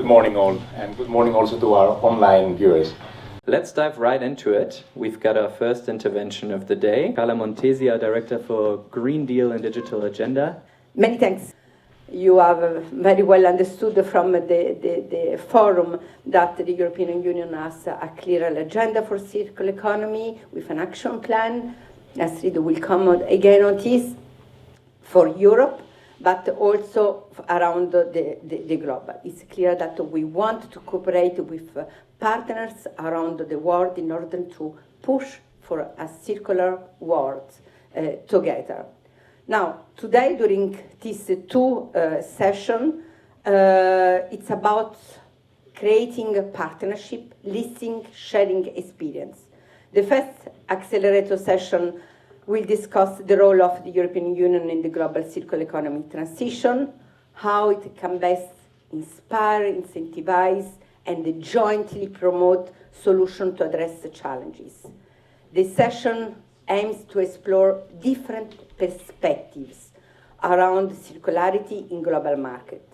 Good morning all, and good morning also to our online viewers. Let's dive right into it. We've got our first intervention of the day. Carla Montesi, our Director for Green Deal and Digital Agenda. Many thanks. You have very well understood from the forum that the European Union has a clear agenda for circular economy with an action plan. Astrid will come again on this for Europe, but also around the globe. It's clear that we want to cooperate with partners around the world in order to push for a circular world together. Now, today, during this two session, it's about creating a partnership, listening, sharing experience. The first accelerator session will discuss the role of the European Union in the global circular economy transition, how it can best inspire, incentivize, and jointly promote solutions to address the challenges. The session aims to explore different perspectives around circularity in global market.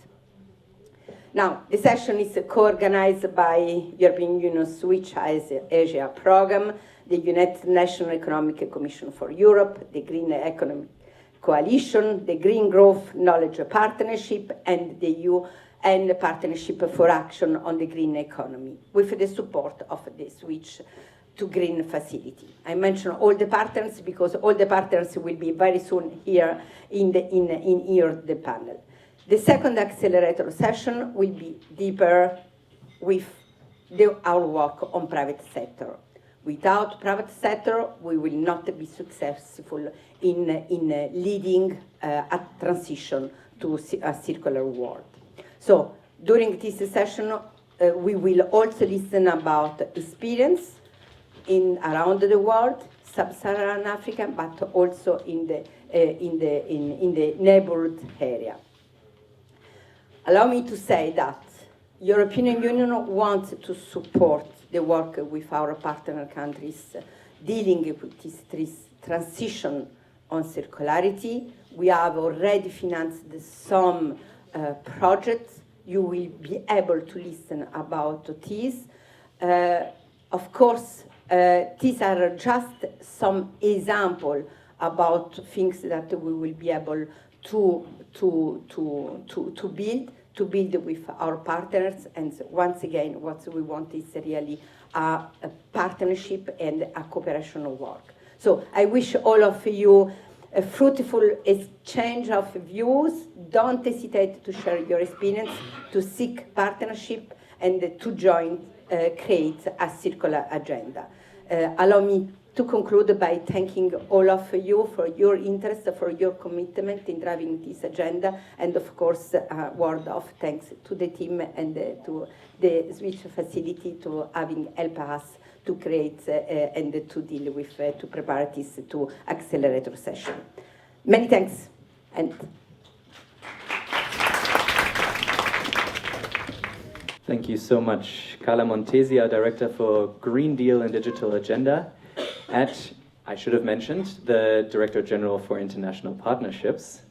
Now, the session is co-organized by European Union Switch Asia Program, the United Nations Economic Commission for Europe, the Green Economic Coalition, the Green Growth Knowledge Partnership, and the UN Partnership for Action on the Green Economy, with the support of the Switch to Green Facility. I mention all the partners because all the partners will be very soon here in the panel. The second accelerator session will be deeper with our work on private sector. Without private sector, we will not be successful in leading a transition to a circular world. So during this session, we will also listen about experience around the world, sub-Saharan Africa, but also in the neighborhood area. Allow me to say that European Union wants to support the work with our partner countries dealing with this transition on circularity. We have already financed some projects. You will be able to listen about this. Of course, these are just some examples about things that we will be able to build with our partners. And once again, what we want is really a partnership and a cooperation work. So I wish all of you a fruitful exchange of views. Don't hesitate to share your experience, to seek partnership, and to join, create a circular agenda. Allow me to conclude by thanking all of you for your interest, for your commitment in driving this agenda, and of course, a word of thanks to the team and to the Switch facility to having helped us to create and to deal with, to prepare this to accelerator session. Many thanks. And Thank you so much. Carla Montesi, our Director for Green Deal and Digital Agenda. I should have mentioned, the Director General for International Partnerships.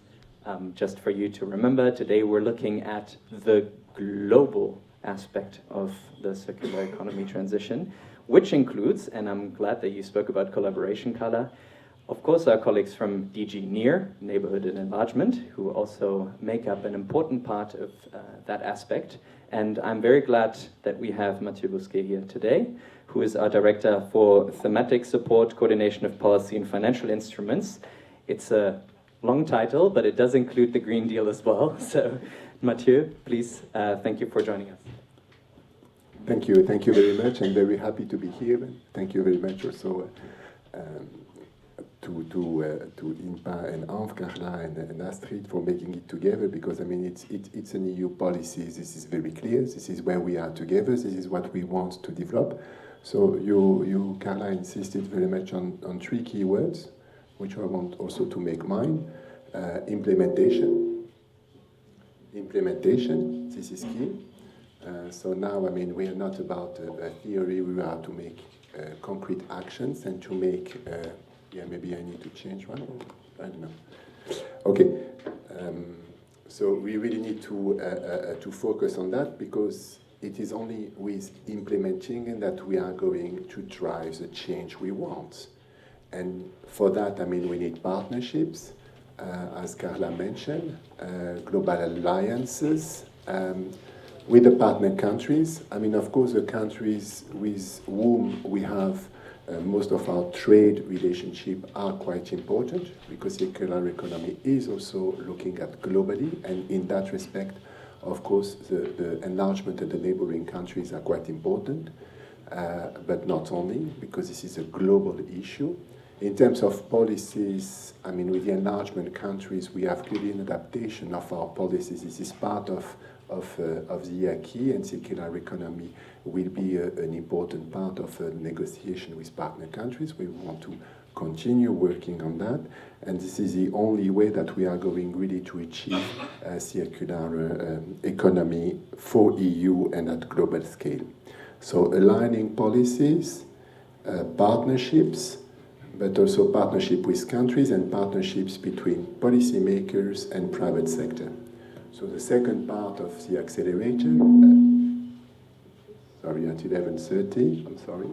Just for you to remember, today we're looking at the global aspect of the circular economy transition, which includes, and I'm glad that you spoke about collaboration, Carla, of course our colleagues from DG NEAR, Neighborhood and Enlargement, who also make up an important part of that aspect. And I'm very glad that we have Mathieu Bousquet here today, who is our Director for Thematic Support, Coordination of Policy and Financial Instruments. It's a long title, but it does include the Green Deal as well. So, Mathieu, please, thank you for joining us. Thank you very much. I'm very happy to be here. Thank you very much also to Inpa and Anne, Carla and Astrid for making it together, because I mean it's an EU policy. This is very clear. This is where we are together. This is what we want to develop. So you Carla, insisted very much on three key words, which I want also to make mine. Implementation. Implementation, this is key. So now, I mean, we are not about a theory. We are to make concrete actions and to make, maybe I need to change one. I don't know. Okay. So we really need to focus on that, because it is only with implementing that we are going to drive the change we want. And for that, I mean, we need partnerships, as Carla mentioned, global alliances, with the partner countries. I mean, of course, the countries with whom we have most of our trade relationship are quite important, because circular economy is also looking at globally, and in that respect, of course, the enlargement of the neighboring countries are quite important, but not only, because this is a global issue. In terms of policies, I mean, with the enlargement countries, we have clearly an adaptation of our policies. This is part of the acquis, and circular economy will be an important part of a negotiation with partner countries. We want to continue working on that, and this is the only way that we are going really to achieve a circular economy for EU and at global scale. So aligning policies, partnerships, but also partnership with countries and partnerships between policymakers and private sector. So the second part of the accelerator, at 11:30, I'm sorry,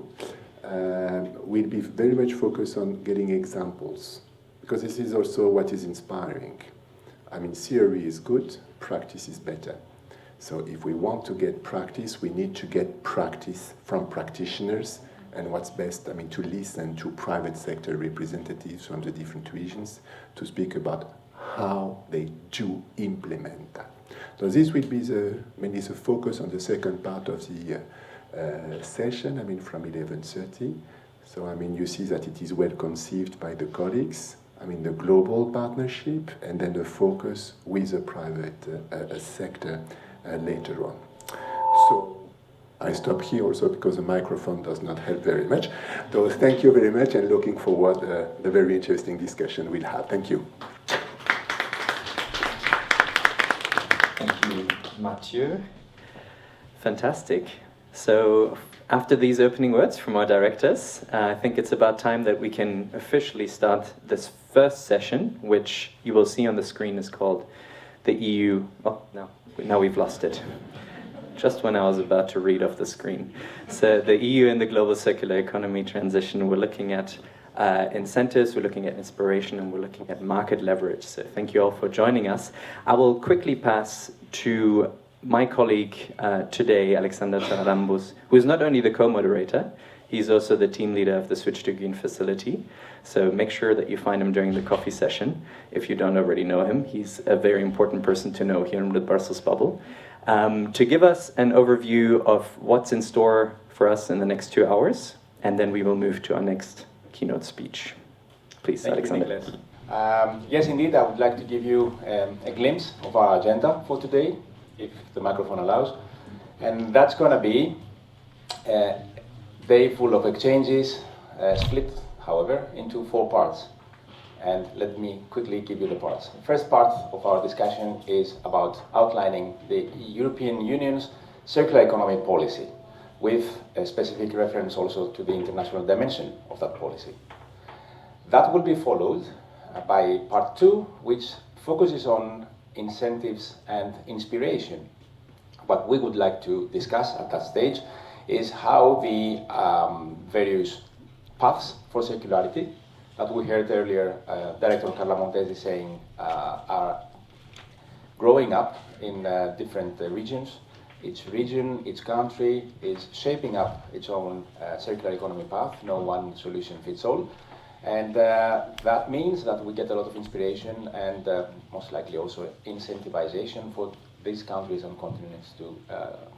will be very much focused on getting examples, because this is also what is inspiring. I mean, theory is good, practice is better. So if we want to get practice, we need to get practice from practitioners, and what's best, I mean, to listen to private sector representatives from the different regions to speak about how they do implement that. So this will be mainly the focus on the second part of the session, I mean, from 11:30. So, I mean, you see that it is well conceived by the colleagues. I mean, the global partnership, and then the focus with the private sector later on. So I stop here also because the microphone does not help very much. So thank you very much, and looking forward the very interesting discussion we'll have. Thank you. Thank you, Mathieu. Fantastic. So after these opening words from our directors, I think it's about time that we can officially start this first session, which you will see on the screen is called the EU. Oh, no, now we've lost it. Just when I was about to read off the screen. So the EU and the global circular economy transition, we're looking at incentives, we're looking at inspiration, and we're looking at market leverage. So thank you all for joining us. I will quickly pass to my colleague today, Alexander Taralambos, who is not only the co-moderator, he's also the team leader of the Switch to Green facility. So make sure that you find him during the coffee session. If you don't already know him, he's a very important person to know here in the Brussels bubble. To give us an overview of what's in store for us in the next 2 hours, and then we will move to our next keynote speech. Please, Thank Alexander. you, Nicolas. Yes, indeed, I would like to give you a glimpse of our agenda for today, if the microphone allows. And that's going to be a day full of exchanges, split, however, into 4 parts. And let me quickly give you the parts. The first part of our discussion is about outlining the European Union's circular economy policy, with a specific reference also to the international dimension of that policy. That will be followed by part 2, which focuses on incentives and inspiration. What we would like to discuss at that stage is how the various paths for circularity that we heard earlier, Director Carla Montesi saying, are growing up in different regions. Each region, each country is shaping up its own circular economy path. No one solution fits all. And that means that we get a lot of inspiration and most likely also incentivization for these countries and continents to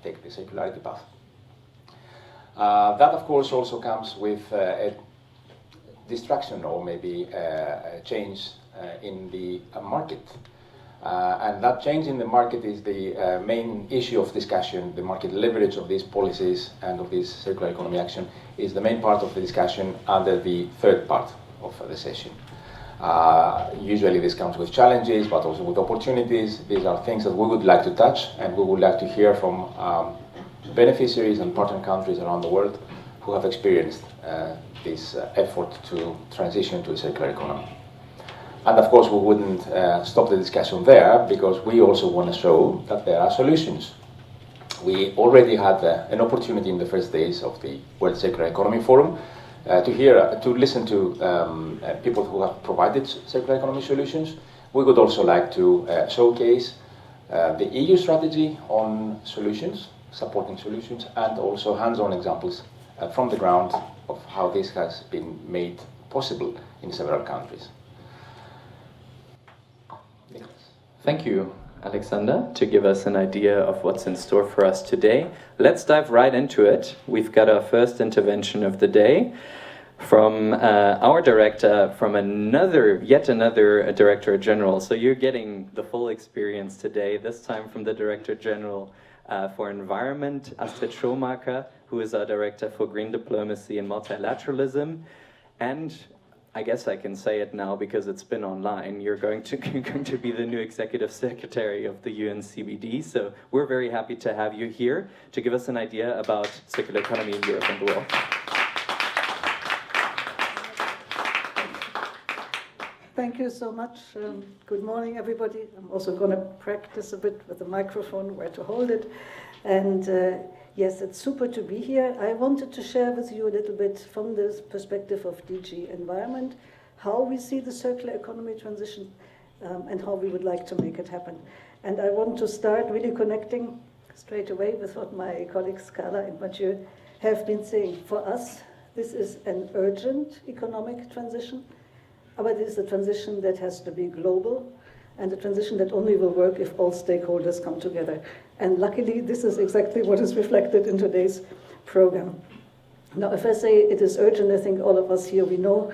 take the circularity path. That, of course, also comes with a distraction or maybe a change in the market. And that change in the market is the main issue of discussion. The market leverage of these policies and of this circular economy action is the main part of the discussion under the third part of the session. Usually this comes with challenges, but also with opportunities. These are things that we would like to touch, and we would like to hear from beneficiaries and partner countries around the world who have experienced this effort to transition to a circular economy. And of course, we wouldn't stop the discussion there, because we also want to show that there are solutions. We already had an opportunity in the first days of the World Circular Economy Forum to listen to people who have provided circular economy solutions. We would also like to showcase the EU strategy on solutions, supporting solutions, and also hands-on examples from the ground of how this has been made possible in several countries. Thank you, Alexander, to give us an idea of what's in store for us today. Let's dive right into it. We've got our first intervention of the day from our director, from yet another Director General. So you're getting the full experience today, this time from the Director General for Environment, Astrid Schomaker, who is our Director for Green Diplomacy and Multilateralism. And I guess I can say it now because it's been online. You're going to be the new Executive Secretary of the UNCBD. So we're very happy to have you here to give us an idea about circular economy in Europe and the world. Thank you so much. Good morning, everybody. I'm also going to practice a bit with the microphone, where to hold it. And yes, it's super to be here. I wanted to share with you a little bit from the perspective of DG Environment, how we see the circular economy transition and how we would like to make it happen. And I want to start really connecting straight away with what my colleagues Carla and Mathieu have been saying. For us, this is an urgent economic transition, but it is a transition that has to be global, and a transition that only will work if all stakeholders come together. And luckily, this is exactly what is reflected in today's program. Now, if I say it is urgent, I think all of us here, we know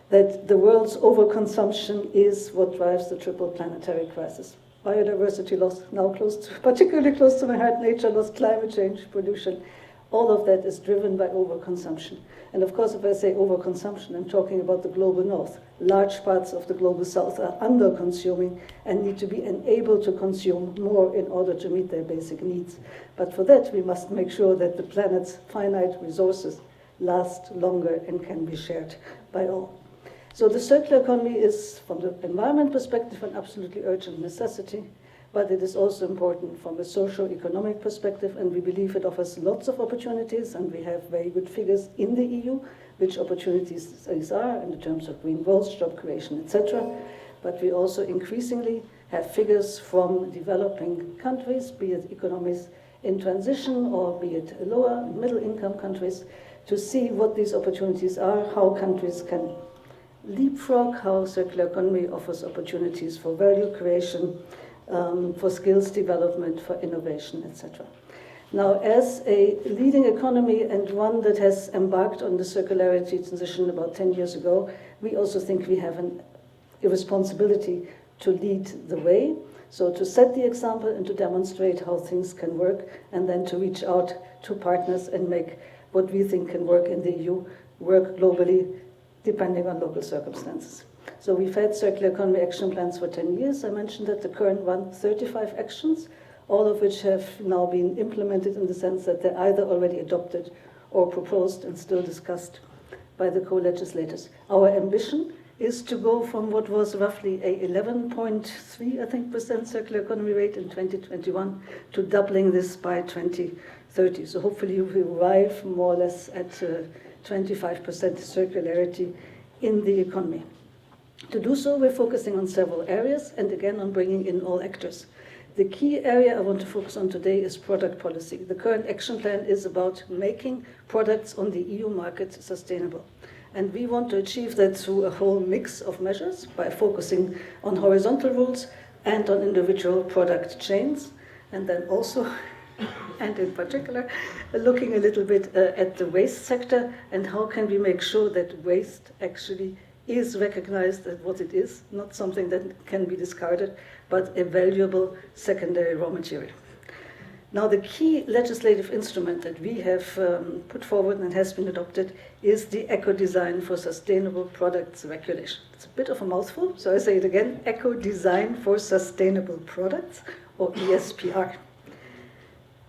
that the world's overconsumption is what drives the triple planetary crisis. Biodiversity loss, now particularly close to my heart, nature loss, climate change, pollution. All of that is driven by overconsumption. And of course, if I say overconsumption, I'm talking about the global north. Large parts of the global south are under-consuming and need to be enabled to consume more in order to meet their basic needs. But for that, we must make sure that the planet's finite resources last longer and can be shared by all. So the circular economy is, from the environment perspective, an absolutely urgent necessity. But it is also important from a socio-economic perspective, and we believe it offers lots of opportunities, and we have very good figures in the EU, which opportunities these are in terms of green growth, job creation, etc. But we also increasingly have figures from developing countries, be it economies in transition or be it lower and middle income countries, to see what these opportunities are, how countries can leapfrog, how circular economy offers opportunities for value creation, for skills development, for innovation, etc. Now, as a leading economy and one that has embarked on the circularity transition about 10 years ago, we also think we have a responsibility to lead the way, so to set the example and to demonstrate how things can work, and then to reach out to partners and make what we think can work in the EU work globally, depending on local circumstances. So we've had circular economy action plans for 10 years. I mentioned that the current one, 35 actions, all of which have now been implemented in the sense that they're either already adopted or proposed and still discussed by the co-legislators. Our ambition is to go from what was roughly a 11.3, I think, % circular economy rate in 2021 to doubling this by 2030. So hopefully we arrive more or less at 25% circularity in the economy. To do so, we're focusing on several areas, and again, on bringing in all actors. The key area I want to focus on today is product policy. The current action plan is about making products on the EU market sustainable. And we want to achieve that through a whole mix of measures by focusing on horizontal rules and on individual product chains, and then also, and in particular, looking a little bit at the waste sector and how can we make sure that waste actually is recognized as what it is, not something that can be discarded, but a valuable secondary raw material. Now, the key legislative instrument that we have put forward and has been adopted is the Eco-Design for Sustainable Products Regulation. It's a bit of a mouthful, so I say it again, Eco-Design for Sustainable Products, or ESPR.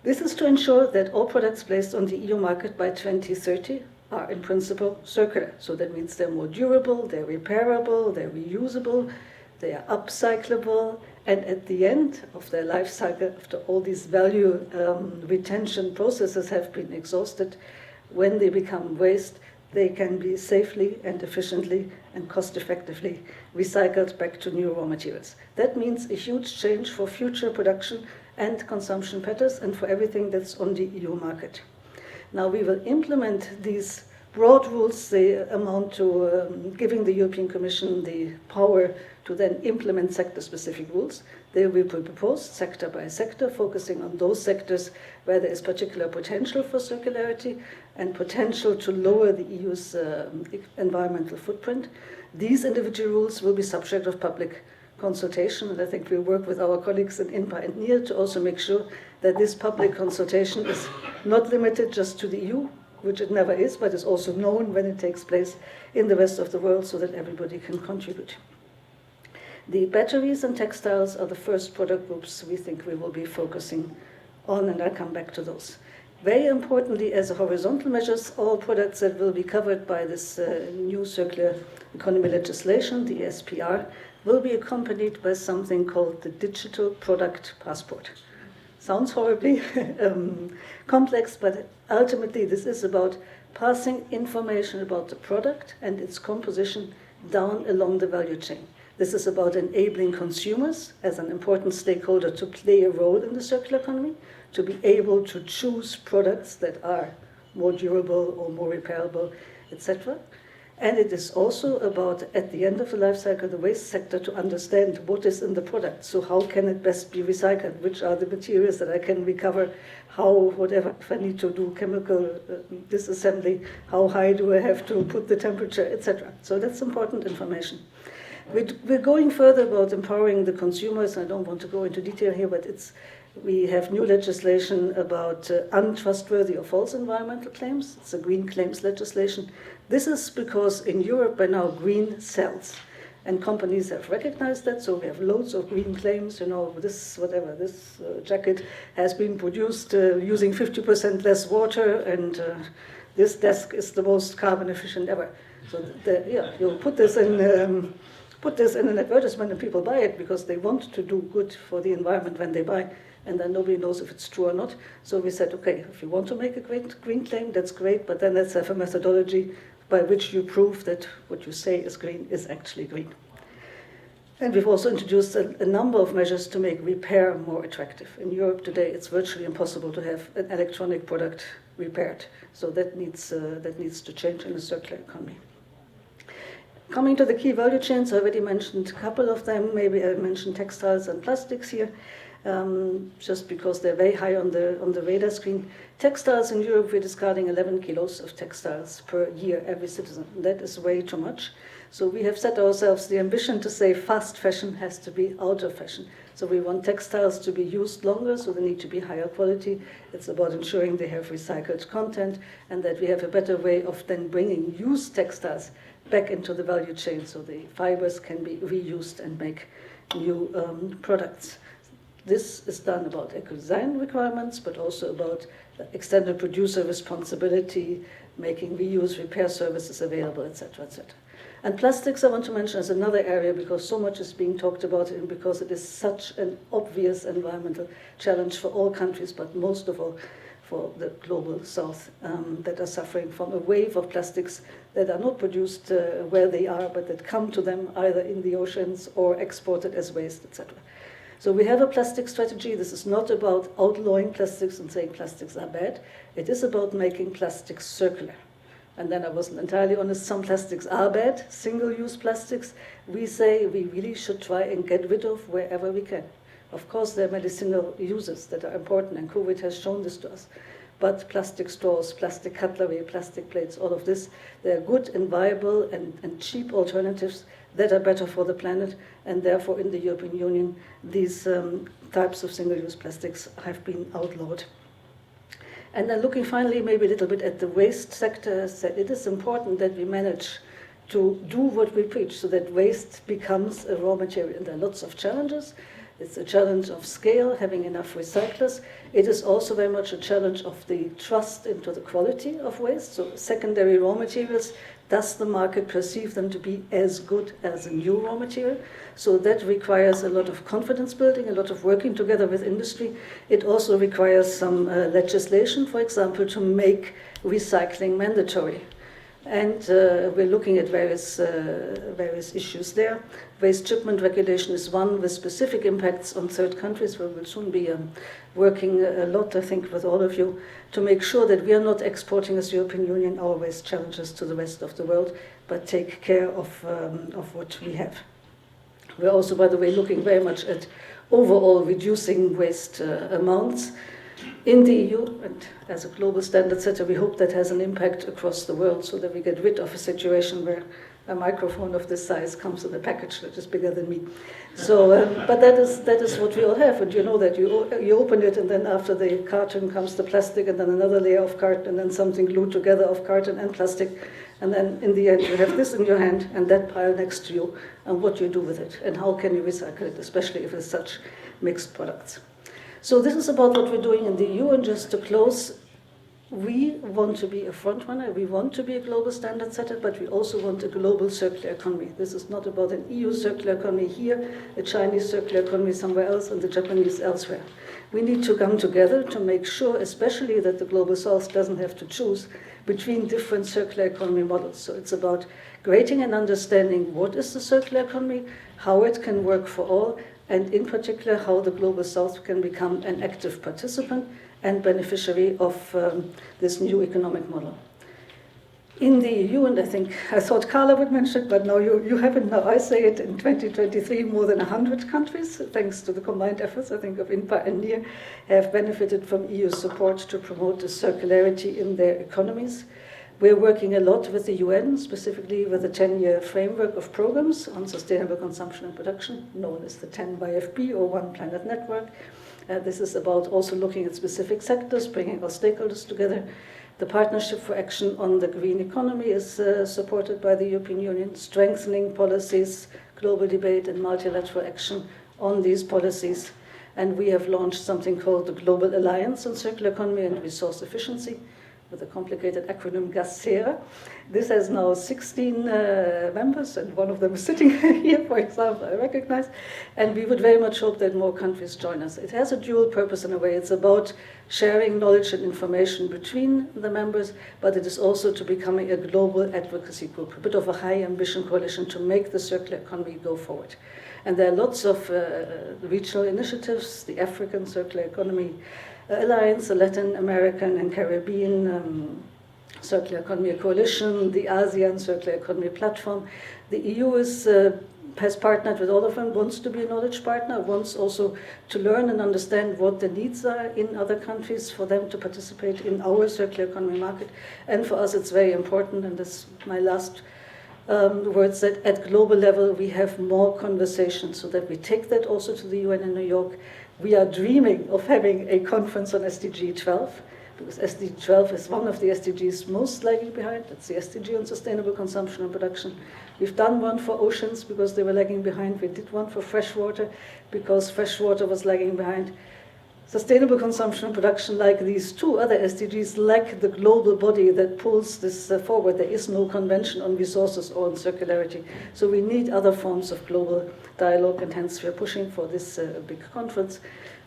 This is to ensure that all products placed on the EU market by 2030 are in principle circular. So that means they're more durable, they're repairable, they're reusable, they are upcyclable, and at the end of their life cycle, after all these value retention processes have been exhausted, when they become waste, they can be safely and efficiently and cost-effectively recycled back to new raw materials. That means a huge change for future production and consumption patterns and for everything that's on the EU market. Now we will implement these broad rules. They amount to giving the European Commission the power to then implement sector-specific rules. They will be proposed sector by sector, focusing on those sectors where there is particular potential for circularity and potential to lower the EU's environmental footprint. These individual rules will be subject of public consultation, and I think we work with our colleagues in INPA and NIR to also make sure that this public consultation is not limited just to the EU, which it never is, but is also known when it takes place in the rest of the world so that everybody can contribute. The batteries and textiles are the first product groups we think we will be focusing on, and I'll come back to those. Very importantly, as a horizontal measures, all products that will be covered by this new circular economy legislation, the SPR, will be accompanied by something called the Digital Product Passport. Sounds horribly complex, but ultimately this is about passing information about the product and its composition down along the value chain. This is about enabling consumers as an important stakeholder to play a role in the circular economy, to be able to choose products that are more durable or more repairable, etc. And it is also about, at the end of the life cycle, the waste sector to understand what is in the product. So how can it best be recycled? Which are the materials that I can recover? How, whatever, if I need to do chemical disassembly, how high do I have to put the temperature, etc. So that's important information. We're going further about empowering the consumers. I don't want to go into detail here, but we have new legislation about untrustworthy or false environmental claims. It's a green claims legislation. This is because in Europe by now green sells, and companies have recognized that. So we have loads of green claims. You know, this jacket has been produced using 50% less water, and this desk is the most carbon efficient ever. So you'll put this in an advertisement and people buy it because they want to do good for the environment when they buy, and then nobody knows if it's true or not. So we said, okay, if you want to make a great green claim, that's great, but then let's have a methodology by which you prove that what you say is green is actually green. And we've also introduced a number of measures to make repair more attractive. In Europe today, it's virtually impossible to have an electronic product repaired. So that needs to change in the circular economy. Coming to the key value chains, I already mentioned a couple of them. Maybe I mentioned textiles and plastics here, just because they're very high on the radar screen. Textiles in Europe, we're discarding 11 kilos of textiles per year, every citizen. That is way too much. So we have set ourselves the ambition to say fast fashion has to be out of fashion. So we want textiles to be used longer, so they need to be higher quality. It's about ensuring they have recycled content, and that we have a better way of then bringing used textiles back into the value chain so the fibers can be reused and make new products. This is done about eco-design requirements, but also about extended producer responsibility, making reuse, repair services available, etc., etc. And plastics, I want to mention, is another area because so much is being talked about and because it is such an obvious environmental challenge for all countries, but most of all for the global south that are suffering from a wave of plastics that are not produced where they are, but that come to them either in the oceans or exported as waste, etc. So we have a plastic strategy. This is not about outlawing plastics and saying plastics are bad. It is about making plastics circular. And then I wasn't entirely honest, some plastics are bad, single-use plastics. We say we really should try and get rid of wherever we can. Of course, there are medicinal uses that are important, and COVID has shown this to us. But plastic straws, plastic cutlery, plastic plates, all of this, they're good and viable and cheap alternatives that are better for the planet, and therefore in the European Union, these types of single-use plastics have been outlawed. And then looking finally maybe a little bit at the waste sector, said it is important that we manage to do what we preach so that waste becomes a raw material. And there are lots of challenges. It's a challenge of scale, having enough recyclers. It is also very much a challenge of the trust into the quality of waste. So secondary raw materials, does the market perceive them to be as good as a new raw material? So that requires a lot of confidence building, a lot of working together with industry. It also requires some legislation, for example, to make recycling mandatory. And we're looking at various issues there. Waste shipment regulation is one with specific impacts on third countries, where we'll soon be working a lot, I think, with all of you to make sure that we are not exporting as European Union our waste challenges to the rest of the world, but take care of what we have. We're also, by the way, looking very much at overall reducing waste amounts in the EU, and as a global standard setter, we hope that has an impact across the world so that we get rid of a situation where a microphone of this size comes in a package that is bigger than me. So, but that is what we all have, and you know that you open it, and then after the carton comes the plastic, and then another layer of carton, and then something glued together of carton and plastic, and then in the end you have this in your hand and that pile next to you, and what you do with it, and how can you recycle it, especially if it's such mixed products. So this is about what we're doing in the EU, and just to close, we want to be a front runner, we want to be a global standard setter, but we also want a global circular economy. This is not about an EU circular economy here, a Chinese circular economy somewhere else, and the Japanese elsewhere. We need to come together to make sure, especially that the global south doesn't have to choose between different circular economy models. So it's about creating and understanding what is the circular economy, how it can work for all, and in particular how the global south can become an active participant and beneficiary of this new economic model. In the EU, and I thought Carla would mention it, but now you have it now, I say it, in 2023, more than 100 countries, thanks to the combined efforts, I think, of INPA and NIR, have benefited from EU support to promote the circularity in their economies. We're working a lot with the UN, specifically with the 10-year framework of programs on sustainable consumption and production, known as the 10 by FP or One Planet Network. This is about also looking at specific sectors, bringing our stakeholders together. The Partnership for Action on the Green Economy is supported by the European Union, strengthening policies, global debate, and multilateral action on these policies. And we have launched something called the Global Alliance on Circular Economy and Resource Efficiency, with a complicated acronym GASERA. This has now 16 members, and one of them is sitting here, for example, I recognize. And we would very much hope that more countries join us. It has a dual purpose in a way. It's about sharing knowledge and information between the members, but it is also to becoming a global advocacy group, a bit of a high ambition coalition to make the circular economy go forward. And there are lots of regional initiatives, the African Circular Economy Alliance, the Latin American and Caribbean Circular Economy Coalition, the ASEAN Circular Economy Platform. The EU has partnered with all of them, wants to be a knowledge partner, wants also to learn and understand what the needs are in other countries for them to participate in our circular economy market. And for us it's very important, and this is my last words, that at global level we have more conversations so that we take that also to the UN in New York. We are dreaming of having a conference on SDG 12, because SDG 12 is one of the SDGs most lagging behind. It's the SDG on sustainable consumption and production. We've done one for oceans because they were lagging behind. We did one for freshwater because freshwater was lagging behind. Sustainable consumption and production, like these two other SDGs, lack the global body that pulls this forward. There is no convention on resources or on circularity. So we need other forms of global dialogue, and hence we're pushing for this big conference.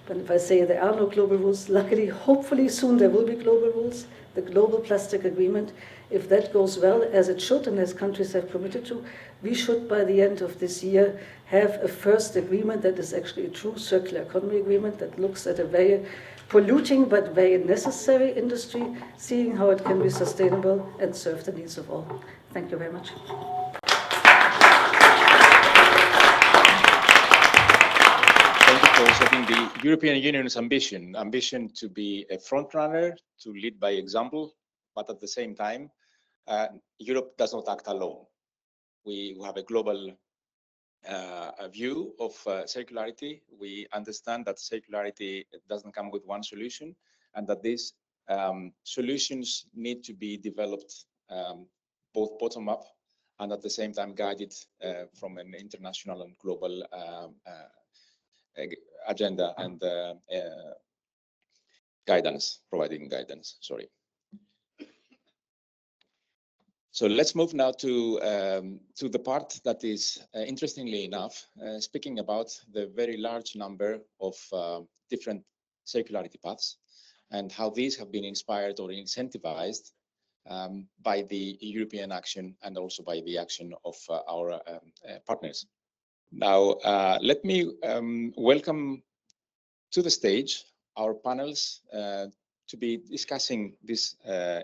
But if I say there are no global rules, luckily, hopefully soon there will be global rules. The Global Plastic Agreement, if that goes well, as it should, and as countries have committed to, we should, by the end of this year, have a first agreement that is actually a true circular economy agreement that looks at a very polluting but very necessary industry, seeing how it can be sustainable and serve the needs of all. Thank you very much. Thank you for setting the European Union's ambition to be a front runner, to lead by example, but at the same time, Europe does not act alone. We have a global view of circularity. We understand that circularity doesn't come with one solution, and that these solutions need to be developed both bottom up and at the same time guided from an international and global agenda and providing guidance. Sorry. So let's move now to the part that is, interestingly enough, speaking about the very large number of different circularity paths and how these have been inspired or incentivized by the European action and also by the action of our partners. Now, let me welcome to the stage our panels to be discussing this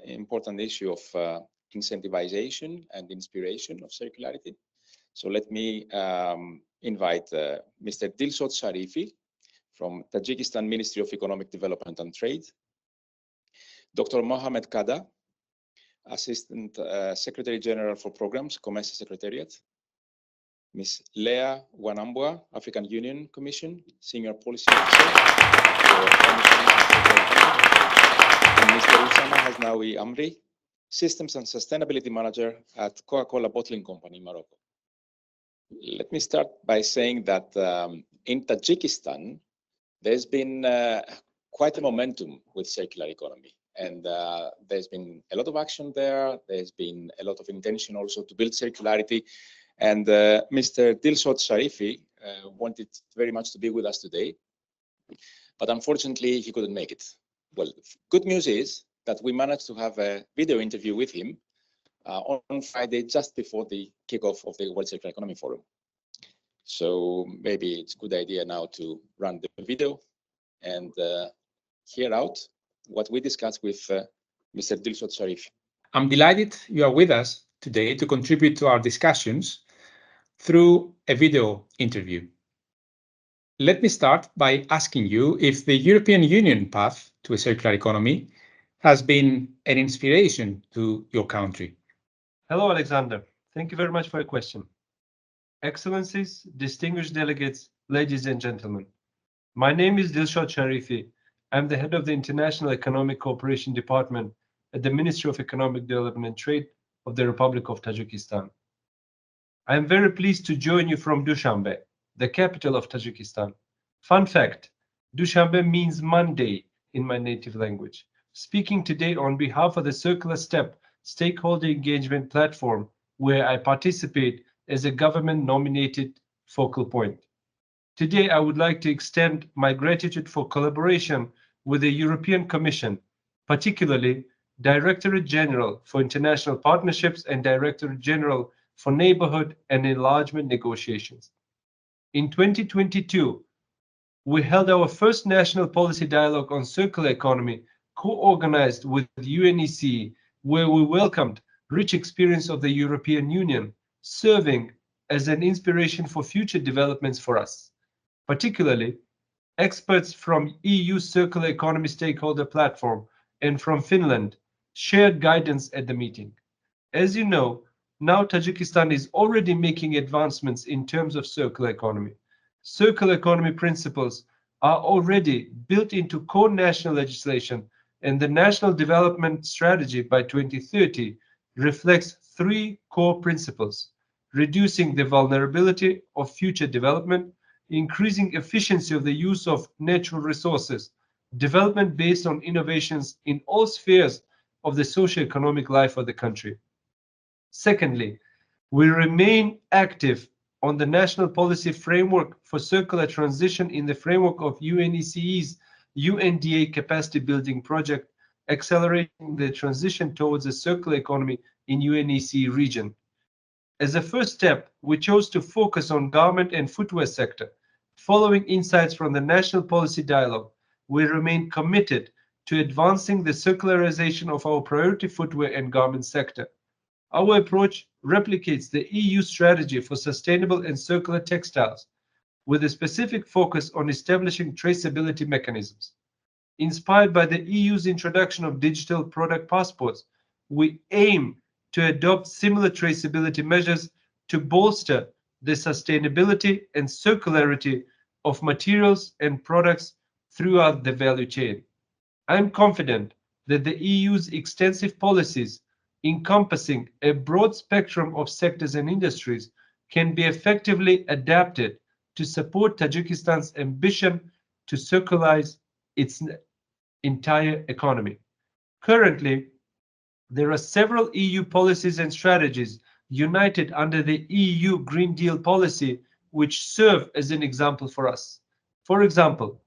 important issue of incentivization and inspiration of circularity. So let me invite Mr. Dilshod Sharifi from Tajikistan Ministry of Economic Development and Trade, Dr. Mohamed Kada, Assistant Secretary General for Programs, Commerce Secretariat, Ms. Leah Wanambwa, African Union Commission, Senior Policy Officer for and Mr. Usama Haznawi Amri, Systems and Sustainability Manager at Coca-Cola Bottling Company, Morocco. Let me start by saying that in Tajikistan, there's been quite a momentum with circular economy. And there's been a lot of action there. There's been a lot of intention also to build circularity. And Mr. Dilshod Sharifi wanted very much to be with us today, but unfortunately he couldn't make it. Well, good news is that we managed to have a video interview with him on Friday, just before the kickoff of the World Circular Economy Forum. So maybe it's a good idea now to run the video and hear out what we discussed with Mr. Dilshod Sharifi. I'm delighted you are with us today to contribute to our discussions through a video interview. Let me start by asking you if the European Union path to a circular economy has been an inspiration to your country. Hello, Alexander. Thank you very much for your question. Excellencies, distinguished delegates, ladies and gentlemen. My name is Dilshod Sharifi. I'm the head of the International Economic Cooperation Department at the Ministry of Economic Development and Trade of the Republic of Tajikistan. I am very pleased to join you from Dushanbe, the capital of Tajikistan. Fun fact, Dushanbe means Monday in my native language. Speaking today on behalf of the Circular Step stakeholder engagement platform, where I participate as a government-nominated focal point. Today, I would like to extend my gratitude for collaboration with the European Commission, particularly Directorate General for International Partnerships and Directorate General for Neighborhood and Enlargement Negotiations. In 2022, we held our first national policy dialogue on circular economy, co-organized with UNECE, where we welcomed rich experience of the European Union, serving as an inspiration for future developments for us. Particularly, experts from EU Circular Economy Stakeholder Platform and from Finland shared guidance at the meeting. As you know, now Tajikistan is already making advancements in terms of circular economy. Circular economy principles are already built into core national legislation, and the National Development Strategy by 2030 reflects three core principles: reducing the vulnerability of future development, increasing efficiency of the use of natural resources, development based on innovations in all spheres of the socio-economic life of the country. Secondly, we remain active on the national policy framework for circular transition in the framework of UNECE's UNDA capacity building project, accelerating the transition towards a circular economy in UNECE region. As a first step, we chose to focus on garment and footwear sector. Following insights from the National Policy Dialogue, we remain committed to advancing the circularization of our priority footwear and garment sector. Our approach replicates the EU strategy for sustainable and circular textiles, with a specific focus on establishing traceability mechanisms. Inspired by the EU's introduction of digital product passports, we aim to adopt similar traceability measures to bolster the sustainability and circularity of materials and products throughout the value chain. I am confident that the EU's extensive policies, encompassing a broad spectrum of sectors and industries, can be effectively adapted to support Tajikistan's ambition to circularize its entire economy. Currently, there are several EU policies and strategies united under the EU Green Deal policy, which serve as an example for us. For example,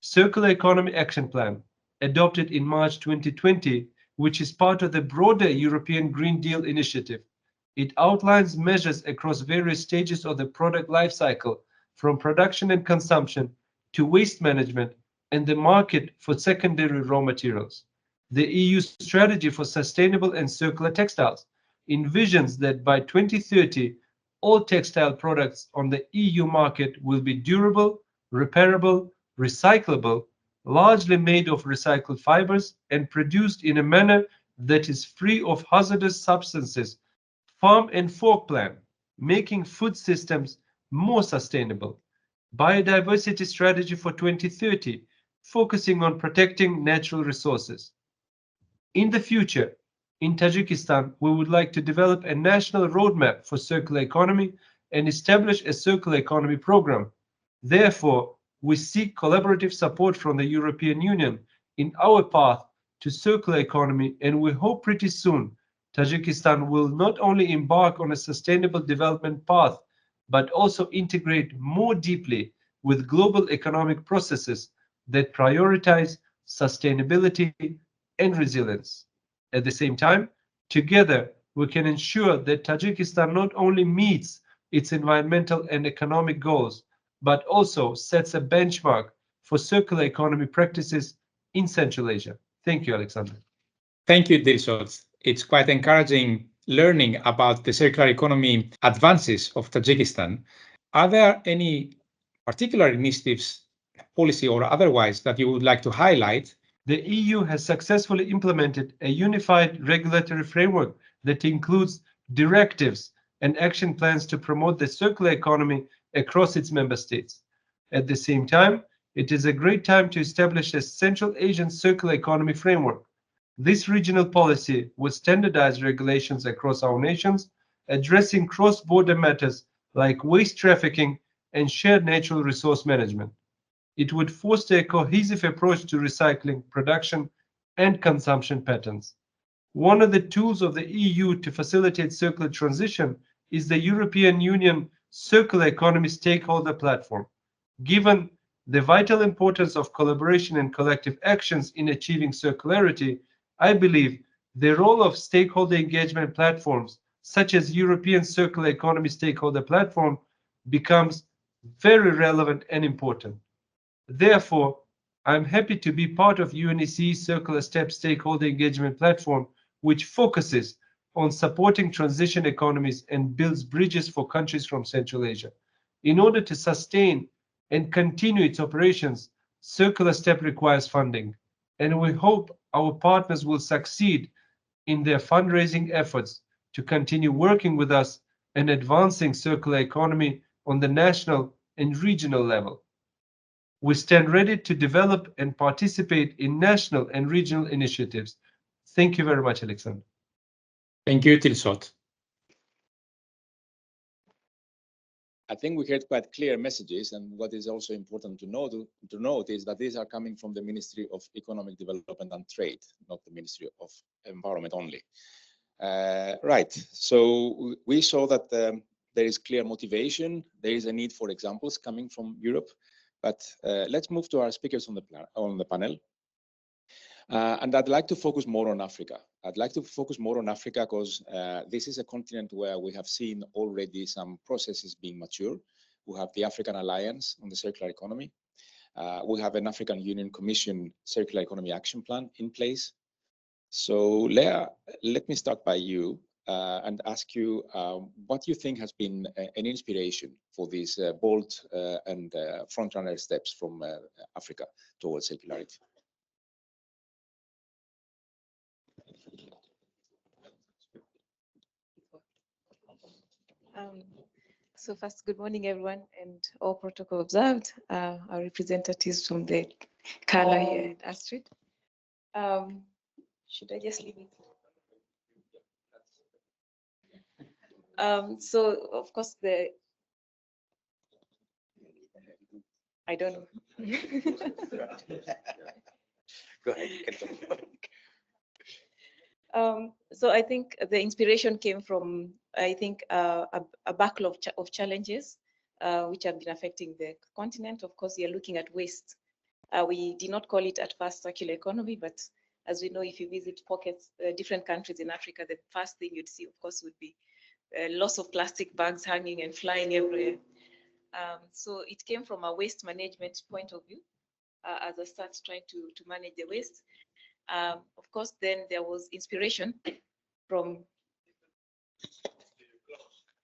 Circular Economy Action Plan, adopted in March 2020, which is part of the broader European Green Deal initiative. It outlines measures across various stages of the product life cycle, from production and consumption to waste management and the market for secondary raw materials. The EU strategy for sustainable and circular textiles envisions that by 2030, all textile products on the EU market will be durable, repairable, recyclable, largely made of recycled fibers, and produced in a manner that is free of hazardous substances. Farm and Fork Plan, making food systems more sustainable. Biodiversity strategy for 2030, focusing on protecting natural resources. In the future, in Tajikistan, we would like to develop a national roadmap for circular economy and establish a circular economy program. Therefore, we seek collaborative support from the European Union in our path to circular economy, and we hope pretty soon Tajikistan will not only embark on a sustainable development path, but also integrate more deeply with global economic processes that prioritize sustainability and resilience. At the same time, together we can ensure that Tajikistan not only meets its environmental and economic goals, but also sets a benchmark for circular economy practices in Central Asia. Thank you, Alexander. Thank you, Dilshot. It's quite encouraging learning about the circular economy advances of Tajikistan. Are there any particular initiatives, policy or otherwise, that you would like to highlight? The EU has successfully implemented a unified regulatory framework that includes directives and action plans to promote the circular economy across its member states. At the same time, it is a great time to establish a Central Asian circular economy framework. This regional policy would standardize regulations across our nations, addressing cross-border matters like waste trafficking and shared natural resource management. It would foster a cohesive approach to recycling, production, and consumption patterns. One of the tools of the EU to facilitate circular transition is the European Union Circular Economy Stakeholder Platform. Given the vital importance of collaboration and collective actions in achieving circularity, I believe the role of stakeholder engagement platforms, such as European Circular Economy Stakeholder Platform, becomes very relevant and important. Therefore, I'm happy to be part of UNECE's Circular Steps Stakeholder Engagement Platform, which focuses on supporting transition economies and builds bridges for countries from Central Asia. In order to sustain and continue its operations, Circular Step requires funding, and we hope our partners will succeed in their fundraising efforts to continue working with us and advancing circular economy on the national and regional level. We stand ready to develop and participate in national and regional initiatives. Thank you very much, Alexander. Thank you, Dilshot. I think we heard quite clear messages, and what is also important to note is that these are coming from the Ministry of Economic Development and Trade, not the Ministry of Environment only. Right, so we saw that there is clear motivation, there is a need for examples coming from Europe, but let's move to our speakers on the panel. And I'd like to focus more on Africa. I'd like to focus more on Africa because this is a continent where we have seen already some processes being mature. We have the African Alliance on the Circular Economy. We have an African Union Commission Circular Economy Action Plan in place. So Leah, let me start by you and ask you what you think has been an inspiration for these bold and front-runner steps from Africa towards circularity. So first, good morning, everyone, and all protocol observed. Our representatives from the Carla here and Astrid. Should I just leave it? So, of course, I don't know. Go ahead, you can go. So I think the inspiration came from, I think, a backlog of challenges which have been affecting the continent. Of course, we are looking at waste. We did not call it at first circular economy, but as we know, if you visit pockets, different countries in Africa, the first thing you'd see, of course, would be lots of plastic bags hanging and flying everywhere. So it came from a waste management point of view, as I started trying to manage the waste. Of course, then there was inspiration from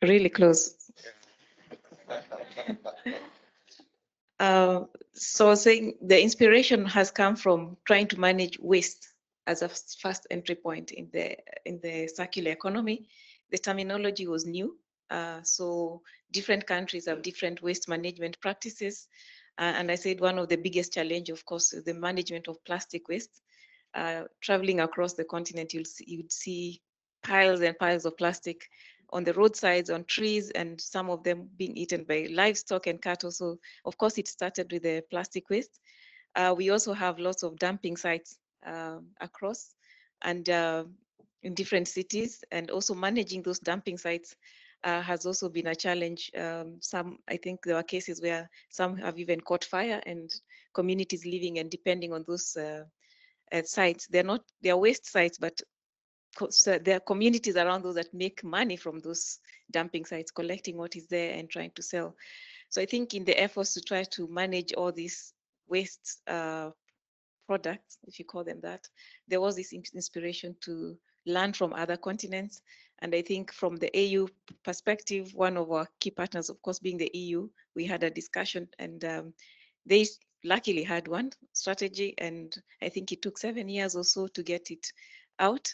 really close. So saying the inspiration has come from trying to manage waste as a first entry point in the circular economy. The terminology was new, so different countries have different waste management practices. And I said one of the biggest challenge, of course, is the management of plastic waste. Traveling across the continent, you'd see piles and piles of plastic on the roadsides, on trees, and some of them being eaten by livestock and cattle. So, of course, it started with the plastic waste. We also have lots of dumping sites across and in different cities, and also managing those dumping sites has also been a challenge. I think there were cases where some have even caught fire, and communities living and depending on those sites. They're waste sites, but so there are communities around those that make money from those dumping sites, collecting what is there and trying to sell. So I think in the efforts to try to manage all these waste products, if you call them that, there was this inspiration to learn from other continents. And I think from the AU perspective, one of our key partners, of course, being the EU, we had a discussion, and they luckily had one strategy, and I think it took 7 years or so to get it out.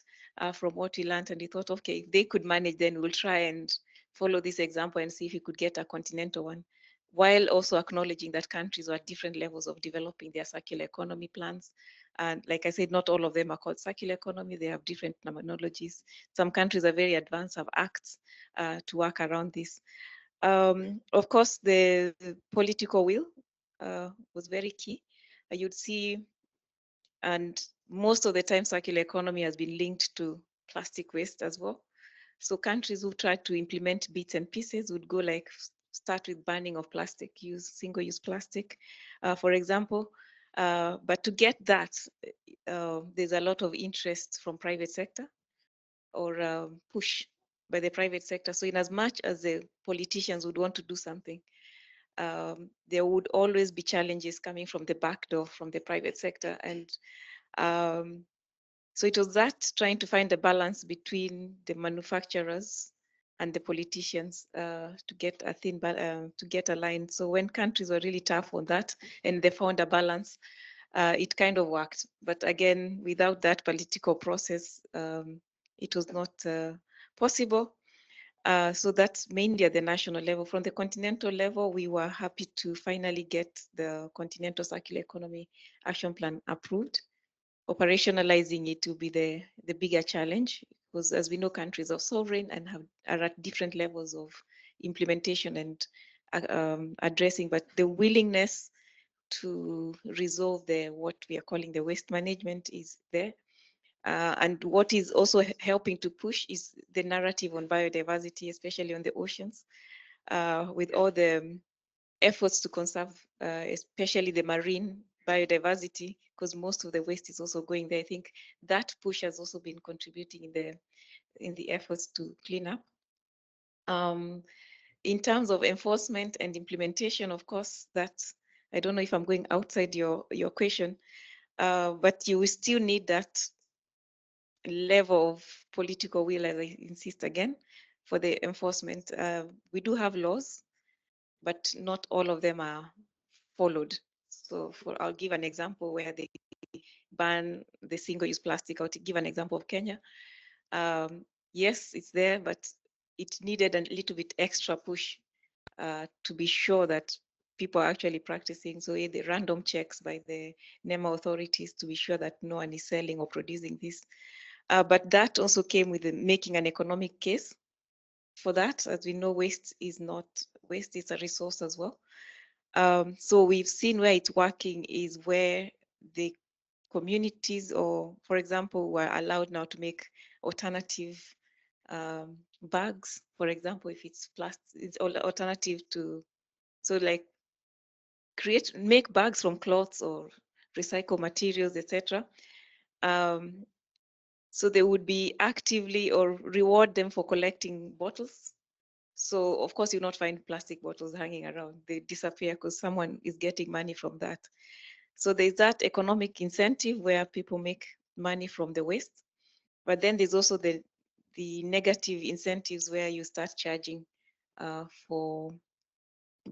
From what we learned, and we thought, okay, if they could manage, then we'll try and follow this example and see if we could get a continental one, while also acknowledging that countries are at different levels of developing their circular economy plans. And like I said, not all of them are called circular economy. They have different terminologies. Some countries are very advanced, have acts to work around this. Of course, the political will was very key. You'd see, and most of the time circular economy has been linked to plastic waste as well. So countries who try to implement bits and pieces would go like start with banning of plastic, use single-use plastic, for example. But to get that, there's a lot of interest from private sector or push by the private sector. So in as much as the politicians would want to do something, there would always be challenges coming from the back door from the private sector. And so it was that trying to find a balance between the manufacturers and the politicians to get a to get aligned. So when countries were really tough on that and they found a balance, it kind of worked. But again, without that political process, it was not possible. So that's mainly at the national level. From the continental level, we were happy to finally get the Continental Circular Economy Action Plan approved. Operationalizing it will be the bigger challenge, because as we know, countries are sovereign and are at different levels of implementation and addressing, but the willingness to resolve what we are calling the waste management is there. And what is also helping to push is the narrative on biodiversity, especially on the oceans, with all the efforts to conserve, especially the marine biodiversity, because most of the waste is also going there. I think that push has also been contributing in the efforts to clean up. In terms of enforcement and implementation, of course, I don't know if I'm going outside your question, but you will still need that level of political will, as I insist again, for the enforcement. We do have laws, but not all of them are followed. So I'll give an example where they ban the single-use plastic. I'll give an example of Kenya. Yes, it's there, but it needed a little bit extra push to be sure that people are actually practicing. So the random checks by the NEMA authorities to be sure that no one is selling or producing this. But that also came with making an economic case for that. As we know, waste is not waste, it's a resource as well. So we've seen where it's working is where the communities, or for example, were allowed now to make alternative bags. For example, if it's plastic, it's alternative to, so like make bags from cloths or recycle materials, etc. So they would be actively or reward them for collecting bottles. So of course you'll not find plastic bottles hanging around. They disappear because someone is getting money from that. So there's that economic incentive where people make money from the waste. But then there's also the negative incentives where you start charging for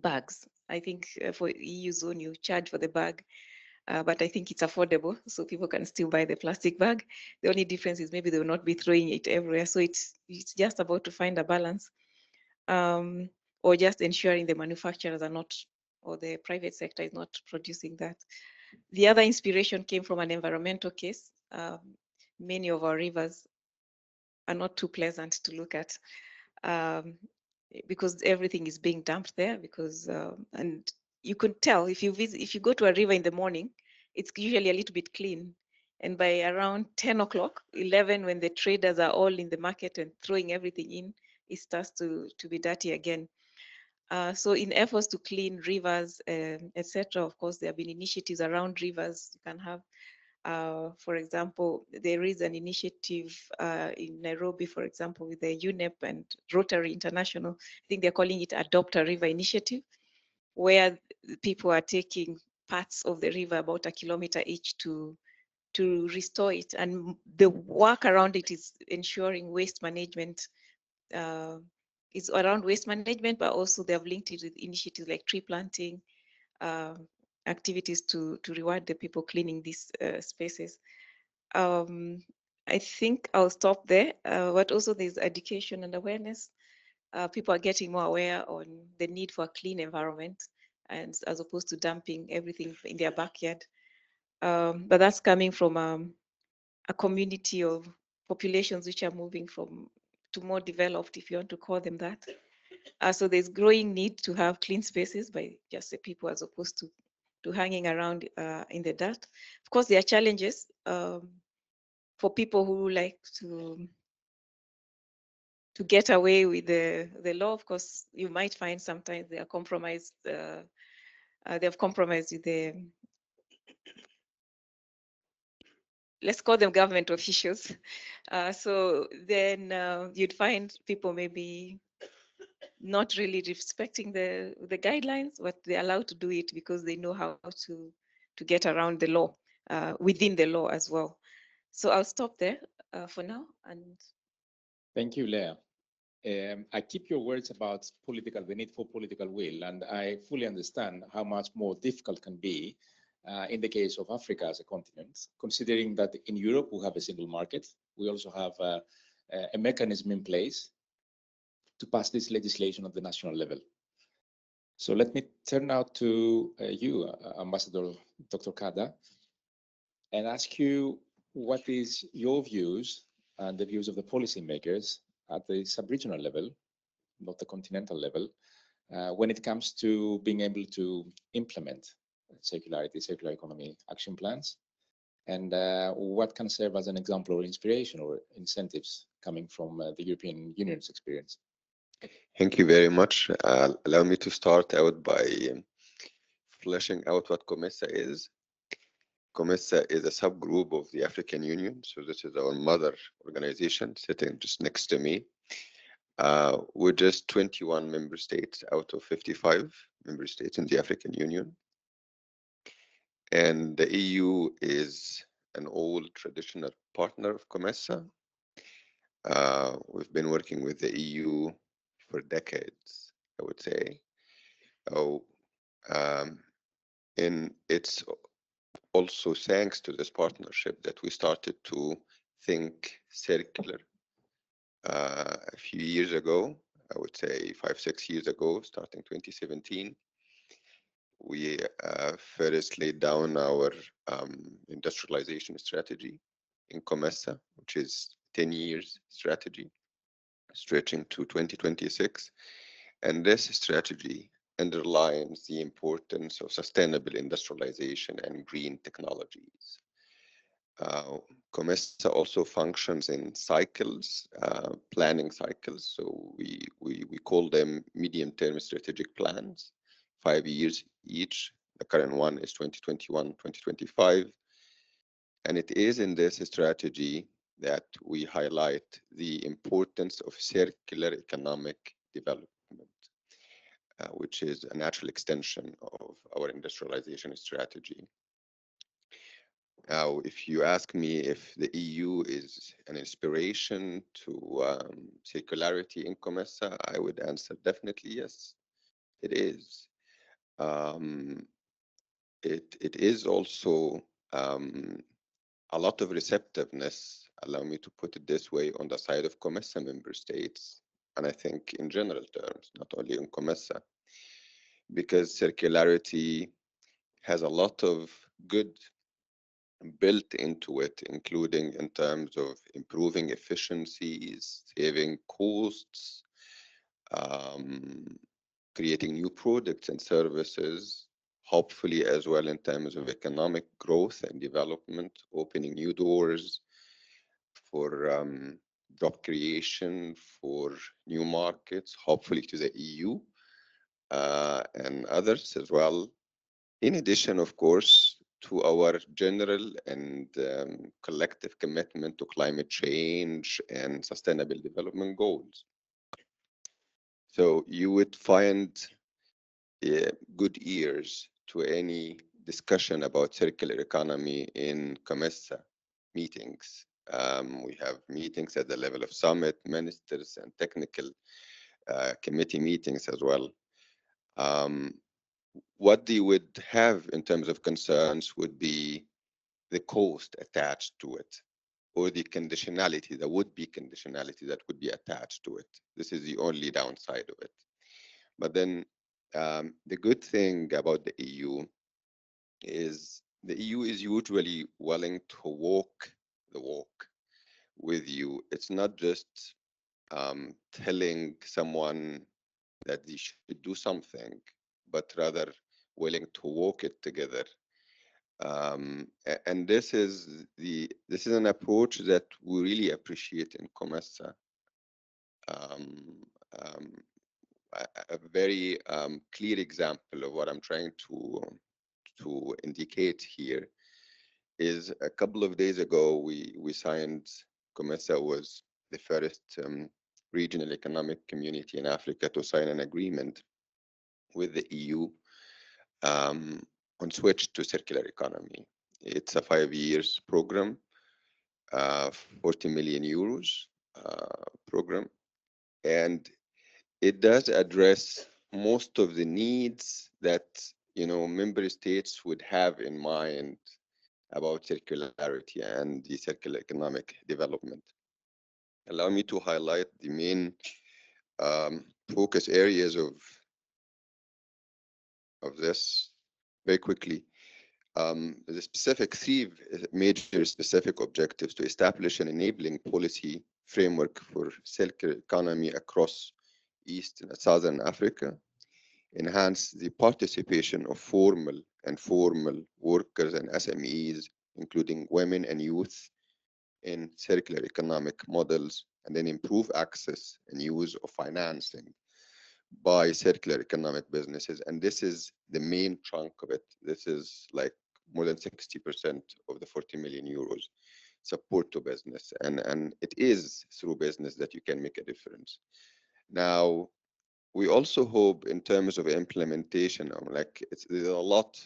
bags. I think for EU zone you charge for the bag, but I think it's affordable, so people can still buy the plastic bag. The only difference is maybe they will not be throwing it everywhere. So it's just about to find a balance, or just ensuring the manufacturers are not, or the private sector is not producing that. The other inspiration came from an environmental case. Many of our rivers are not too pleasant to look at, because everything is being dumped there. Because and you could tell if you go to a river in the morning, it's usually a little bit clean, and by around 10 o'clock, 11, when the traders are all in the market and throwing everything in, it starts to be dirty again. So in efforts to clean rivers, etc., of course, there have been initiatives around rivers. You can have, for example, there is an initiative in Nairobi, for example, with the UNEP and Rotary International. I think they're calling it Adopt a River Initiative, where people are taking parts of the river, about a kilometer each, to restore it. And the work around it is ensuring waste management. It's around waste management, but also they have linked it with initiatives like tree planting, activities to reward the people cleaning these spaces. I think I'll stop there, but also there's education and awareness. People are getting more aware on the need for a clean environment, and as opposed to dumping everything in their backyard. But that's coming from a community of populations which are moving from to more developed, if you want to call them that. So there's growing need to have clean spaces by just the people, as opposed to hanging around in the dirt. Of course, there are challenges for people who like to get away with the law. Of course, you might find sometimes they are compromised. They have compromised with the, let's call them government officials. So then you'd find people maybe not really respecting the guidelines, but they're allowed to do it because they know how to get around the law, within the law as well. So I'll stop there for now. And Thank you, Leah. I keep your words about the need for political will, and I fully understand how much more difficult can be in the case of Africa as a continent, considering that in Europe we have a single market. We also have a mechanism in place to pass this legislation at the national level. So let me turn now to you, Ambassador Dr. Kada, and ask you what is your views and the views of the policymakers at the sub-regional level, not the continental level, when it comes to being able to implement circular economy action plans, and what can serve as an example or inspiration or incentives coming from the European Union's experience? Thank you very much. Allow me to start out by fleshing out what COMESA is. COMESA is a subgroup of the African Union, so this is our mother organization sitting just next to me. We're just 21 member states out of 55 member states in the African Union. And the EU is an old traditional partner of COMESA. We've been working with the EU for decades, I would say. And it's also thanks to this partnership that we started to think circular a few years ago. I would say 5-6 years ago, starting 2017. We first laid down our industrialization strategy in COMESA, which is 10 years strategy, stretching to 2026. And this strategy underlines the importance of sustainable industrialization and green technologies. COMESA also functions in cycles, planning cycles. So we call them medium-term strategic plans, 5 years each. The current one is 2021, 2025. And it is in this strategy that we highlight the importance of circular economic development, which is a natural extension of our industrialization strategy. Now, if you ask me if the EU is an inspiration to circularity in COMESA, I would answer definitely yes, it is. It is also a lot of receptiveness, allow me to put it this way, on the side of COMESA member states, and I think in general terms, not only in COMESA, because circularity has a lot of good built into it, including in terms of improving efficiencies, saving costs, creating new products and services, hopefully as well in terms of economic growth and development, opening new doors for job creation, for new markets, hopefully to the EU and others as well. In addition, of course, to our general and collective commitment to climate change and sustainable development goals. So you would find good ears to any discussion about circular economy in COMESA meetings. We have meetings at the level of summit, ministers, and technical committee meetings as well. What they would have in terms of concerns would be the cost attached to it, or the conditionality, the would-be conditionality that would be attached to it. This is the only downside of it. But then the good thing about the EU is usually willing to walk the walk with you. It's not just telling someone that they should do something, but rather willing to walk it together. And this is an approach that we really appreciate in COMESA. A very clear example of what I'm trying to indicate here is a couple of days ago we signed. COMESA was the first regional economic community in Africa to sign an agreement with the EU on switch to circular economy. It's a 5 years program, 40 million euros program, and it does address most of the needs that member states would have in mind about circularity and the circular economic development. Allow me to highlight the main focus areas of this very quickly. The specific 3 major specific objectives: to establish an enabling policy framework for circular economy across East and Southern Africa, enhance the participation of formal and informal workers and SMEs, including women and youth, in circular economic models, and then improve access and use of financing by circular economic businesses. And this is the main chunk of it. This is like more than 60% of the 40 million euros support to business. And it is through business that you can make a difference. Now, we also hope in terms of implementation, there's a lot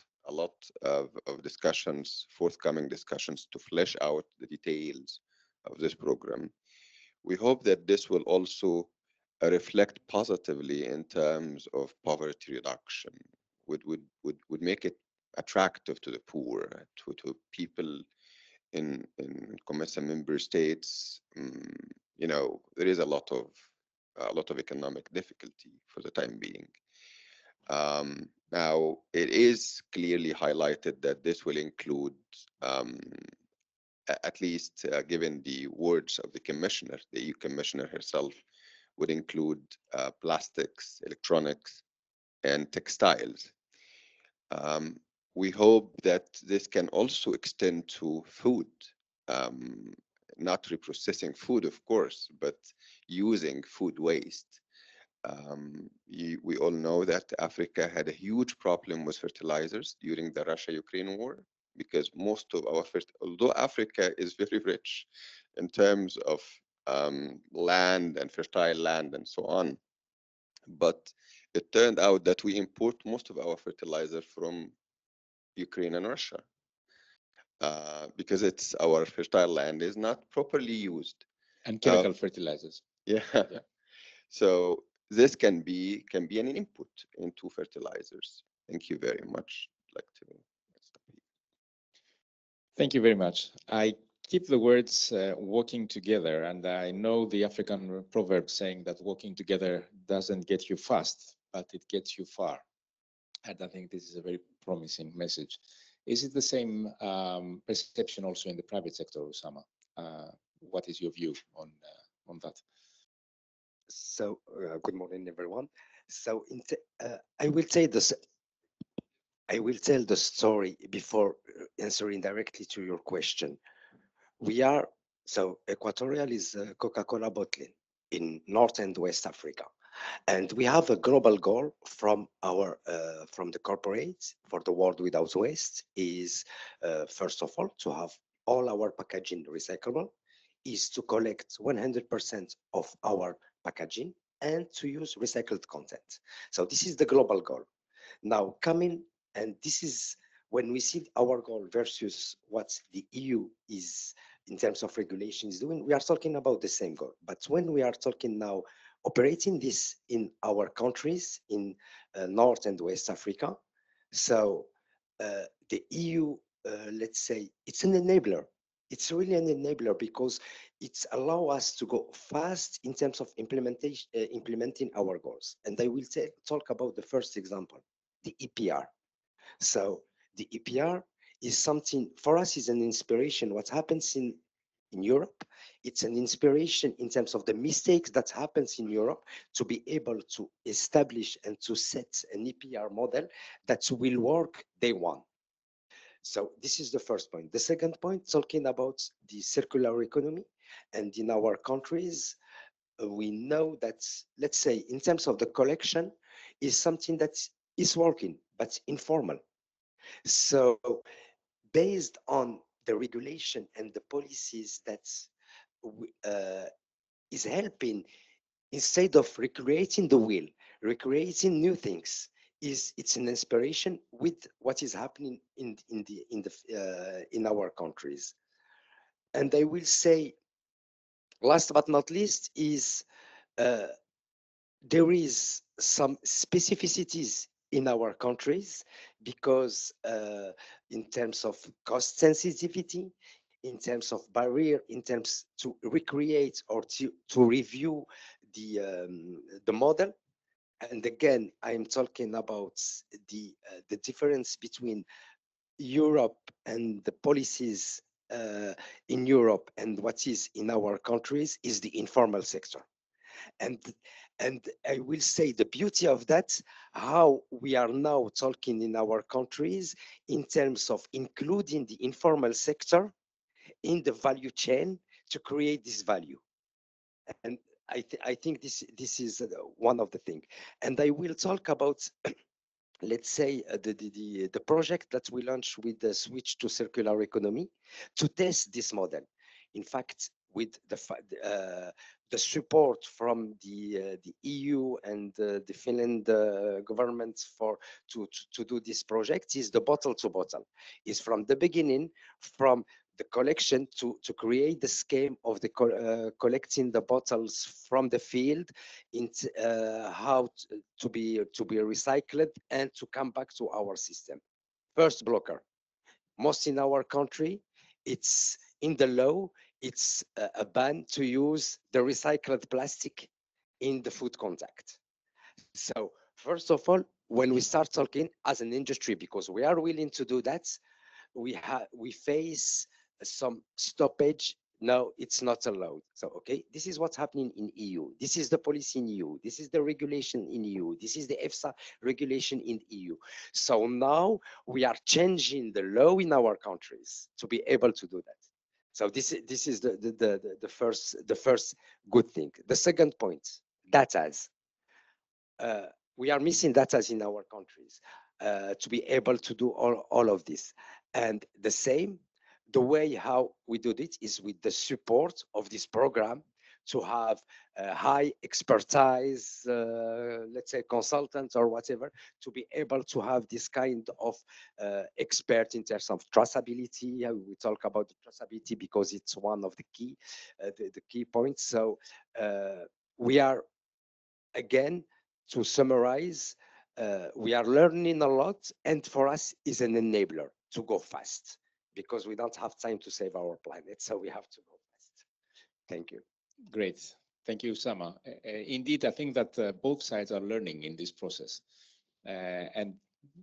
of discussions, forthcoming discussions to flesh out the details of this program. We hope that this will also reflect positively in terms of poverty reduction, would make it attractive to the poor, to people in COMESA member states. There is a lot of economic difficulty for the time being. Now, it is clearly highlighted that this will include, at least given the words of the commissioner, the EU commissioner herself, would include plastics, electronics, and textiles. We hope that this can also extend to food, not reprocessing food, of course, but using food waste. We all know that Africa had a huge problem with fertilizers during the Russia-Ukraine war, because most of our, although Africa is very rich in terms of land and fertile land and so on, but it turned out that we import most of our fertilizer from Ukraine and Russia, because it's our fertile land is not properly used. And chemical fertilizers. Yeah. So this can be an input into fertilizers. Thank you very much. I'd like to stop here. Thank you very much. I keep the words walking together, and I know the African proverb saying that walking together doesn't get you fast, but it gets you far. And I think this is a very promising message. Is it the same perception also in the private sector, Osama? What is your view on that? So, good morning, everyone. So, I will say this. I will tell the story before answering directly to your question. Equatorial is Coca-Cola bottling in North and West Africa. And we have a global goal from the corporates for the world without waste is, first of all, to have all our packaging recyclable, is to collect 100% of our packaging and to use recycled content. So this is the global goal. Now and this is when we see our goal versus what the EU is in terms of regulation is doing, we are talking about the same goal. But when we are talking now operating this in our countries in North and West Africa, so the EU, let's say, it's an enabler. It's really an enabler because it's allow us to go fast in terms of implementing our goals. And I will talk about the first example, the EPR. So the EPR is something for us is an inspiration. What happens in Europe, it's an inspiration in terms of the mistakes that happens in Europe to be able to establish and to set an EPR model that will work day one. So this is the first point. The second point, talking about the circular economy, and in our countries, we know that, let's say, in terms of the collection, is something that is working, but informal. So based on the regulation and the policies that is helping, instead of recreating the wheel, recreating new things, it's an inspiration with what is happening in our countries. And I will say, last but not least, is there is some specificities in our countries because in terms of cost sensitivity, in terms of barrier, in terms to recreate or to review the model. And again, I'm talking about the difference between Europe and the policies in Europe and what is in our countries is the informal sector. And I will say the beauty of that, how we are now talking in our countries in terms of including the informal sector in the value chain to create this value. And I think this is one of the things. And I will talk about, let's say, the project that we launched with the switch to circular economy to test this model. In fact, with the support from the EU and the Finland government to do this project is the bottle to bottle. Is from the beginning, from the collection to create the scheme of the collecting the bottles from the field, into how to be recycled and to come back to our system. First blocker, most in our country, it's in the law, it's a ban to use the recycled plastic in the food contact. So first of all, when we start talking as an industry, because we are willing to do that, we face some stoppage no, it's not allowed. So, okay, this is what's happening in EU. This is the policy in EU. This is the regulation in EU. This is the EFSA regulation in EU. So now we are changing the law in our countries to be able to do that. So this is the first good thing. The second point, data. We are missing data in our countries to be able to do all of this. And the same, the way how we do it is with the support of this program to have high expertise, let's say consultants or whatever, to be able to have this kind of expert in terms of traceability. We talk about the traceability because it's one of the key points. So we are, again, to summarize, we are learning a lot, and for us is an enabler to go fast because we don't have time to save our planet, so we have to go fast. Thank you. Great. Thank you, Sama. Indeed, I think that both sides are learning in this process. And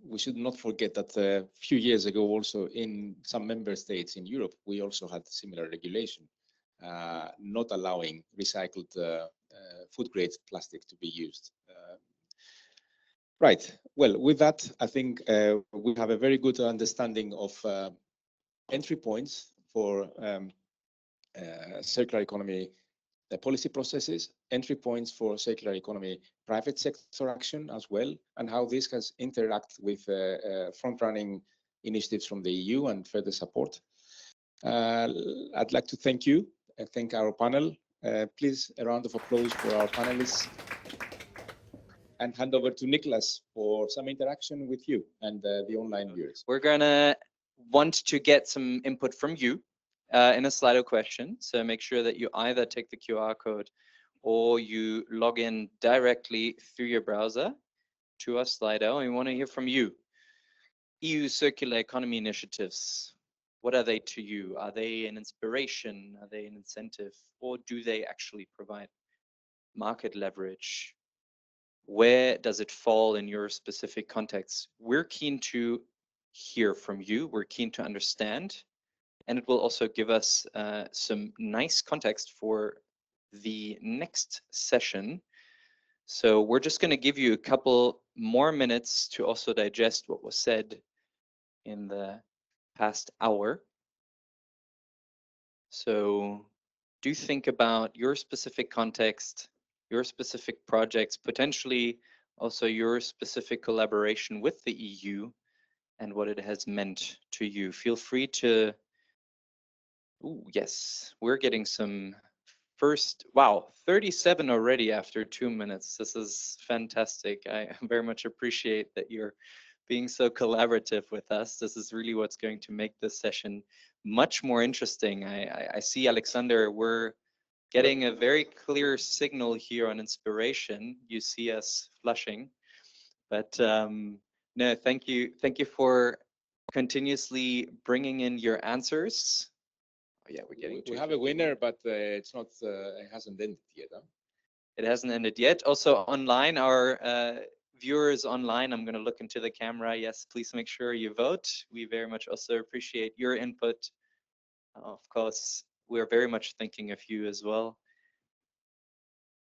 we should not forget that a few years ago, also in some member states in Europe, we also had similar regulation, not allowing recycled food-grade plastic to be used. Right. Well, with that, I think we have a very good understanding of entry points for circular economy policy processes, entry points for circular economy private sector action as well, and how this has interact with front-running initiatives from the EU and further support. I'd like to thank you and thank our panel. Please, a round of applause for our panelists. And hand over to Nicholas for some interaction with you and the online viewers. We're gonna want to get some input from you in a Slido question. So make sure that you either take the QR code or you log in directly through your browser to our Slido. And we want to hear from you. EU circular economy initiatives, what are they to you? Are they an inspiration? Are they an incentive? Or do they actually provide market leverage? Where does it fall in your specific context? We're keen to hear from you. We're keen to understand. And it will also give us some nice context for the next session. So we're just going to give you a couple more minutes to also digest what was said in the past hour. So do think about your specific context, your specific projects, potentially also your specific collaboration with the EU and what it has meant to you. Feel free to, ooh, yes, we're getting some first, wow, 37 already after 2 minutes. This is fantastic. I very much appreciate that you're being so collaborative with us. This is really what's going to make this session much more interesting. I see, Alexander, we're getting a very clear signal here on inspiration. You see us flushing, but no, thank you for continuously bringing in your answers. Oh, yeah, we're getting. We have a winner, but it's not. It hasn't ended yet. Huh? It hasn't ended yet. Also online, our viewers online. I'm going to look into the camera. Yes, please make sure you vote. We very much also appreciate your input. Of course, we're very much thinking of you as well.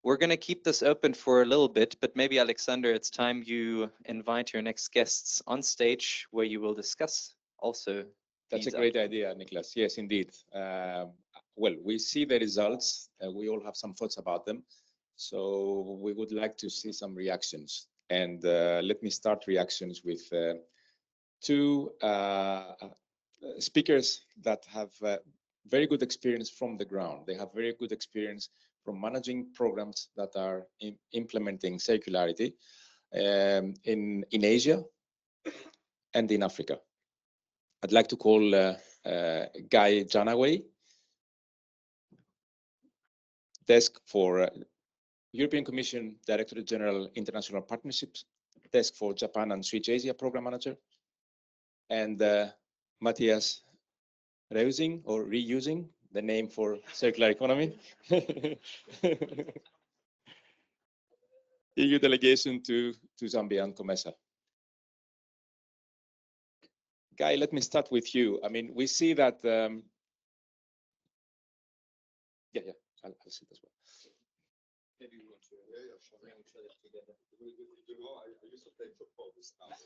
We're going to keep this open for a little bit, but maybe, Alexander, it's time you invite your next guests on stage where you will discuss also. That's a great idea, Nicholas. Yes, indeed. Well, we see the results. We all have some thoughts about them. So we would like to see some reactions. And let me start reactions with two speakers that have very good experience from the ground. They have very good experience from managing programs that are implementing circularity in Asia and in Africa. I'd like to call Guy Janaway, Desk for European Commission Directorate General International Partnerships, Desk for Japan and Switch Asia Program Manager, and Matthias Reusing, or Reusing, the name for circular economy. EU delegation to Zambia and COMESA. Guy, let me start with you. I mean, we see that I'll sit as well. Maybe you want to each other together. You know, I used to play football with now.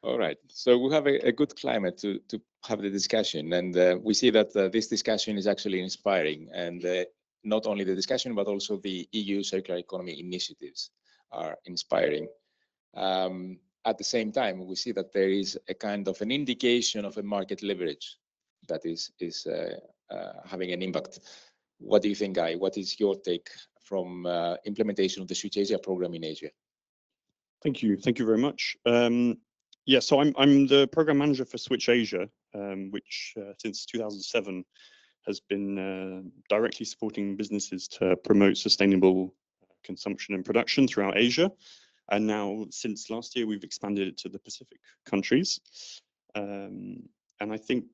All right, so we have a good climate to have the discussion, and we see that this discussion is actually inspiring, and not only the discussion, but also the EU circular economy initiatives are inspiring. At the same time, we see that there is a kind of an indication of a market leverage that is having an impact. What do you think, Guy? What is your take from implementation of the Switch Asia program in Asia? Thank you very much. Yeah, so I'm the program manager for Switch Asia, which since 2007 has been directly supporting businesses to promote sustainable consumption and production throughout Asia. And now, since last year, we've expanded it to the Pacific countries. And I think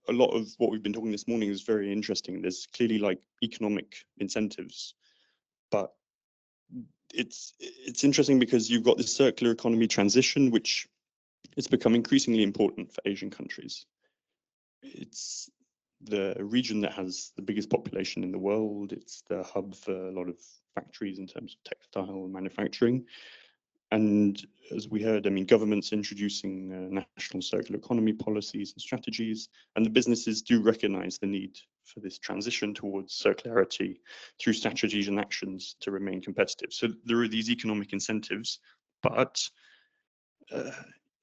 a lot of what we've been talking this morning is very interesting. There's clearly like economic incentives, but it's interesting because you've got this circular economy transition, which it's become increasingly important for Asian countries. It's the region that has the biggest population in the world. It's the hub for a lot of factories in terms of textile manufacturing. And as we heard, I mean, governments introducing national circular economy policies and strategies, and the businesses do recognize the need for this transition towards circularity through strategies and actions to remain competitive. So there are these economic incentives, but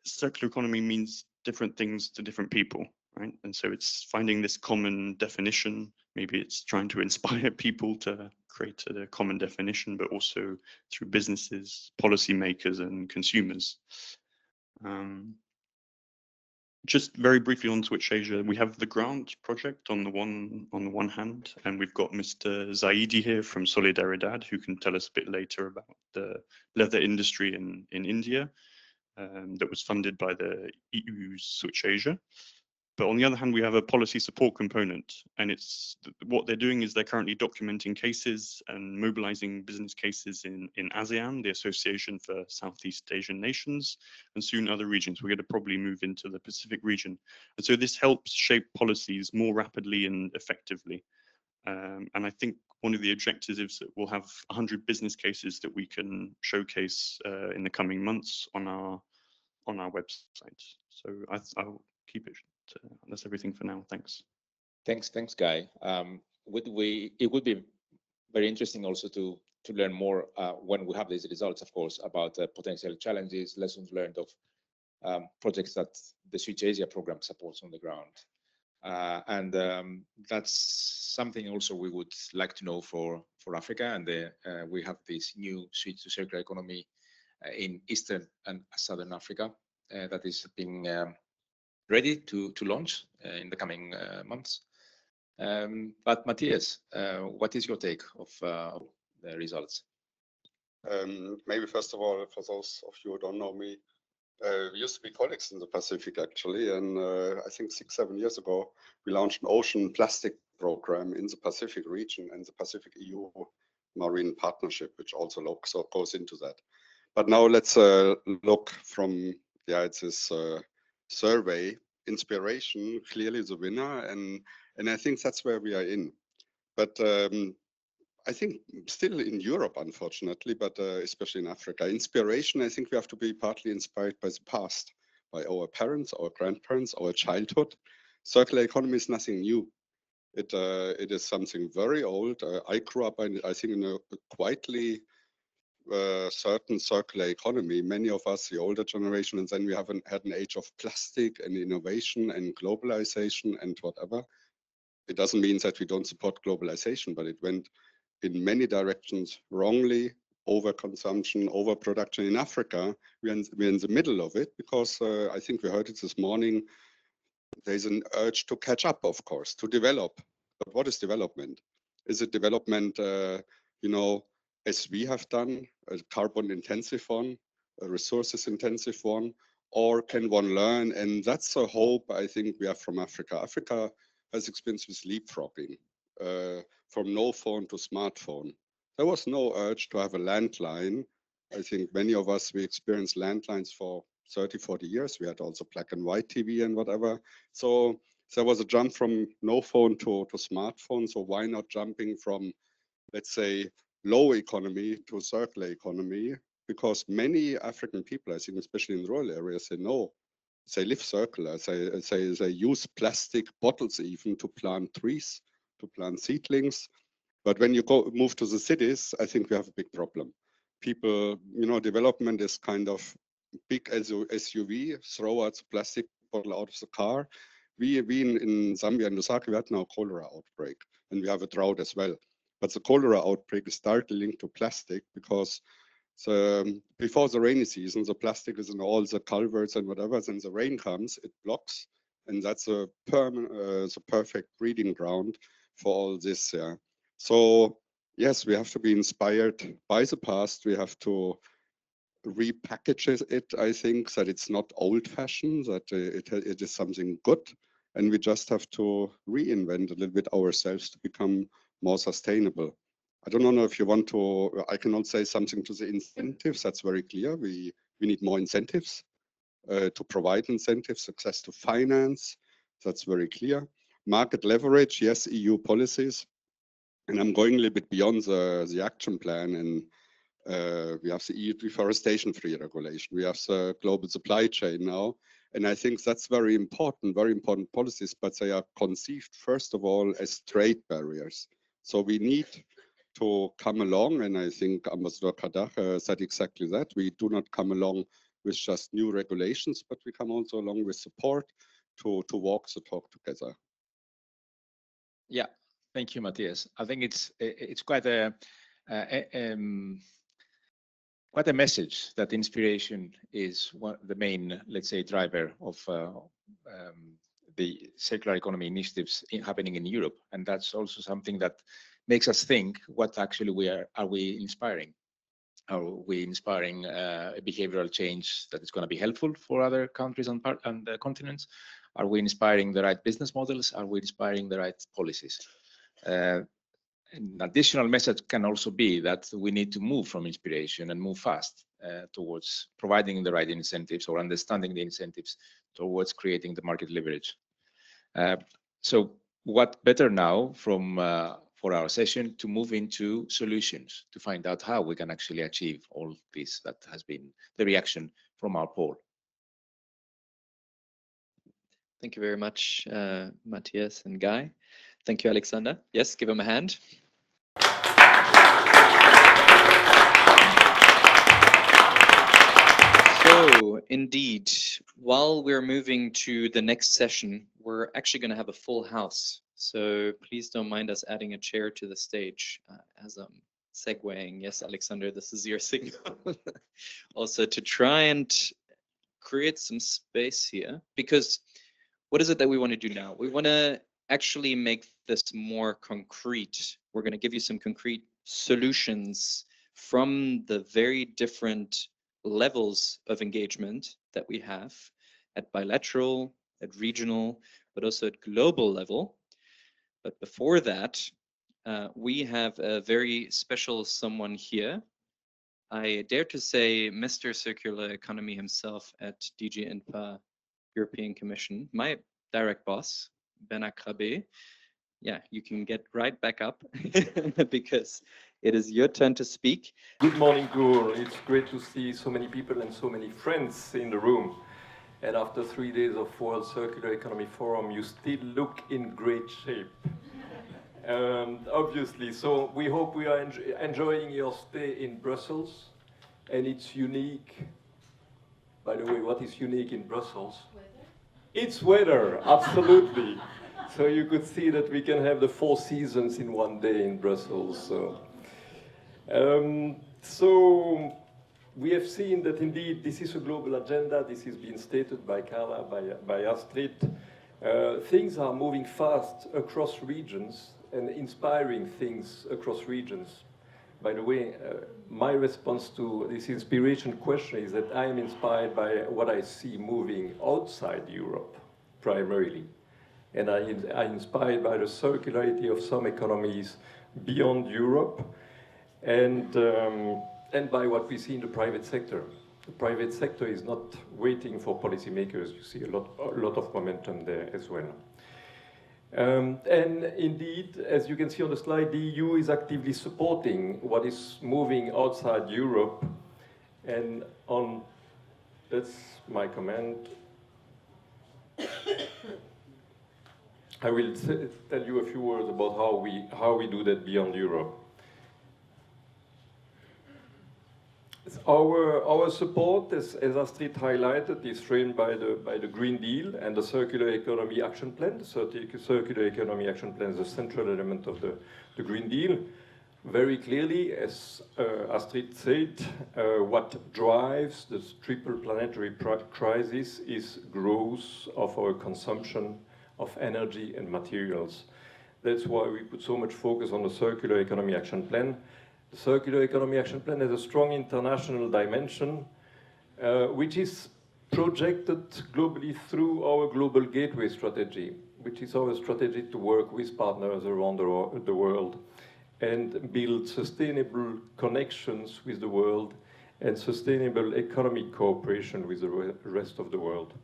circular economy means different things to different people, right? And so it's finding this common definition. Maybe it's trying to inspire people to create a common definition, but also through businesses, policymakers, and consumers. Just very briefly on Switch Asia, we have the grant project on the one hand, and we've got Mr. Zaidi here from Solidaridad, who can tell us a bit later about the leather industry in India. That was funded by the EU's Switch Asia. But on the other hand, we have a policy support component, and it's what they're doing is they're currently documenting cases and mobilizing business cases in ASEAN, the Association for Southeast Asian Nations, and soon other regions. We're going to probably move into the Pacific region. And so this helps shape policies more rapidly and effectively. And I think one of the objectives is that we'll have 100 business cases that we can showcase in the coming months on our website. So I'll keep it. That's everything for now. Thanks. Thanks, Guy. It would be very interesting also to learn more when we have these results, of course, about potential challenges, lessons learned of projects that the Switch Asia program supports on the ground. And that's something also we would like to know for Africa. And we have this new switch to circular economy in Eastern and Southern Africa that is being ready to launch in the coming months. But Matthias, what is your take of the results? Maybe first of all, for those of you who don't know me, we used to be colleagues in the Pacific actually, and I think 6-7 years ago we launched an ocean plastic program in the Pacific region and the Pacific EU Marine Partnership, which also goes into that. But now let's look from it's this survey. Inspiration clearly the winner, and I think that's where we are in. But I think still in Europe, unfortunately, but especially in Africa, inspiration, I think we have to be partly inspired by the past, by our parents, our grandparents, our childhood. Circular economy is nothing new. It is something very old. I grew up, I think, in a quietly certain circular economy. Many of us, the older generation, and then we had an age of plastic and innovation and globalization and whatever. It doesn't mean that we don't support globalization, but it went in many directions wrongly. Overconsumption, overproduction. In Africa, we're in the middle of it because I think we heard it this morning. There's an urge to catch up, of course, to develop. But what is development? Is it development, as we have done, a carbon intensive one, a resources intensive one, or can one learn? And that's a hope I think we have from Africa. Africa has experience with leapfrogging, from no phone to smartphone. There was no urge to have a landline. I think many of us, we experienced landlines for 30, 40 years. We had also black and white TV and whatever. So there was a jump from no phone to smartphone. So why not jumping from, let's say, low economy to circular economy? Because many African people, I think, especially in rural areas, they live circular. They use plastic bottles even to plant trees, to plant seedlings. But when you move to the cities, I think we have a big problem. People, development is kind of big SUV, throw out the plastic bottle out of the car. We in Zambia and Lusaka, we had now a cholera outbreak, and we have a drought as well. But the cholera outbreak is directly linked to plastic because before the rainy season, the plastic is in all the culverts and whatever. Then the rain comes, it blocks, and that's the perfect breeding ground for all this. Yeah. So yes, we have to be inspired by the past. We have to repackage it. I think that it's not old-fashioned, that it is something good, and we just have to reinvent a little bit ourselves to become more sustainable. I don't know if you want to, I cannot say something to the incentives, that's very clear. We need more incentives to provide incentives, access to finance, that's very clear. Market leverage, yes, EU policies. And I'm going a little bit beyond the action plan, and we have the EU deforestation-free regulation. We have the global supply chain now. And I think that's very important policies, but they are conceived, first of all, as trade barriers. So we need to come along, and I think Ambassador Kadach said exactly that. We do not come along with just new regulations, but we come also along with support to walk the talk together. Yeah, thank you, Matthias. I think it's quite a message that inspiration is the main, let's say, driver of the circular economy initiatives happening in Europe, and that's also something that makes us think: what actually are we inspiring? Are we inspiring a behavioral change that is going to be helpful for other countries and continents? Are we inspiring the right business models? Are we inspiring the right policies? An additional message can also be that we need to move from inspiration and move fast towards providing the right incentives or understanding the incentives towards creating the market leverage. So what better now for our session to move into solutions, to find out how we can actually achieve all this that has been the reaction from our poll. Thank you very much, Matthias and Guy. Thank you, Alexander. Yes, give him a hand. So, indeed, while we're moving to the next session, we're actually going to have a full house. So please don't mind us adding a chair to the stage as I'm segueing. Yes, Alexander, this is your signal. Also to try and create some space here, because what is it that we want to do now? We want to actually make this more concrete. We're going to give you some concrete solutions from the very different levels of engagement that we have at bilateral, at regional, but also at global level. But before that, we have a very special someone here. I dare to say Mr. Circular Economy himself at DG INPA European Commission, my direct boss, Ben Akrabe. Yeah, you can get right back up because it is your turn to speak. Good morning to all. It's great to see so many people and so many friends in the room. And after 3 days of World Circular Economy Forum, you still look in great shape. Obviously, so we hope we are enjoying your stay in Brussels. And it's unique. By the way, what is unique in Brussels? Weather. It's weather, absolutely. So you could see that we can have the 4 seasons in one day in Brussels. So we have seen that indeed this is a global agenda. This has been stated by Carla, by Astrid. Things are moving fast across regions and inspiring things across regions. By the way, my response to this inspiration question is that I am inspired by what I see moving outside Europe, primarily. And I'm inspired by the circularity of some economies beyond Europe, and by what we see in the private sector. the private sector is not waiting for policymakers. You see a lot of momentum there as well. And indeed, as you can see on the slide, the EU is actively supporting what is moving outside Europe. And that's my comment. I will tell you a few words about how we do that beyond Europe. Our support, as Astrid highlighted, is framed by the Green Deal and the Circular Economy Action Plan. The Circular Economy Action Plan is a central element of the Green Deal. Very clearly, as Astrid said, what drives the triple planetary crisis is growth of our consumption of energy and materials. That's why we put so much focus on the Circular Economy Action Plan. The Circular Economy Action Plan has a strong international dimension, which is projected globally through our Global Gateway strategy, which is our strategy to work with partners around the world and build sustainable connections with the world and sustainable economic cooperation with the rest of the world.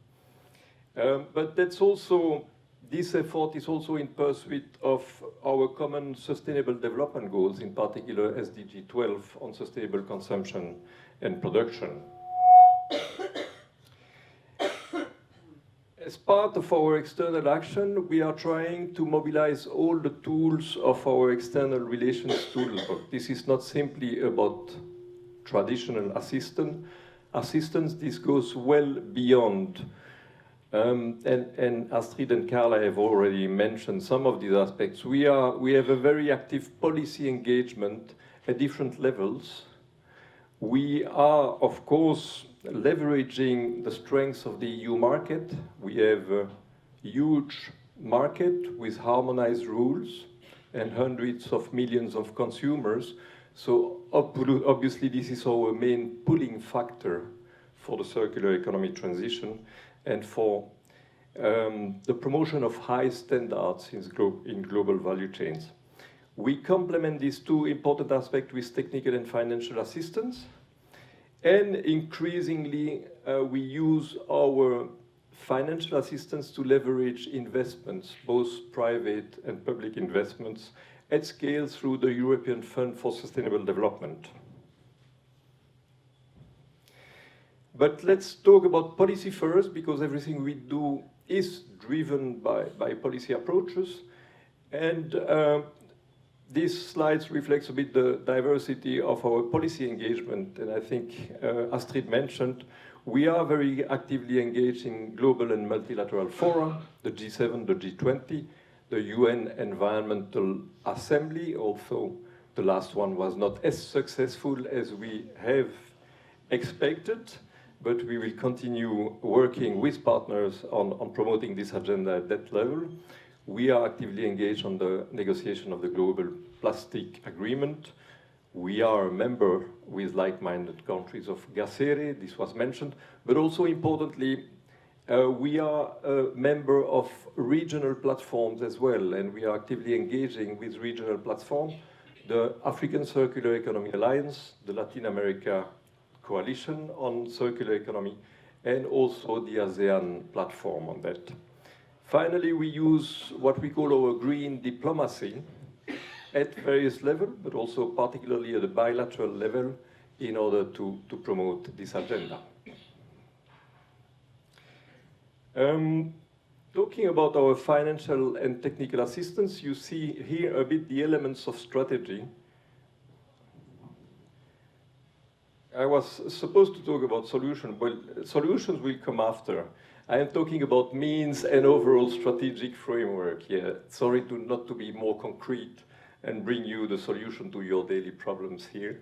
But that's also, this effort is also in pursuit of our common sustainable development goals, in particular SDG 12 on sustainable consumption and production. As part of our external action, we are trying to mobilize all the tools of our external relations toolbox. This is not simply about traditional assistance. This goes well beyond. And Astrid and Carla have already mentioned some of these aspects. We have a very active policy engagement at different levels. We are, of course, leveraging the strengths of the EU market. We have a huge market with harmonized rules and hundreds of millions of consumers. So obviously this is our main pulling factor for the circular economy transition and for the promotion of high standards in global value chains. We complement these two important aspects with technical and financial assistance. And increasingly, we use our financial assistance to leverage investments, both private and public investments, at scale through the European Fund for Sustainable Development. But let's talk about policy first, because everything we do is driven by policy approaches. And these slides reflect a bit the diversity of our policy engagement. And I think Astrid mentioned, we are very actively engaged in global and multilateral fora, the G7, the G20, the UN Environmental Assembly, although the last one was not as successful as we have expected, but we will continue working with partners on promoting this agenda at that level. We are actively engaged on the negotiation of the Global Plastic Agreement. We are a member with like-minded countries of GACERE, this was mentioned, but also importantly, we are a member of regional platforms as well, and we are actively engaging with regional platforms, the African Circular Economy Alliance, the Latin America Coalition on Circular Economy, and also the ASEAN platform on that. Finally, we use what we call our green diplomacy at various levels, but also particularly at the bilateral level in order to promote this agenda. Talking about our financial and technical assistance, you see here a bit the elements of strategy. I was supposed to talk about solutions. Well, solutions will come after. I am talking about means and overall strategic framework here. Sorry not to be more concrete and bring you the solution to your daily problems here.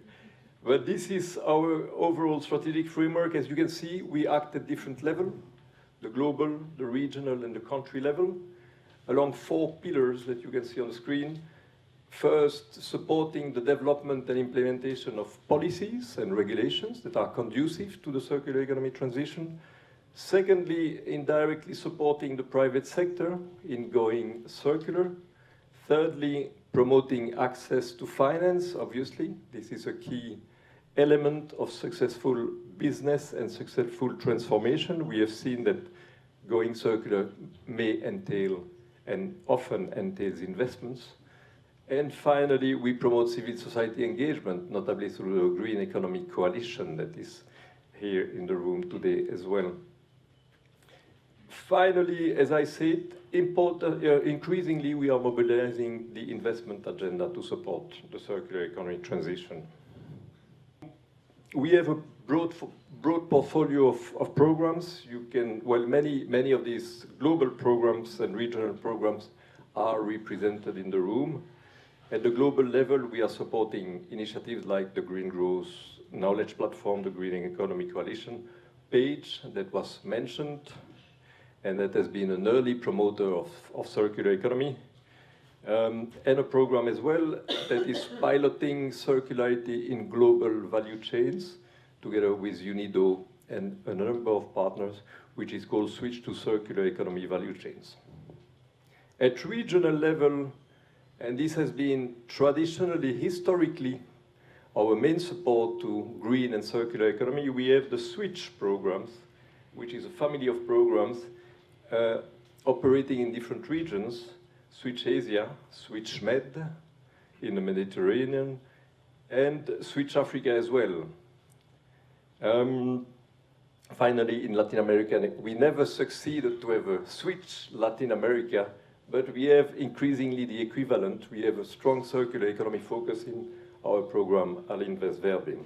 But this is our overall strategic framework. As you can see, we act at different levels, the global, the regional, and the country level, along 4 pillars that you can see on the screen. First, supporting the development and implementation of policies and regulations that are conducive to the circular economy transition. Secondly, indirectly supporting the private sector in going circular. Thirdly, promoting access to finance, obviously. This is a key element of successful business and successful transformation. We have seen that going circular may entail and often entails investments. And finally, we promote civil society engagement, notably through the Green Economy Coalition that is here in the room today as well. Finally, as I said, increasingly we are mobilizing the investment agenda to support the circular economy transition. We have a broad portfolio of programs. You can, well, many of these global programs and regional programs are represented in the room. At the global level, we are supporting initiatives like the Green Growth Knowledge Platform, the Green Economy Coalition page that was mentioned, and that has been an early promoter of circular economy. And a program as well that is piloting circularity in global value chains together with UNIDO and a number of partners, which is called Switch to Circular Economy Value Chains. At regional level, and this has been traditionally, historically, our main support to green and circular economy, we have the Switch programs, which is a family of programs operating in different regions, Switch Asia, Switch Med in the Mediterranean, and Switch Africa as well. Finally, in Latin America, we never succeeded to have a Switch Latin America, but we have increasingly the equivalent. We have a strong circular economy focus in our program, Alinvest Verbin.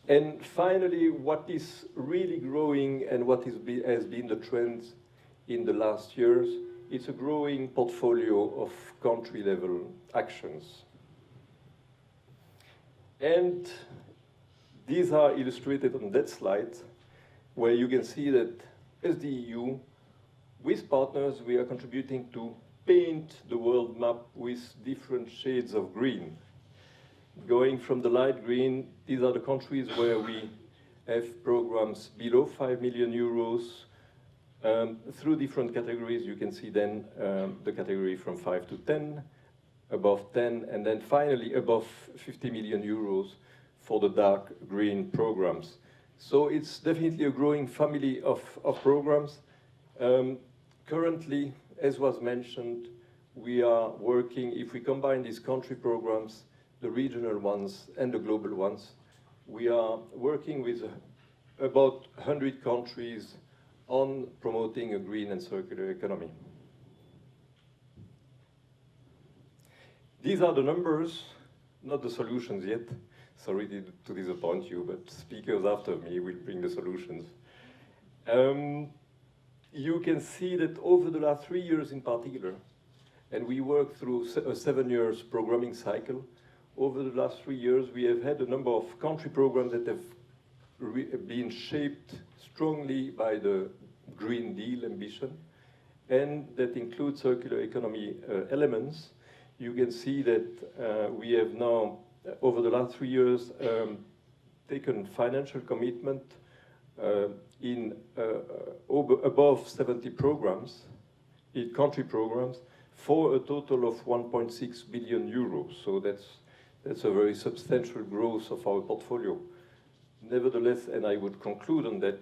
And finally, what is really growing and what has been the trend in the last years, it's a growing portfolio of country-level actions. And these are illustrated on that slide, where you can see that as the EU, with partners, we are contributing to paint the world map with different shades of green. Going from the light green, these are the countries where we have programs below 5 million euros. Through different categories, you can see then the category from 5 to 10, above 10, and then finally above 50 million euros for the dark green programs. So it's definitely a growing family of programs. Currently, as was mentioned, we are working, if we combine these country programs, the regional ones and the global ones, we are working with about 100 countries on promoting a green and circular economy. These are the numbers, not the solutions yet. Sorry to disappoint you, but speakers after me will bring the solutions. You can see that over the last 3 years in particular, and we work through a 7 years programming cycle, over the last 3 years we have had a number of country programs that have been shaped strongly by the Green Deal ambition, and that include circular economy elements. You can see that we have now, over the last 3 years, taken financial commitment in above 70 programs, in country programs, for a total of 1.6 billion euros. So that's a very substantial growth of our portfolio. Nevertheless, and I would conclude on that,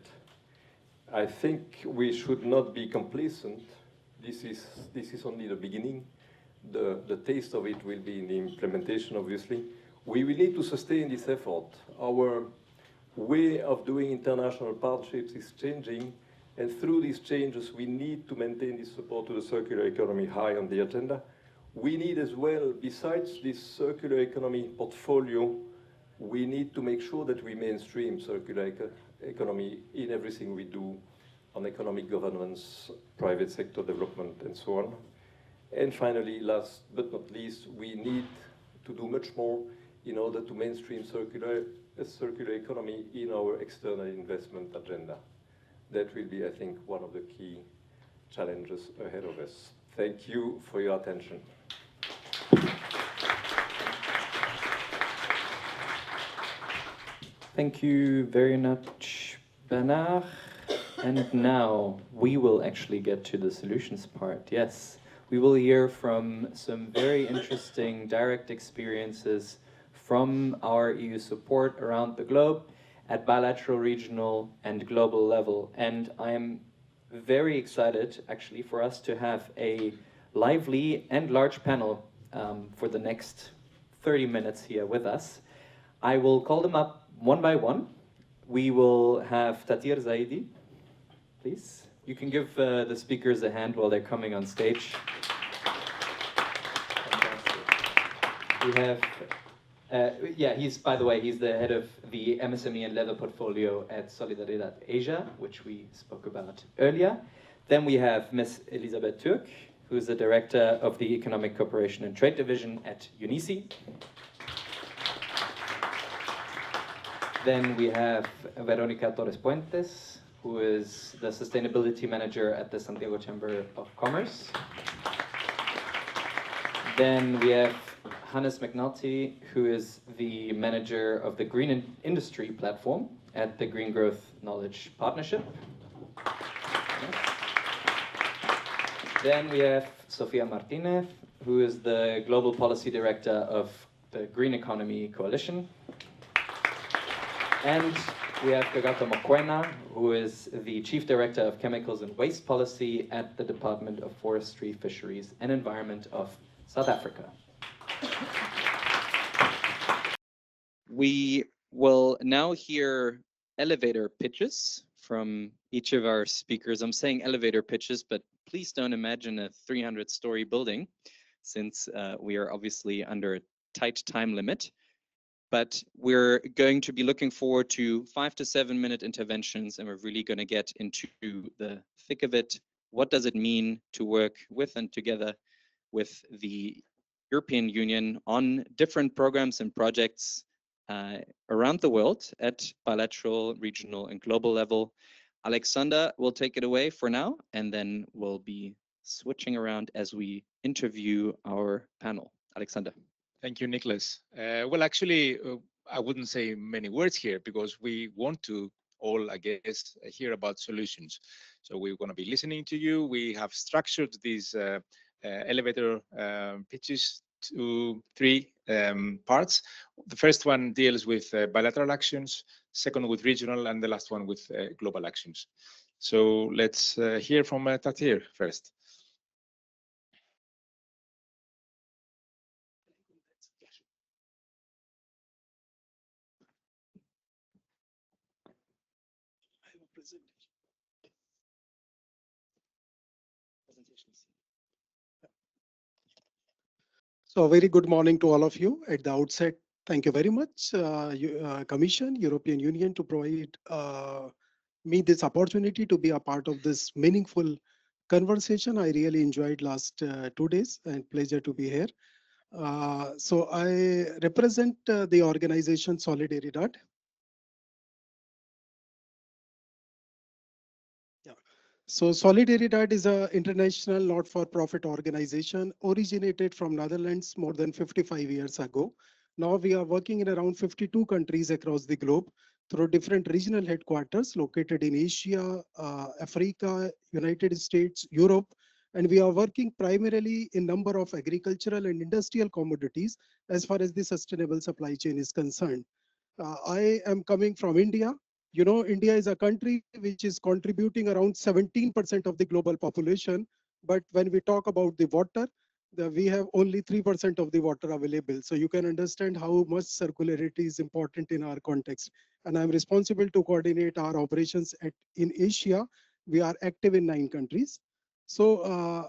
I think we should not be complacent. This is only the beginning. The taste of it will be in the implementation, obviously. We will need to sustain this effort. Our way of doing international partnerships is changing, and through these changes, we need to maintain this support to the circular economy high on the agenda. We need as well, besides this circular economy portfolio, we need to make sure that we mainstream circular economy in everything we do on economic governance, private sector development, and so on. And finally, last but not least, we need to do much more in order to mainstream circular economy in our external investment agenda. That will be, I think, one of the key challenges ahead of us. Thank you for your attention. Thank you very much, Bernard. And now we will actually get to the solutions part. Yes, we will hear from some very interesting direct experiences from our EU support around the globe at bilateral, regional, and global level. And I'm very excited, actually, for us to have a lively and large panel for the next 30 minutes here with us. I will call them up one by one. We will have Tatir Zaidi, please. You can give the speakers a hand while they're coming on stage. We have, he's, by the way, he's the head of the MSME and leather portfolio at Solidaridad Asia, which we spoke about earlier. Then we have Ms. Elisabeth Türk, who's the director of the Economic Cooperation and Trade Division at UNICE. Then we have Veronica Torres Puentes, who is the sustainability manager at the Santiago Chamber of Commerce. Then we have Hannes McNulty, who is the manager of the Green Industry Platform at the Green Growth Knowledge Partnership. Then we have Sofia Martinez, who is the Global Policy Director of the Green Economy Coalition. And we have Kagato Mokoena, who is the Chief Director of Chemicals and Waste Policy at the Department of Forestry, Fisheries and Environment of South Africa. We will now hear elevator pitches from each of our speakers. I'm saying elevator pitches, but please don't imagine a 300-story building, since we are obviously under a tight time limit. But we're going to be looking forward to 5 to 7 minute interventions, and we're really going to get into the thick of it. What does it mean to work with and together with the European Union on different programs and projects around the world at bilateral, regional, and global level? Alexander will take it away for now, and then we'll be switching around as we interview our panel. Alexander. Thank you, Nicholas. Well, actually, I wouldn't say many words here because we want to all, I guess, hear about solutions. So we're going to be listening to you. We have structured these elevator pitches to 3 parts. The first one deals with bilateral actions, second with regional, and the last one with global actions. So let's hear from Tatir first. So a very good morning to all of you. At the outset, thank you very much, Commission, European Union, to provide me this opportunity to be a part of this meaningful conversation. I really enjoyed last 2 days, and pleasure to be here. So I represent the organization Solidaridad. So Solidaridad is an international not-for-profit organization originated from Netherlands more than 55 years ago. Now we are working in around 52 countries across the globe through different regional headquarters located in Asia, Africa, United States, Europe, and we are working primarily in number of agricultural and industrial commodities as far as the sustainable supply chain is concerned. I am coming from India. You know, India is a country which is contributing around 17% of the global population. But when we talk about the water, we have only 3% of the water available. So you can understand how much circularity is important in our context. And I'm responsible to coordinate our operations in Asia. We are active in 9 countries. So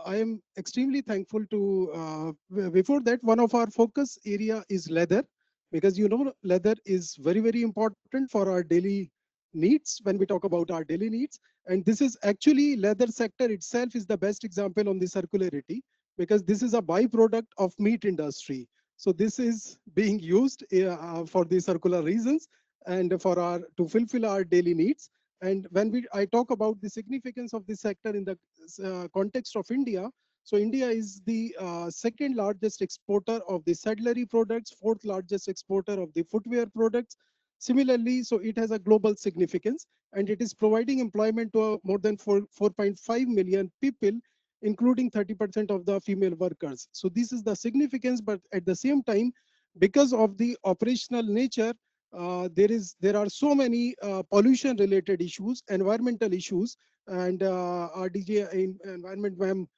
I am extremely thankful to, before that, one of our focus area is leather, because you know, leather is very, very important for our daily needs when we talk about our daily needs. And this is actually, leather sector itself is the best example on the circularity, because this is a byproduct of meat industry. So this is being used for the circular reasons and for our to fulfill our daily needs. And when I talk about the significance of this sector in the context of India, so India is the second largest exporter of the saddlery products, 4th largest exporter of the footwear products. Similarly, so it has a global significance, and it is providing employment to more than 4.5 million people, including 30% of the female workers. So this is the significance, but at the same time, because of the operational nature, there are so many pollution related issues, environmental issues, and RDJ environment ma'am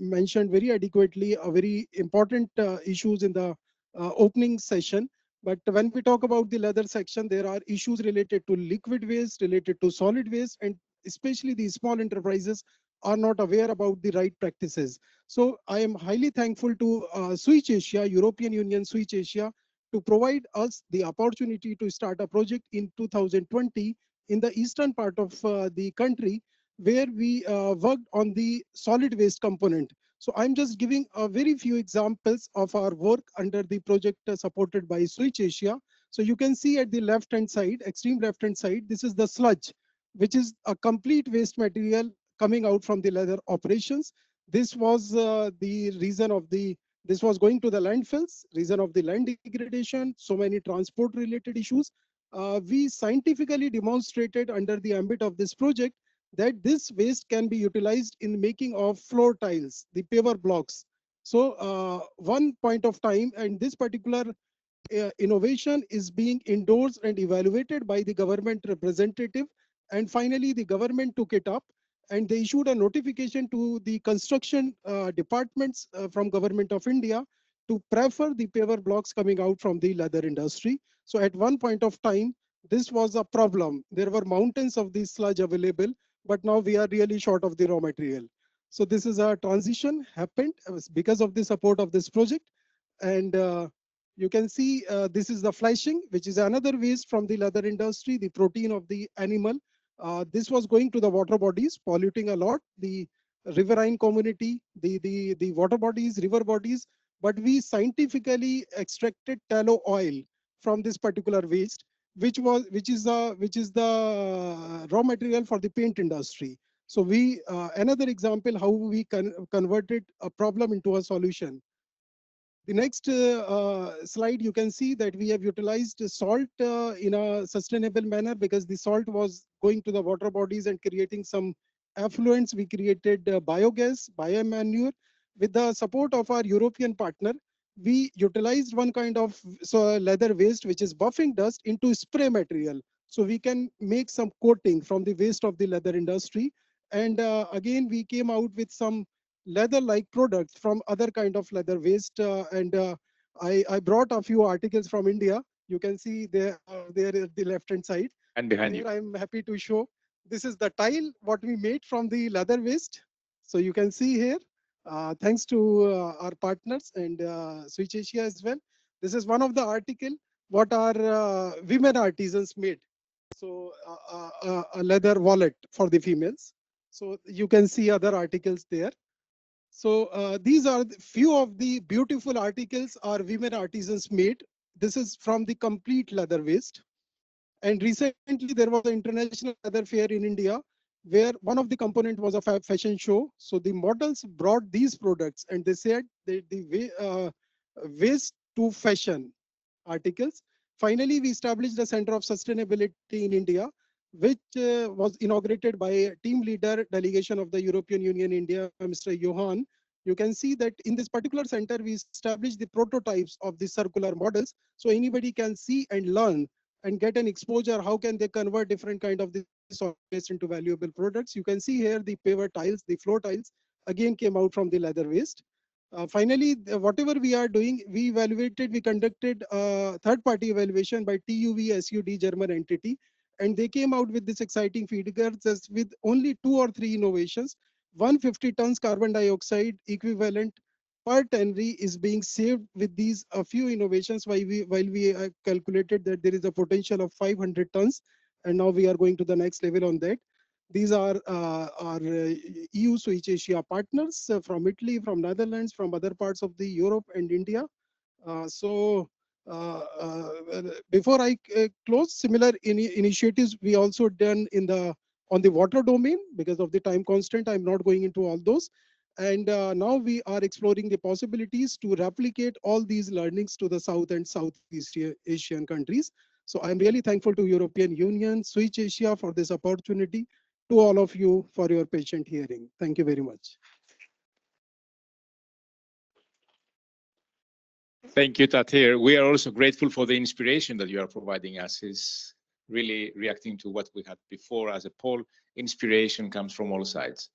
mentioned very adequately very important issues in the opening session. But when we talk about the leather section, there are issues related to liquid waste, related to solid waste, and especially the small enterprises are not aware about the right practices. So I am highly thankful to Switch Asia, European Union Switch Asia, to provide us the opportunity to start a project in 2020 in the eastern part of the country, where we worked on the solid waste component. So I'm just giving a very few examples of our work under the project supported by Switch Asia. So you can see at the left-hand side, extreme left-hand side, this is the sludge, which is a complete waste material coming out from the leather operations. This was the reason of this was going to the landfills, reason of the land degradation, so many transport related issues. We scientifically demonstrated under the ambit of this project that this waste can be utilized in making of floor tiles, the paver blocks. So one point of time, and this particular innovation is being endorsed and evaluated by the government representative. And finally, the government took it up and they issued a notification to the construction departments from Government of India to prefer the paver blocks coming out from the leather industry. So at one point of time, this was a problem. There were mountains of this sludge available, but now we are really short of the raw material. So this is a transition happened because of the support of this project. And you can see this is the fleshing, which is another waste from the leather industry, the protein of the animal. This was going to the water bodies, polluting a lot, the riverine community, the water bodies, river bodies. But we scientifically extracted tallow oil from this particular waste, which is the raw material for the paint industry. So we another example how we converted a problem into a solution. The next slide, you can see that we have utilized salt in a sustainable manner because the salt was going to the water bodies and creating some effluents. We created biogas, biomanure. With the support of our European partner, we utilized one kind of leather waste, which is buffing dust, into spray material. So we can make some coating from the waste of the leather industry. And again, we came out with some leather-like products from other kind of leather waste. I brought a few articles from India. You can see there at the left-hand side. And behind you. I'm happy to show. This is the tile, what we made from the leather waste. So you can see here, thanks to our partners and Switch Asia as well. This is one of the article what our women artisans made. So a leather wallet for the females. So you can see other articles there. So these are few of the beautiful articles our women artisans made. This is from the complete leather waste. And recently there was an international leather fair in India where one of the component was a fashion show. So the models brought these products and they said the waste to fashion articles. Finally, we established the Center of Sustainability in India, which was inaugurated by a team leader delegation of the European Union India, Mr. Johan. You can see that in this particular center, we established the prototypes of the circular models. So anybody can see and learn and get an exposure. How can they convert different kind of this waste into valuable products? You can see here the paver tiles, the floor tiles, again came out from the leather waste. Finally, whatever we are doing, we conducted third-party evaluation by TUV SUD German entity, and they came out with this exciting figures with only 2 or 3 innovations. 150 tons carbon dioxide equivalent per tonne is being saved with these a few innovations. While we calculated that there is a potential of 500 tons, and now we are going to the next level on that. These are our EU Switch Asia partners from Italy, from Netherlands, from other parts of the Europe and India. Before I close, similar initiatives we also done on the water domain. Because of the time constraint, I'm not going into all those. And now we are exploring the possibilities to replicate all these learnings to the South and Southeast Asian countries. So I'm really thankful to European Union, Switch Asia for this opportunity, to all of you for your patient hearing. Thank you very much. Thank you, Tatir. We are also grateful for the inspiration that you are providing us. Is really reacting to what we had before as a poll. Inspiration comes from all sides.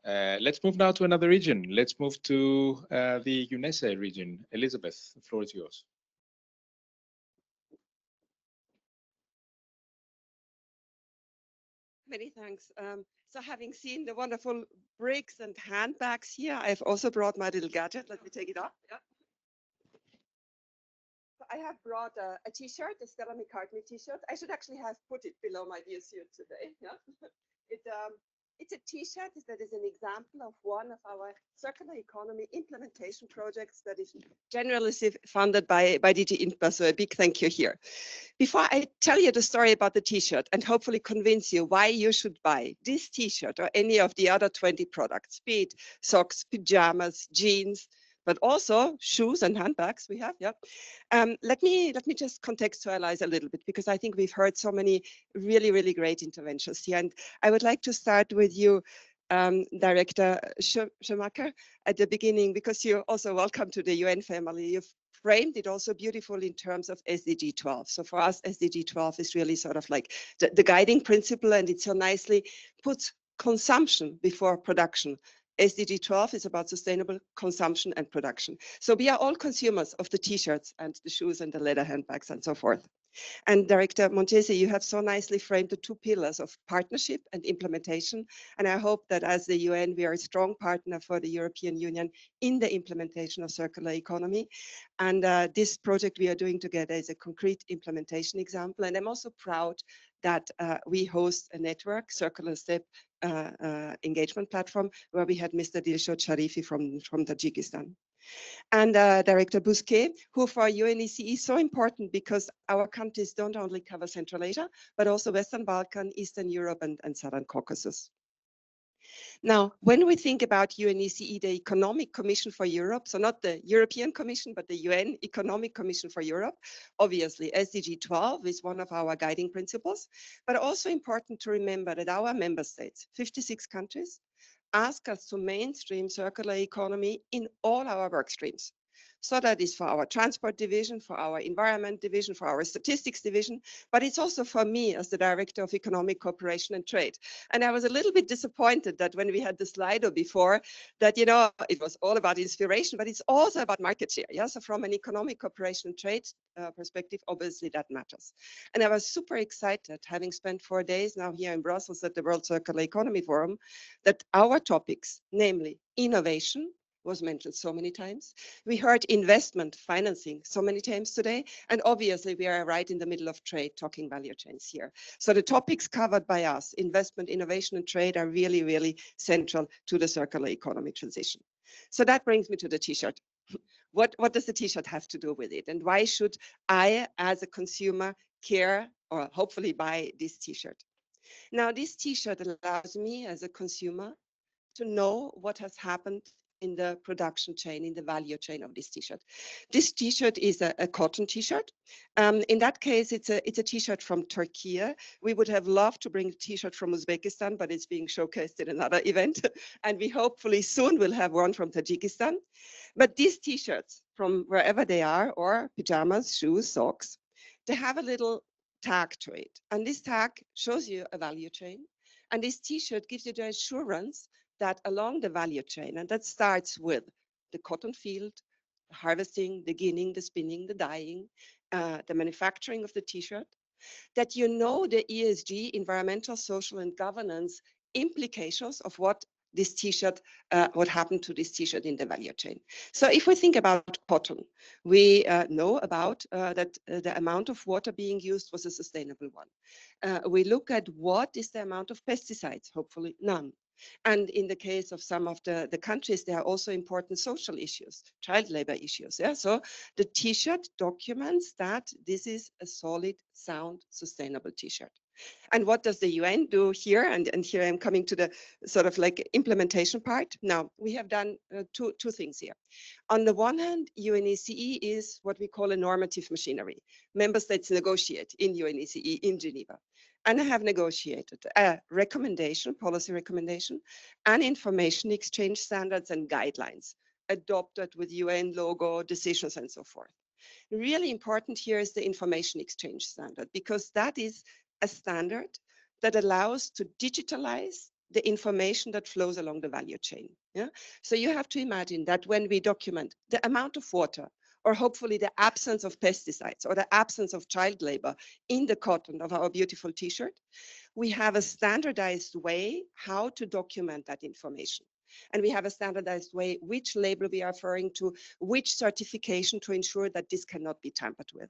Let's move now to another region. Let's move to the UNESA region. Elizabeth, the floor is yours. Many thanks. So having seen the wonderful bricks and handbags here, I've also brought my little gadget. Let me take it off. Yeah. So I have brought a t-shirt, a Stella McCartney t-shirt. I should actually have put it below my dear suit today. Yeah. It's a t-shirt that is an example of one of our circular economy implementation projects that is generously funded by DG INPA. So a big thank you here. Before I tell you the story about the t-shirt and hopefully convince you why you should buy this t-shirt or any of the other 20 products, be it socks, pajamas, jeans, but also shoes and handbags we have. Yeah. Let me just contextualize a little bit, because I think we've heard so many really, really great interventions here. And I would like to start with you, Director Schumacher, at the beginning, because you're also welcome to the UN family. You've framed it also beautiful in terms of SDG 12. So for us, SDG 12 is really sort of like the guiding principle, and it so nicely puts consumption before production. SDG 12 is about sustainable consumption and production. So we are all consumers of the t-shirts and the shoes and the leather handbags and so forth. And Director Montesi, you have so nicely framed the two pillars of partnership and implementation. And I hope that as the UN, we are a strong partner for the European Union in the implementation of circular economy. And this project we are doing together is a concrete implementation example. And I'm also proud that we host a network, Circular Step engagement platform, where we had Mr. Dilshad Sharifi from Tajikistan. And Director Bousquet, who for UNECE is so important because our countries don't only cover Central Asia, but also Western Balkan, Eastern Europe, and Southern Caucasus. Now, when we think about UNECE, the Economic Commission for Europe, so not the European Commission, but the UN Economic Commission for Europe, obviously SDG 12 is one of our guiding principles, but also important to remember that our member states, 56 countries, ask us to mainstream circular economy in all our work streams. So that is for our transport division, for our environment division, for our statistics division, but it's also for me as the Director of Economic Cooperation and Trade. And I was a little bit disappointed that when we had the Slido before, that, you know, it was all about inspiration, but it's also about market share. Yeah, so from an economic cooperation and trade perspective, obviously that matters. And I was super excited, having spent 4 days now here in Brussels at the World Circular Economy Forum, that our topics, namely innovation, was mentioned so many times. We heard investment financing so many times today, and obviously we are right in the middle of trade, talking value chains here. So the topics covered by us, investment, innovation, and trade, are really, really central to the circular economy transition. So that brings me to the t-shirt. What does the t-shirt have to do with it? And why should I, as a consumer, care or hopefully buy this t-shirt? Now, this t-shirt allows me as a consumer to know what has happened in the production chain, in the value chain of this t-shirt. This t-shirt is a cotton t-shirt. In that case, it's a t-shirt from Turkey. We would have loved to bring a t-shirt from Uzbekistan, but it's being showcased in another event. And we hopefully soon will have one from Tajikistan. But these t-shirts, from wherever they are, or pajamas, shoes, socks, they have a little tag to it. And this tag shows you a value chain. And this t-shirt gives you the assurance that along the value chain, and that starts with the cotton field, the harvesting, the ginning, the spinning, the dyeing, the manufacturing of the t-shirt, that you know the ESG, environmental, social, and governance implications of what this t-shirt, what happened to this t-shirt in the value chain. So if we think about cotton, we know about that the amount of water being used was a sustainable one. We look at what is the amount of pesticides, hopefully none. And in the case of some of the countries, there are also important social issues, child labor issues. Yeah? So the t-shirt documents that this is a solid, sound, sustainable t-shirt. And what does the UN do here? And here I'm coming to the sort of like implementation part. Now, we have done two things here. On the one hand, UNECE is what we call a normative machinery. Member states negotiate in UNECE in Geneva. And I have negotiated a recommendation, policy recommendation, and information exchange standards and guidelines. adopted with UN logo decisions and so forth. Really important here is the information exchange standard, because that is a standard that allows to digitalize the information that flows along the value chain. Yeah? So you have to imagine that when we document the amount of water, or hopefully the absence of pesticides, or the absence of child labor in the cotton of our beautiful t-shirt, we have a standardized way how to document that information. And we have a standardized way which label we are referring to, which certification to ensure that this cannot be tampered with.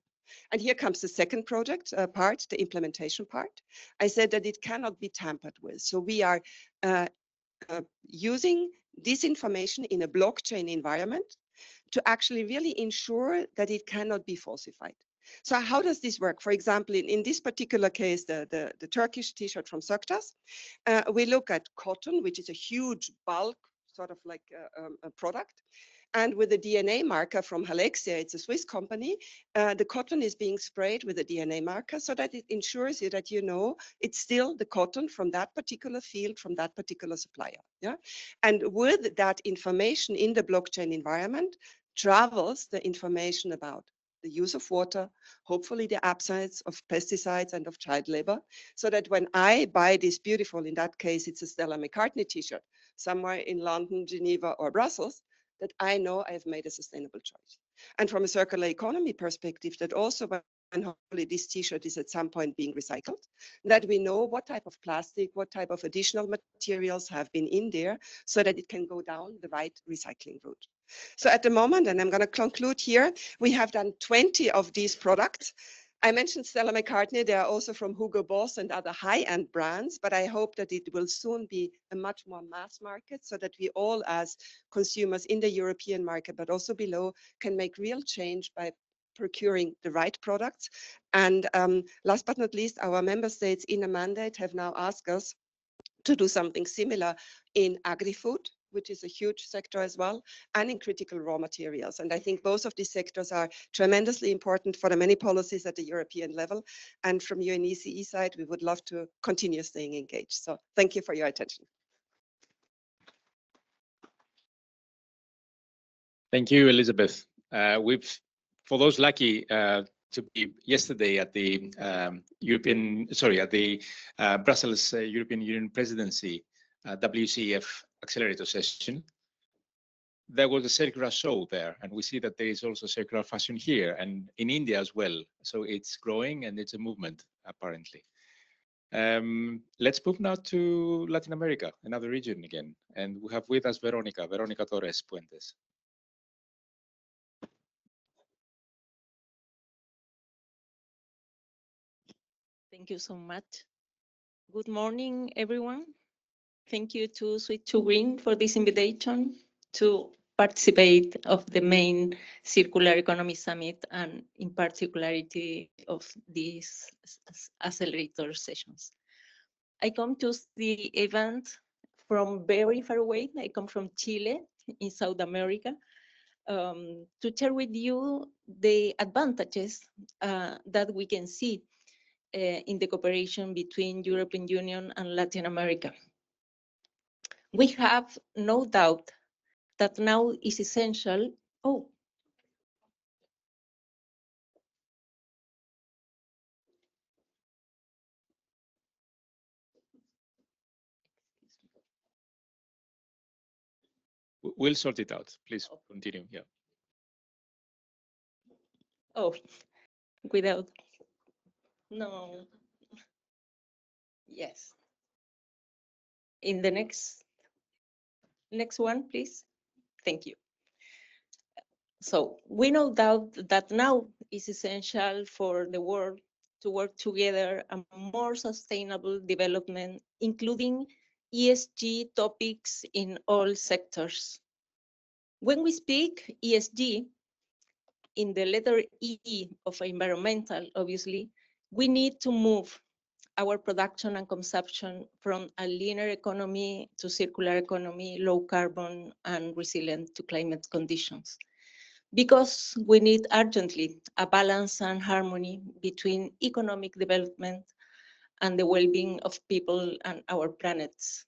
And here comes the second project part, the implementation part. I said that it cannot be tampered with. So we are using this information in a blockchain environment to actually really ensure that it cannot be falsified. So how does this work? For example, in this particular case, the Turkish t-shirt from Söktas, we look at cotton, which is a huge bulk, sort of like a product. And with the DNA marker from Halexia, it's a Swiss company, the cotton is being sprayed with a DNA marker so that it ensures you that you know it's still the cotton from that particular field, from that particular supplier. Yeah? And with that information in the blockchain environment, travels the information about the use of water, hopefully the absence of pesticides and of child labor, so that when I buy this beautiful, in that case, it's a Stella McCartney t-shirt, somewhere in London, Geneva, or Brussels, that I know I've made a sustainable choice. And from a circular economy perspective, that also when hopefully this t-shirt is at some point being recycled, that we know what type of plastic, what type of additional materials have been in there, so that it can go down the right recycling route. So at the moment, and I'm going to conclude here, we have done 20 of these products. I mentioned Stella McCartney. They are also from Hugo Boss and other high-end brands, but I hope that it will soon be a much more mass market, so that we all as consumers in the European market, but also below, can make real change by procuring the right products. And last but not least, our member states in a mandate have now asked us to do something similar in agri-food, which is a huge sector as well, and in critical raw materials. And I think both of these sectors are tremendously important for the many policies at the European level. And from UNECE side, we would love to continue staying engaged. So thank you for your attention. Thank you, Elizabeth. For those lucky to be yesterday at the Brussels European Union Presidency WCEF Accelerator Session, there was a circular show there, and we see that there is also circular fashion here and in India as well. So it's growing and it's a movement apparently. Let's move now to Latin America, another region again, and we have with us Veronica Torres Puentes. Thank you so much. Good morning, everyone. Thank you to Switch to Green for this invitation to participate of the main Circular Economy Summit, and in particularity of these accelerator sessions. I come to the event from very far away. I come from Chile in South America to share with you the advantages that we can see in the cooperation between European Union and Latin America. We have no doubt that now is essential. Oh. We'll sort it out. Please continue. Yeah. Oh, without. No. Yes. In the next one, please. Thank you. So we no doubt that now is essential for the world to work together on more sustainable development, including ESG topics in all sectors. When we speak ESG, in the letter E of environmental, obviously, we need to move our production and consumption from a linear economy to circular economy, low carbon, and resilient to climate conditions. Because we need urgently a balance and harmony between economic development and the well-being of people and our planets.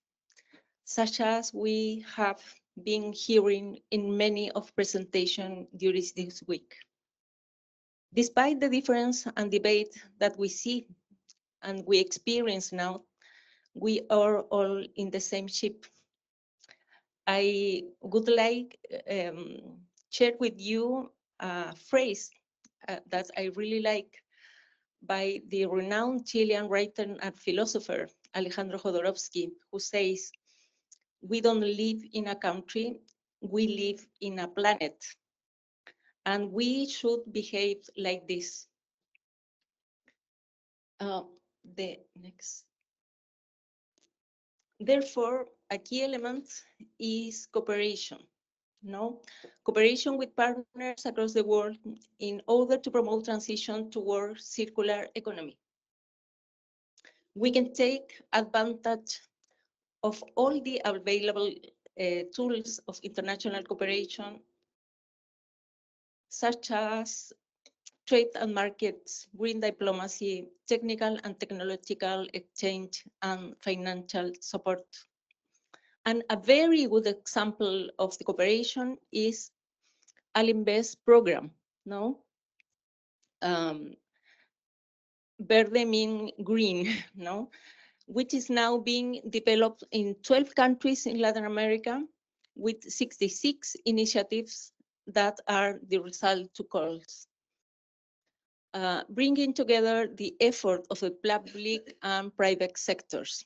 Such as we have been hearing in many of presentation during this week. Despite the difference and debate that we see and we experience now, we are all in the same ship. I would like share with you a phrase that I really like by the renowned Chilean writer and philosopher Alejandro Jodorowsky, who says, "We don't live in a country, we live in a planet, and we should behave like this." The next. Therefore, a key element is cooperation. No, cooperation with partners across the world in order to promote transition toward circular economy. We can take advantage of all the available tools of international cooperation, such as trade and markets, green diplomacy, technical and technological exchange, and financial support. And a very good example of the cooperation is Alinvest program, no? Verde mean green, no? Which is now being developed in 12 countries in Latin America with 66 initiatives that are the result to calls. Bringing together the effort of the public and private sectors.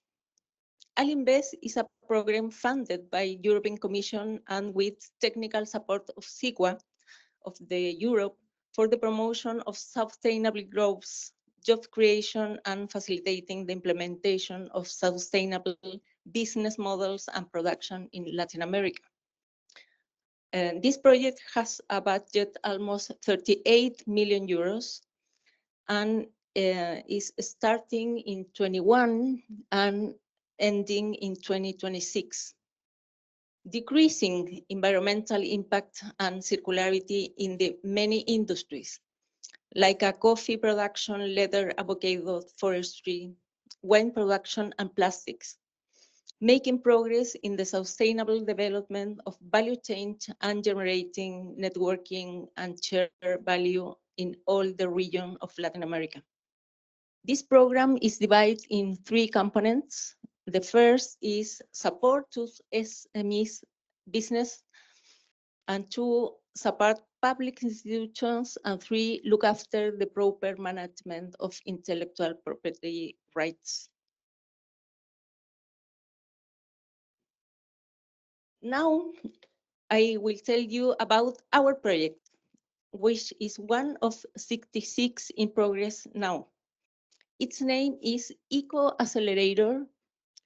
Alinvest is a program funded by European Commission and with technical support of SIGWA of the Europe for the promotion of sustainable growth, job creation, and facilitating the implementation of sustainable business models and production in Latin America. This project has a budget almost 38 million euros and is starting in 21 and ending in 2026. Decreasing environmental impact and circularity in the many industries, like coffee production, leather, avocado, forestry, wine production, and plastics. Making progress in the sustainable development of value chain and generating networking and share value in all the region of Latin America. This program is divided in 3 components. The first is support to SMEs business, and 2, support public institutions, and 3, look after the proper management of intellectual property rights. Now, I will tell you about our project, which is one of 66 in progress now. Its name is Eco Accelerator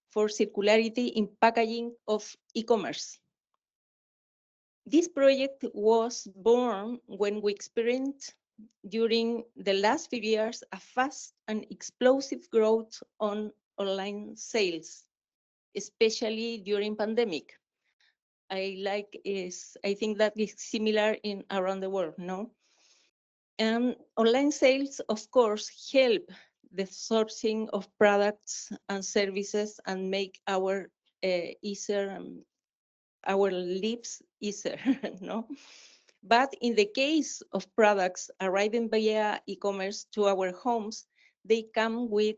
for Circularity in Packaging of E-commerce. This project was born when we experienced during the last few years a fast and explosive growth on online sales, especially during pandemic. I think that is similar in around the world, no? And online sales, of course, help the sourcing of products and services and make our easier, our lives easier, no? But in the case of products arriving via e-commerce to our homes, they come with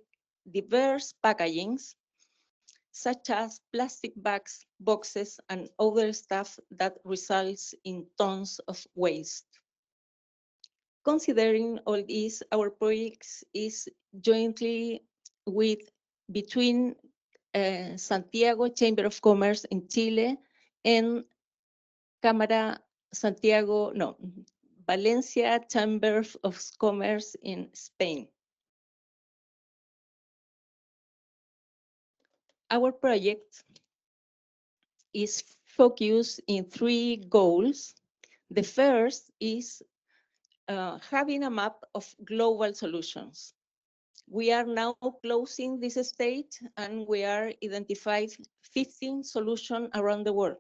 diverse packagings, such as plastic bags, boxes, and other stuff that results in tons of waste. Considering all this, our project is jointly between Santiago Chamber of Commerce in Chile and Valencia Chamber of Commerce in Spain. Our project is focused in 3 goals. The first is having a map of global solutions. We are now closing this stage and we are identifying 15 solutions around the world.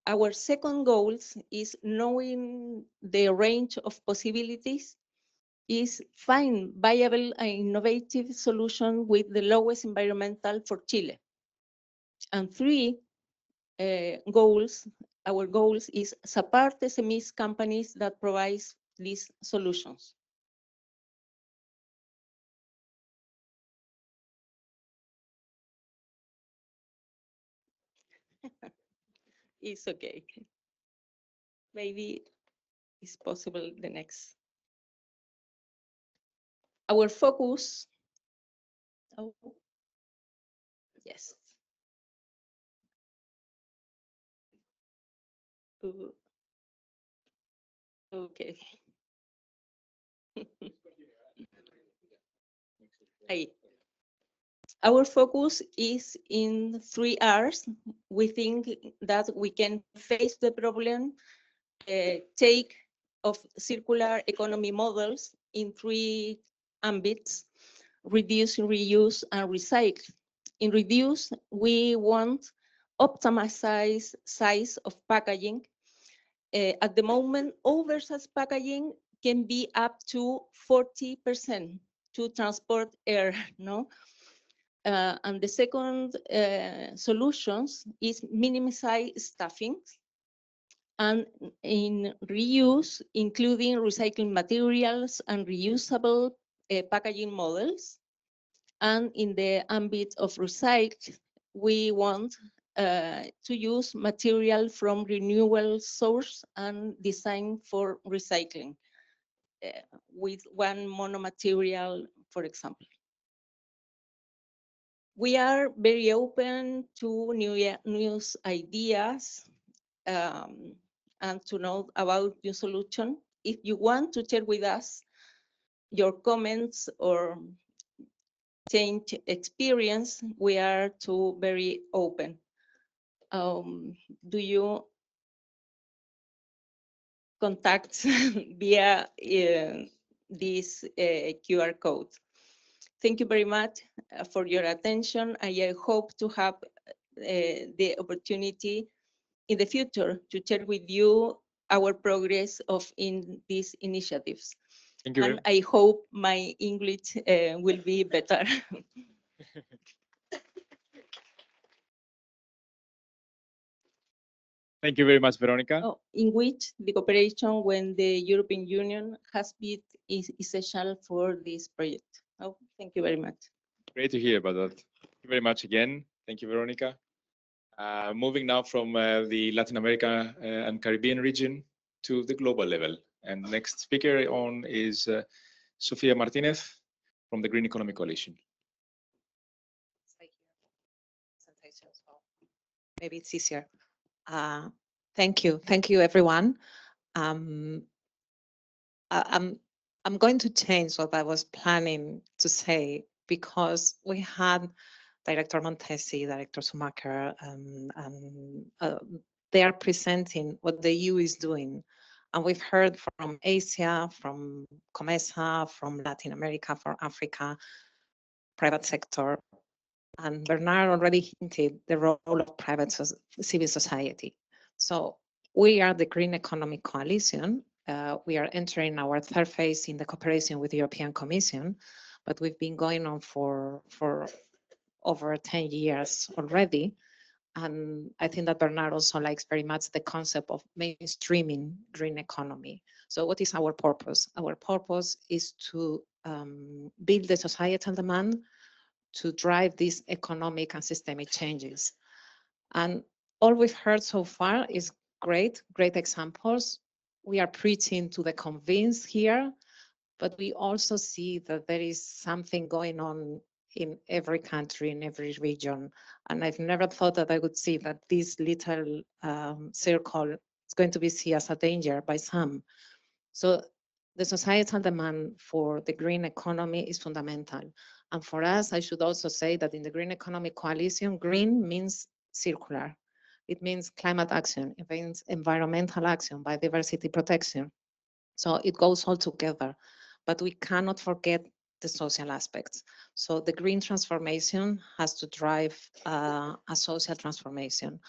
Our second goal is knowing the range of possibilities, is find viable and innovative solution with the lowest environmental for Chile. And 3, goals, our goals is support SMEs companies that provide these solutions. It's okay. Maybe it's possible the next. Our focus, oh, yes. Okay. Our focus is in 3 R's. We think that we can face the problem, take of circular economy models in 3 ambits: reduce, reuse, and recycle. In reduce, we want optimized size of packaging. At the moment, oversized packaging can be up to 40% to transport air, no? And the second solutions is minimize staffing, and in reuse, including recycling materials and reusable packaging models. And in the ambit of recycle, we want to use material from renewable source and design for recycling with one monomaterial, for example. We are very open to new ideas and to know about new solution. If you want to share with us your comments or change experience, we are too very open. Do you contact via this QR code? Thank you very much for your attention. I hope to have the opportunity in the future to share with you our progress in these initiatives. Thank you. And I hope my English will be better. Thank you very much, Veronica. In which the cooperation when the European Union has been essential for this project. Oh, thank you very much. Great to hear about that. Thank you very much again. Thank you, Veronica. Moving now from the Latin America and Caribbean region to the global level. And next speaker on is Sofia Martinez from the Green Economy Coalition. Maybe it's easier. Thank you, everyone. I'm going to change what I was planning to say because we had Director Montesi, Director Schumacher, they are presenting what the EU is doing. And we've heard from Asia, from COMESA, from Latin America, from Africa, private sector. And Bernard already hinted the role of private civil society. So we are the Green Economy Coalition. We are entering our 3rd phase in the cooperation with the European Commission, but we've been going on for over 10 years already. And I think that Bernard also likes very much the concept of mainstreaming green economy. So what is our purpose? Our purpose is to build the societal demand to drive these economic and systemic changes. And all we've heard so far is great examples. We are preaching to the convinced here, but we also see that there is something going on in every country, in every region. And I've never thought that I would see that this little circle is going to be seen as a danger by some. So the societal demand for the green economy is fundamental. And for us, I should also say that in the Green Economy Coalition, green means circular. It means climate action, it means environmental action, biodiversity protection. So it goes all together, but we cannot forget the social aspects. So the green transformation has to drive a social transformation.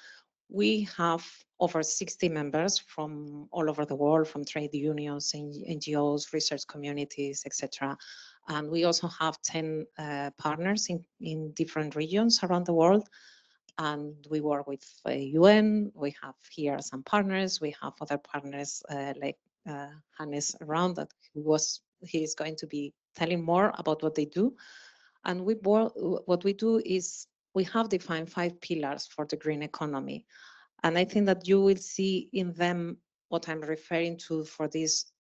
We have over 60 members from all over the world, from trade unions, NGOs, research communities, etc. And we also have 10 partners in different regions around the world. And we work with UN. We have here some partners. We have other partners like Hannes around that he is going to be telling more about what they do. And what we do is we have defined 5 pillars for the green economy. And I think that you will see in them what I'm referring to for this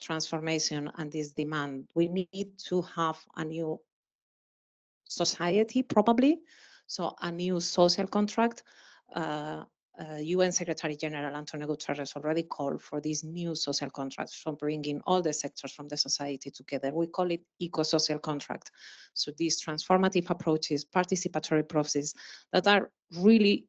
transformation and this demand. We need to have a new society, probably. So a new social contract. UN Secretary General Antonio Guterres already called for these new social contracts from bringing all the sectors from the society together. We call it eco-social contract. So these transformative approaches, participatory processes that are really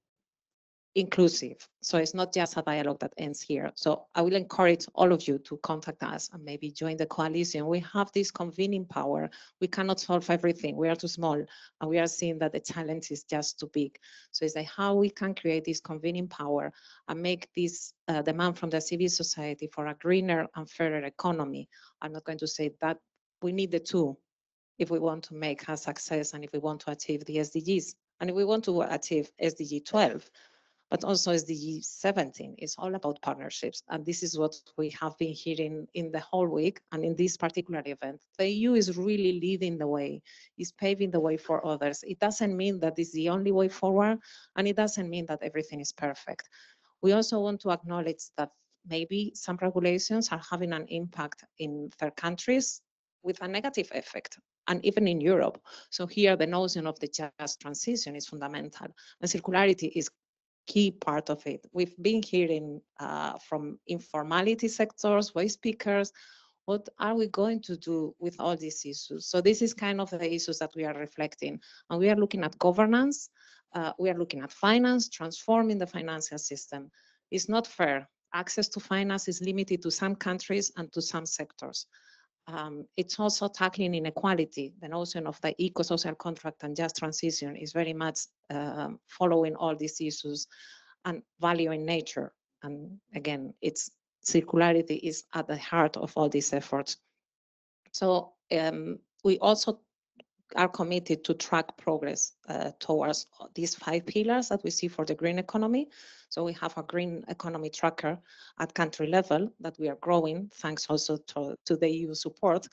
inclusive. So it's not just a dialogue that ends here. So I will encourage all of you to contact us and maybe join the coalition. We have this convening power. We cannot solve everything. We are too small, and we are seeing that the challenge is just too big. So it's like how we can create this convening power and make this demand from the civil society for a greener and fairer economy. I'm not going to say that we need the two if we want to make a success and if we want to achieve the SDGs. And if we want to achieve SDG 12, but also SDG 17 is all about partnerships. And this is what we have been hearing in the whole week and in this particular event. The EU is really leading the way, is paving the way for others. It doesn't mean that it's the only way forward, and it doesn't mean that everything is perfect. We also want to acknowledge that maybe some regulations are having an impact in third countries with a negative effect, and even in Europe. So here the notion of the just transition is fundamental, and circularity is key part of it. We've been hearing from informality sectors, waste pickers, what are we going to do with all these issues? So this is kind of the issues that we are reflecting. And we are looking at governance, we are looking at finance, transforming the financial system. It's not fair. Access to finance is limited to some countries and to some sectors. It's also tackling inequality. The notion of the eco-social contract and just transition is very much following all these issues and valuing nature. And again, it's circularity is at the heart of all these efforts. So we also are committed to track progress towards these 5 pillars that we see for the green economy. So we have a green economy tracker at country level that we are growing, thanks also to the EU support,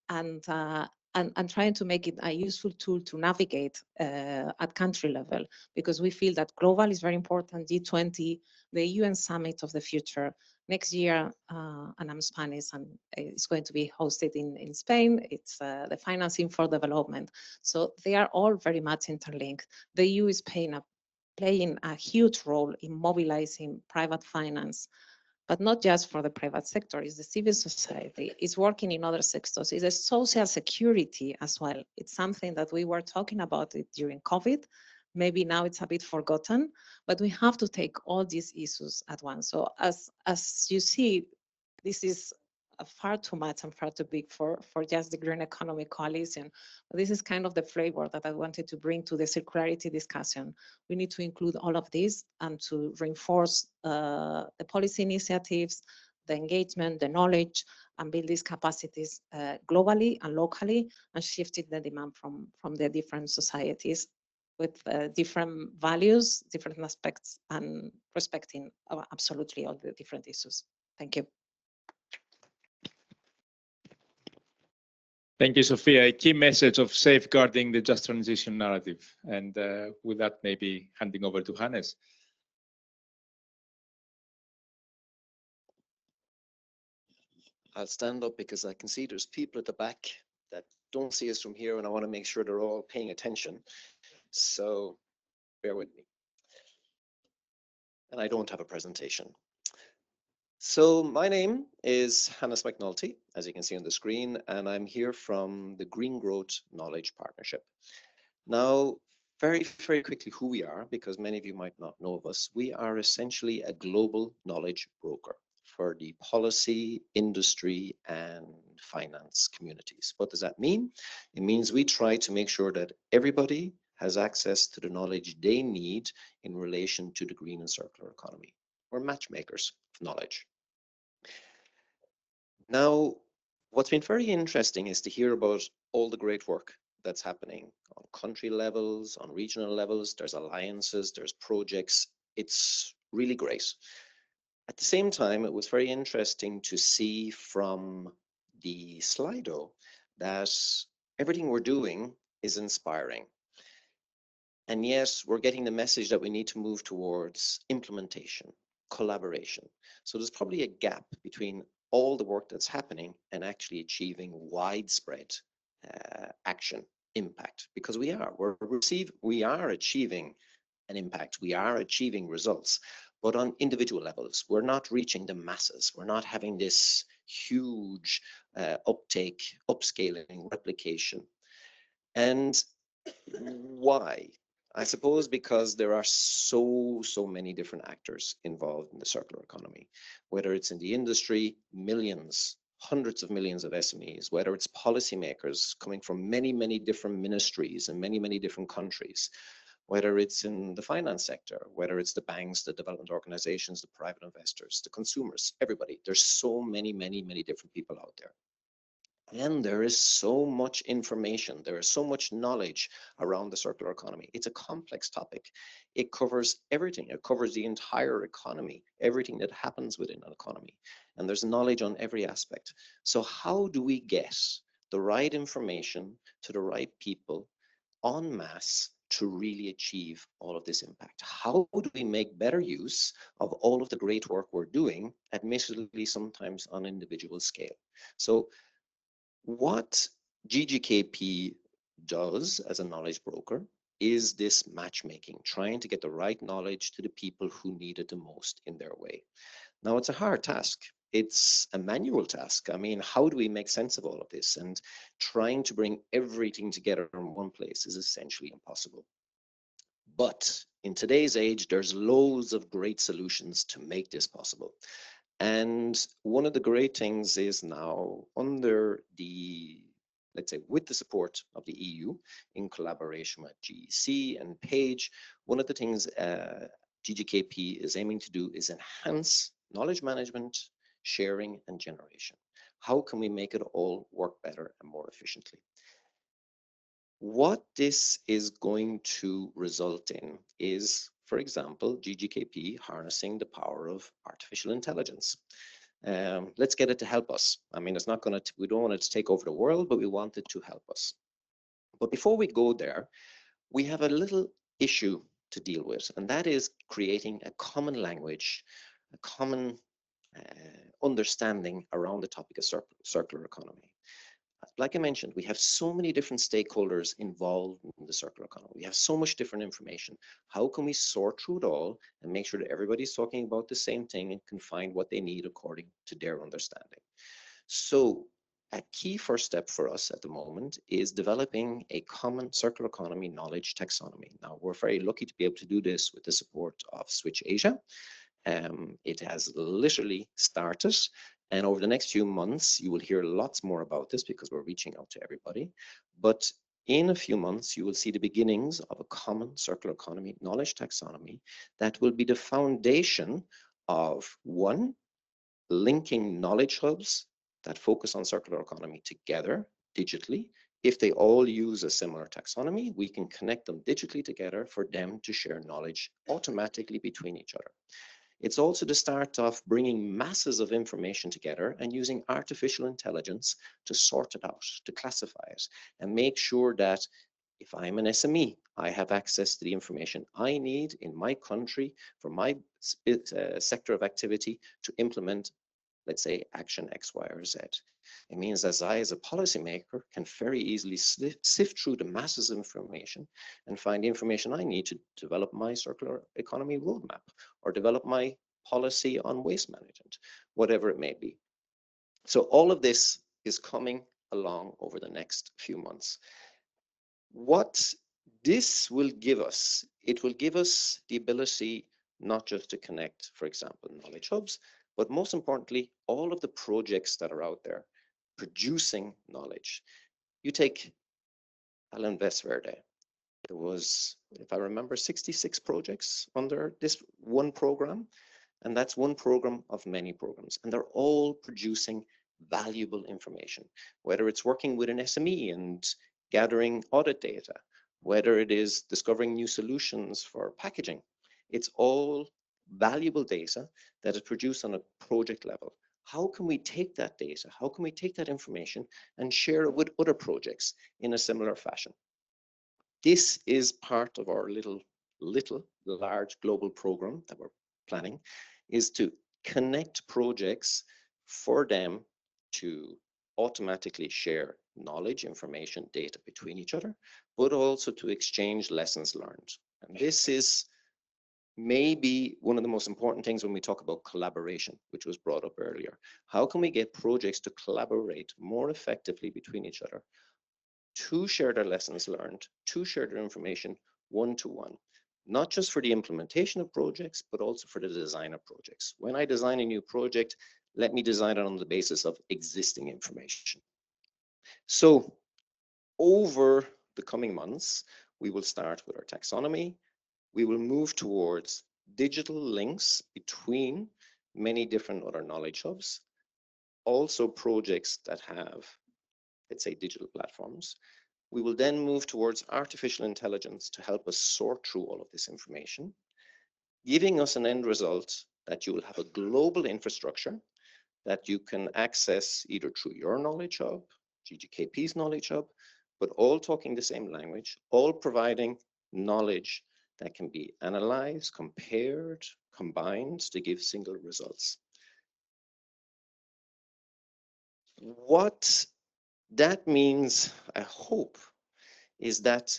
and trying to make it a useful tool to navigate at country level, because we feel that global is very important, G20, the UN summit of the future. Next year, and I'm Spanish, and it's going to be hosted in Spain. It's the financing for development. So they are all very much interlinked. The EU is playing a huge role in mobilizing private finance, but not just for the private sector. It's the civil society. It's working in other sectors. It's a social security as well. It's something that we were talking about it during COVID. Maybe now it's a bit forgotten, but we have to take all these issues at once. So as you see, this is far too much and far too big for just the Green Economy Coalition. But this is kind of the flavor that I wanted to bring to the circularity discussion. We need to include all of this and to reinforce the policy initiatives, the engagement, the knowledge, and build these capacities globally and locally, and shifting the demand from the different societies with different values, different aspects, and respecting absolutely all the different issues. Thank you. Thank you, Sophia. A key message of safeguarding the just transition narrative. And with that, maybe handing over to Hannes. I'll stand up because I can see there's people at the back that don't see us from here, and I want to make sure they're all paying attention. So bear with me. And I don't have a presentation. So my name is Hannes McNulty, as you can see on the screen, and I'm here from the Green Growth Knowledge Partnership. Now, very, very quickly who we are, because many of you might not know of us. We are essentially a global knowledge broker for the policy, industry, and finance communities. What does that mean? It means we try to make sure that everybody has access to the knowledge they need in relation to the green and circular economy. We're matchmakers of knowledge. Now, what's been very interesting is to hear about all the great work that's happening on country levels, on regional levels. There's alliances, there's projects. It's really great. At the same time, it was very interesting to see from the Slido that everything we're doing is inspiring. And yes, we're getting the message that we need to move towards implementation, collaboration. So there's probably a gap between all the work that's happening and actually achieving widespread action, impact, because we are achieving an impact, we are achieving results, but on individual levels, we're not reaching the masses. We're not having this huge uptake, upscaling, replication. And why? I suppose because there are so many different actors involved in the circular economy, whether it's in the industry, millions, hundreds of millions of SMEs, whether it's policymakers coming from many different ministries and many different countries, whether it's in the finance sector, whether it's the banks, the development organizations, the private investors, the consumers, everybody. There's so many different people out there. And there is so much information, there is so much knowledge around the circular economy. It's a complex topic. It covers everything. It covers the entire economy, everything that happens within an economy. And there's knowledge on every aspect. So how do we get the right information to the right people en masse to really achieve all of this impact? How do we make better use of all of the great work we're doing, admittedly sometimes on individual scale? So what GGKP does as a knowledge broker is this matchmaking, trying to get the right knowledge to the people who need it the most in their way. Now, it's a hard task. It's a manual task. I mean, how do we make sense of all of this? And trying to bring everything together in one place is essentially impossible. But in today's age, there's loads of great solutions to make this possible. And one of the great things is now under the, let's say, with the support of the EU in collaboration with GEC and PAGE, one of the things GGKP is aiming to do is enhance knowledge management, sharing, and generation. How can we make it all work better and more efficiently? What this is going to result in is, for example, GGKP harnessing the power of artificial intelligence. Let's get it to help us. I mean, it's not going to, we don't want it to take over the world, but we want it to help us. But before we go there, we have a little issue to deal with, and that is creating a common language, a common understanding around the topic of circular economy. Like I mentioned, we have so many different stakeholders involved in the circular economy. We have so much different information. How can we sort through it all and make sure that everybody's talking about the same thing and can find what they need according to their understanding? So a key first step for us at the moment is developing a common circular economy knowledge taxonomy. Now, we're very lucky to be able to do this with the support of Switch Asia. It has literally started. And over the next few months, you will hear lots more about this because we're reaching out to everybody. But in a few months, you will see the beginnings of a common circular economy knowledge taxonomy that will be the foundation of, one, linking knowledge hubs that focus on circular economy together digitally. If they all use a similar taxonomy, we can connect them digitally together for them to share knowledge automatically between each other. It's also the start of bringing masses of information together and using artificial intelligence to sort it out, to classify it, and make sure that if I'm an SME, I have access to the information I need in my country for my sector of activity to implement, let's say, action X, Y, or Z. It means that I, as a policymaker, can very easily sift through the masses of information and find the information I need to develop my circular economy roadmap or develop my policy on waste management, whatever it may be. So all of this is coming along over the next few months. What this will give us, it will give us the ability not just to connect, for example, knowledge hubs, but most importantly, all of the projects that are out there producing knowledge. You take Alan Verde. There was, if I remember, 66 projects under this one program, and that's one program of many programs, and they're all producing valuable information, whether it's working with an SME and gathering audit data, whether it is discovering new solutions for packaging. It's all valuable data that is produced on a project level. How can we take that data? How can we take that information and share it with other projects in a similar fashion? This is part of our large global program that we're planning, is to connect projects for them to automatically share knowledge, information, data between each other, but also to exchange lessons learned. And this is maybe one of the most important things when we talk about collaboration, which was brought up earlier. How can we get projects to collaborate more effectively between each other, to share their lessons learned, to share their information one-to-one, not just for the implementation of projects, but also for the design of projects. When I design a new project, let me design it on the basis of existing information. So over the coming months, we will start with our taxonomy. We will move towards digital links between many different other knowledge hubs, also projects that have, let's say, digital platforms. We will then move towards artificial intelligence to help us sort through all of this information, giving us an end result that you will have a global infrastructure that you can access either through your knowledge hub, GGKP's knowledge hub, but all talking the same language, all providing knowledge that can be analyzed, compared, combined to give single results. What that means, I hope, is that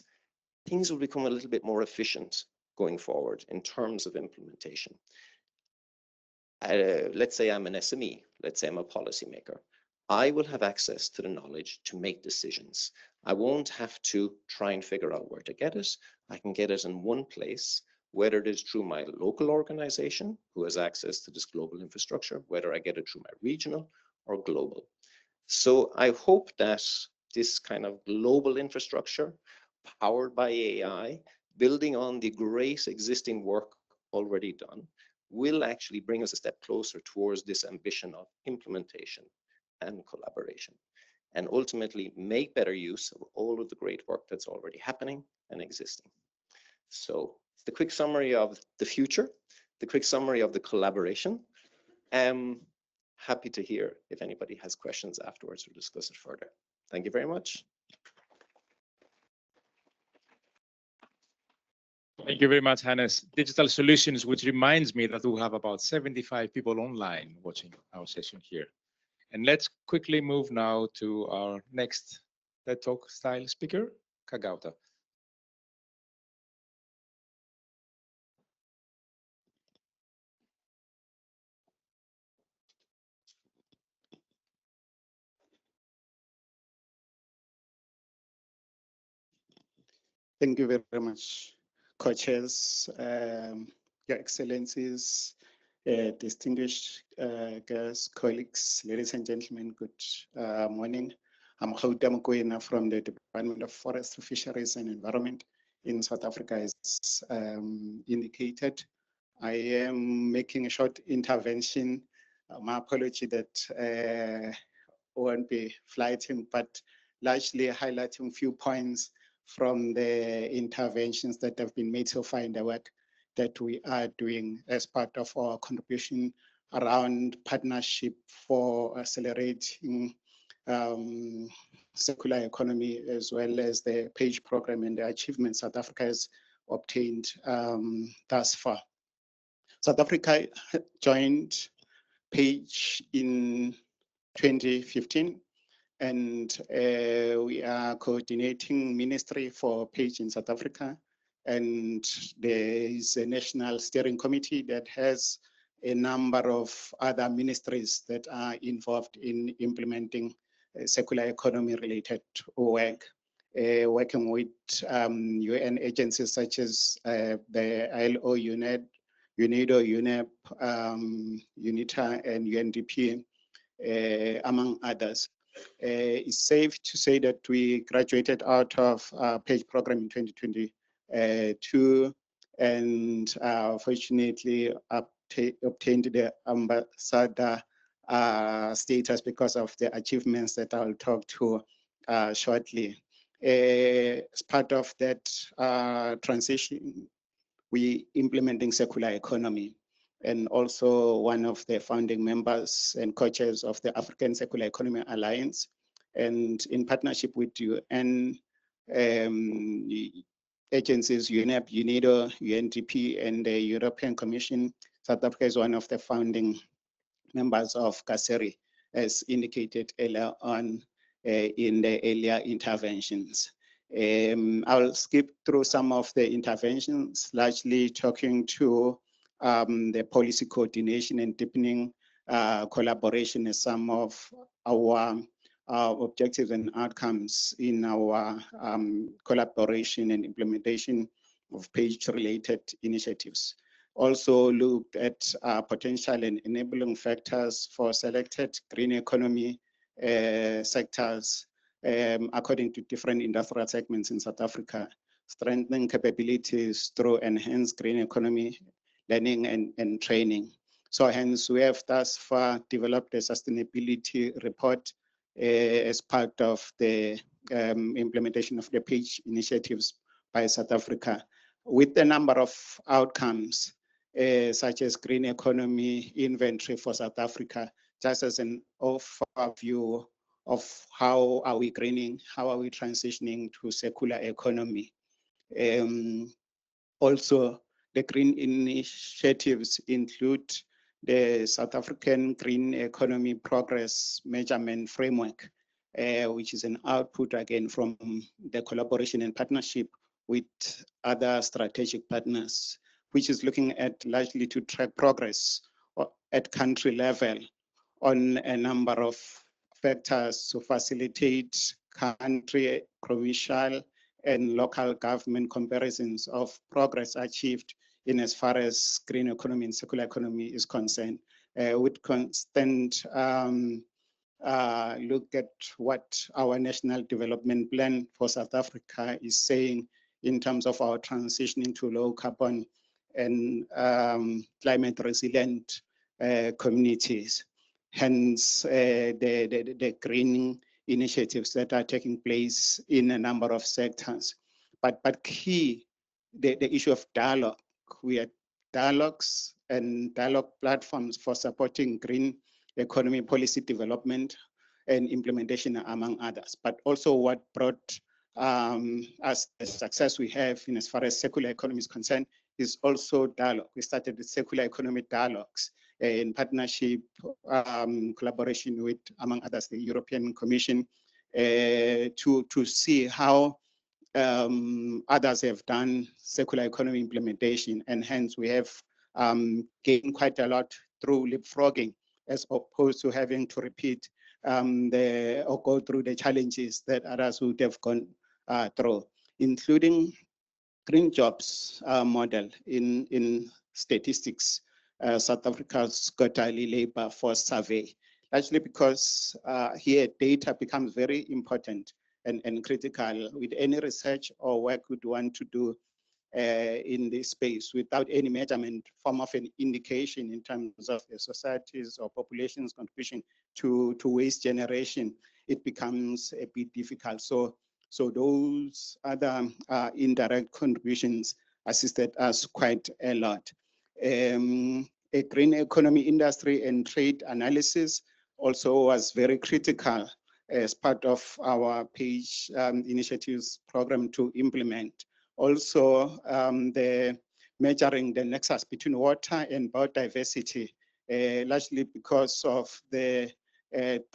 things will become a little bit more efficient going forward in terms of implementation. Let's say I'm an SME, let's say I'm a policymaker. I will have access to the knowledge to make decisions. I won't have to try and figure out where to get it. I can get it in one place, whether it is through my local organization who has access to this global infrastructure, whether I get it through my regional or global. So I hope that this kind of global infrastructure powered by AI, building on the great existing work already done, will actually bring us a step closer towards this ambition of implementation and collaboration, and ultimately make better use of all of the great work that's already happening and existing. So the quick summary of the future, the quick summary of the collaboration. Happy to hear if anybody has questions afterwards or discuss it further. Thank you very much. Thank you very much, Hannes. Digital solutions, which reminds me that we have about 75 people online watching our session here. And let's quickly move now to our next TED Talk style speaker, Kagauta. Thank you very much, co-chairs, Your Excellencies, distinguished guests, colleagues, ladies and gentlemen, good morning. I'm Gauta Mokoena from the Department of Forestry, Fisheries and Environment in South Africa, as indicated. I am making a short intervention. My apology that won't be flighting, but largely highlighting a few points from the interventions that have been made so far in the work that we are doing as part of our contribution around partnership for accelerating circular economy, as well as the PAGE program and the achievements South Africa has obtained thus far. South Africa joined PAGE in 2015. And we are coordinating ministry for PAGE in South Africa. And there is a national steering committee that has a number of other ministries that are involved in implementing circular economy related work, working with UN agencies such as the ILO, UNED, UNIDO, UNEP, UNITA, and UNDP, among others. It's safe to say that we graduated out of PAGE program in 2022 and fortunately obtained the ambassador status because of the achievements that I'll talk to shortly. As part of that transition, we implementing circular economy, and also one of the founding members and co-chairs of the African Circular Economy Alliance, and in partnership with UN agencies, UNEP, UNIDO, UNDP, and the European Commission. South Africa is one of the founding members of CACERI, as indicated earlier on in the earlier interventions. I'll skip through some of the interventions, largely talking to the policy coordination and deepening collaboration as some of our objectives and outcomes in our collaboration and implementation of page-related initiatives. Also looked at potential and enabling factors for selected green economy sectors according to different industrial segments in South Africa, strengthening capabilities through enhanced green economy learning and training. So hence we have thus far developed a sustainability report as part of the implementation of the page initiatives by South Africa, with a number of outcomes such as green economy inventory for South Africa, just as an overview of how are we greening, how are we transitioning to circular economy. Also, the green initiatives include the South African Green Economy Progress Measurement Framework, which is an output again from the collaboration and partnership with other strategic partners, which is looking at largely to track progress at country level on a number of factors to facilitate country, provincial, and local government comparisons of progress achieved in as far as green economy and circular economy is concerned, with constant look at what our National Development Plan for South Africa is saying in terms of our transition into low carbon and climate resilient communities. Hence the greening initiatives that are taking place in a number of sectors. But key, the issue of dialogue. We had dialogues and dialogue platforms for supporting green economy policy development and implementation, among others. But also what brought us the success we have in as far as circular economy is concerned is also dialogue. We started the circular economy dialogues in partnership, collaboration with, among others, the European Commission, to see how others have done circular economy implementation, and hence we have gained quite a lot through leapfrogging, as opposed to having to repeat or go through the challenges that others would have gone through, including green jobs model in statistics. South Africa's quarterly labor force survey, largely because here data becomes very important and critical with any research or work we'd want to do in this space without any measurement form of an indication in terms of the society's or population's contribution to waste generation, it becomes a bit difficult. So those other indirect contributions assisted us quite a lot. A green economy industry and trade analysis also was very critical as part of our page initiatives program to implement. Also, the measuring the nexus between water and biodiversity, largely because of the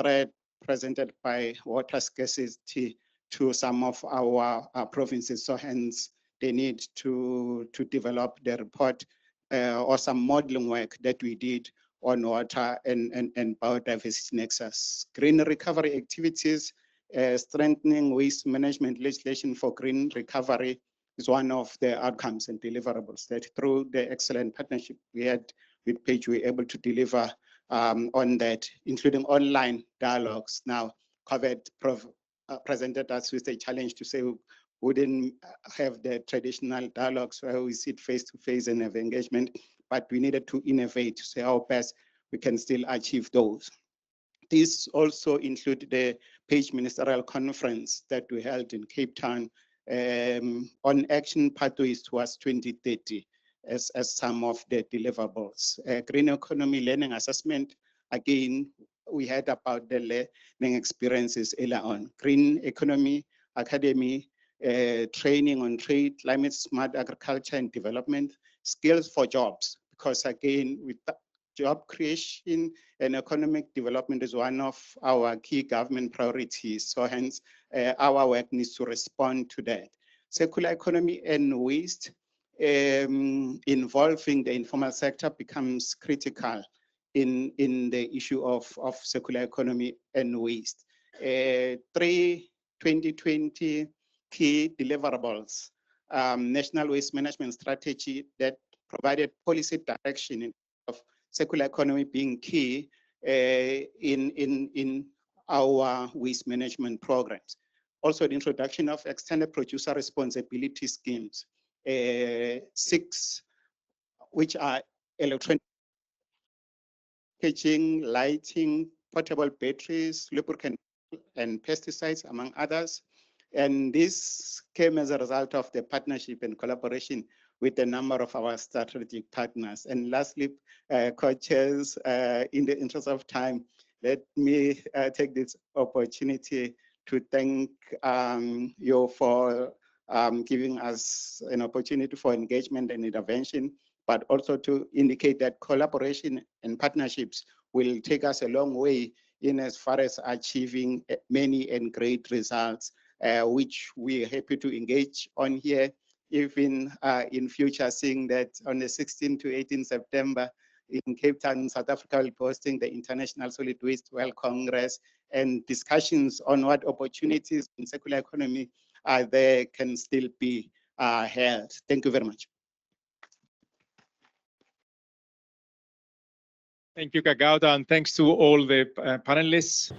threat presented by water scarcity to some of our provinces. So hence, they need to develop the report or some modeling work that we did on water and biodiversity nexus. Green recovery activities, strengthening waste management legislation for green recovery is one of the outcomes and deliverables that through the excellent partnership we had with Page, we were able to deliver on that, including online dialogues. Now, COVID presented us with a challenge to say we wouldn't have the traditional dialogues where we sit face to face and have engagement, but we needed to innovate to say how best we can still achieve those. These also include the Page Ministerial Conference that we held in Cape Town on action pathways towards 2030 as some of the deliverables. Green economy learning assessment, again, we heard about the learning experiences earlier on. Green economy academy, training on trade, climate smart agriculture and development, skills for jobs, because again, with job creation and economic development is one of our key government priorities. So hence, our work needs to respond to that. Circular economy and waste, involving the informal sector becomes critical in the issue of circular economy and waste. 2020 key deliverables, National Waste Management Strategy that provided policy direction of circular economy being key in our waste management programs. Also, the introduction of extended producer responsibility schemes, 6, which are electronic packaging, lighting, portable batteries, lubricant and pesticides, among others. And this came as a result of the partnership and collaboration with a number of our strategic partners. And lastly, co-chairs, in the interest of time, let me take this opportunity to thank you for giving us an opportunity for engagement and intervention, but also to indicate that collaboration and partnerships will take us a long way in as far as achieving many and great results, which we are happy to engage on here, even in future, seeing that on the 16th to 18th September in Cape Town, South Africa will be hosting the International Solid Waste World Congress, and discussions on what opportunities in circular economy are there can still be held. Thank you very much. Thank you, Kagauta, and thanks to all the panelists.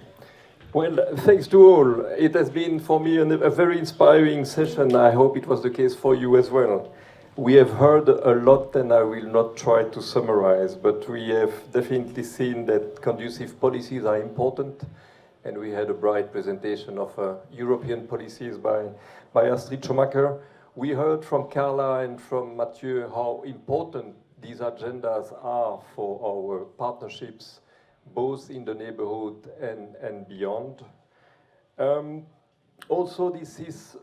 Well, thanks to all. It has been for me a very inspiring session. I hope it was the case for you as well. We have heard a lot, and I will not try to summarize, but we have definitely seen that conducive policies are important, and we had a bright presentation of European policies by Astrid Schumacher. We heard from Carla and from Mathieu how important these agendas are for our partnerships, both in the neighborhood and beyond. Also, this is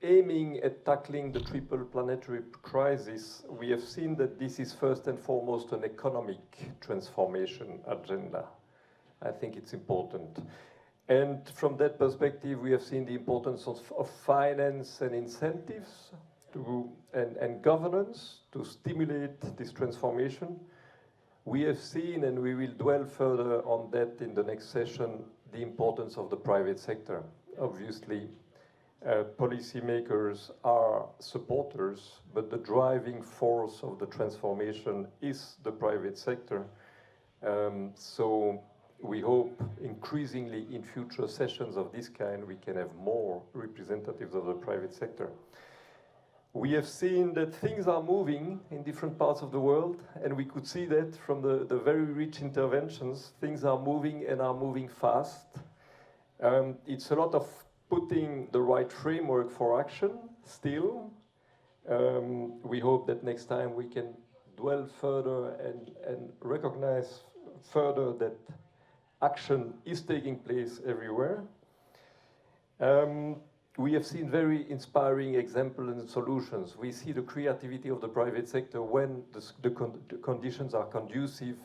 aiming at tackling the triple planetary crisis. We have seen that this is first and foremost an economic transformation agenda. I think it's important. And from that perspective, we have seen the importance of finance and incentives and governance to stimulate this transformation. We have seen, and we will dwell further on that in the next session, the importance of the private sector. Obviously, policymakers are supporters, but the driving force of the transformation is the private sector. So we hope increasingly in future sessions of this kind, we can have more representatives of the private sector. We have seen that things are moving in different parts of the world, and we could see that from the very rich interventions. Things are moving and are moving fast. It's a lot of putting the right framework for action still. We hope that next time we can dwell further and recognize further that action is taking place everywhere. We have seen very inspiring examples and solutions. We see the creativity of the private sector when the conditions are conducive,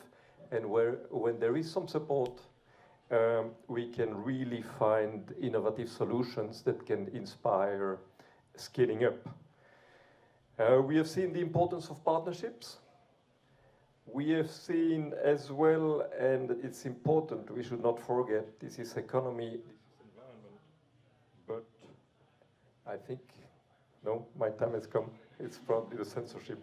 and when there is some support, we can really find innovative solutions that can inspire scaling up. We have seen the importance of partnerships. We have seen as well, and it's important, we should not forget, this is economy, this is environment, but I think, no, my time has come. It's probably the censorship.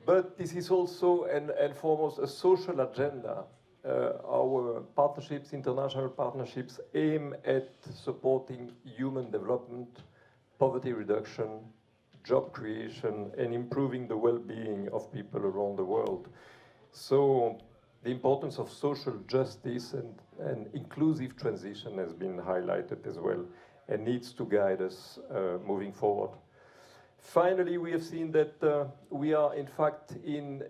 But this is also and foremost a social agenda. Our partnerships, international partnerships, aim at supporting human development, poverty reduction, job creation, and improving the well-being of people around the world. So the importance of social justice and inclusive transition has been highlighted as well and needs to guide us moving forward. Finally, we have seen that we are in fact in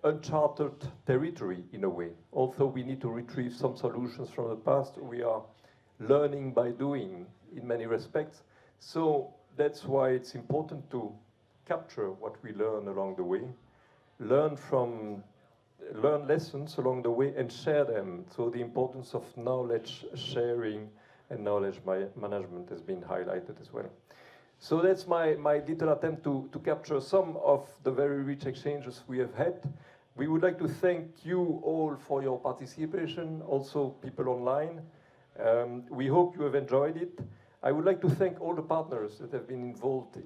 uncharted territory in a way. Although we need to retrieve some solutions from the past, we are learning by doing in many respects. So that's why it's important to capture what we learn along the way, learn lessons along the way and share them. So the importance of knowledge sharing and knowledge management has been highlighted as well. So that's my little attempt to capture some of the very rich exchanges we have had. We would like to thank you all for your participation, also people online. We hope you have enjoyed it. I would like to thank all the partners that have been involved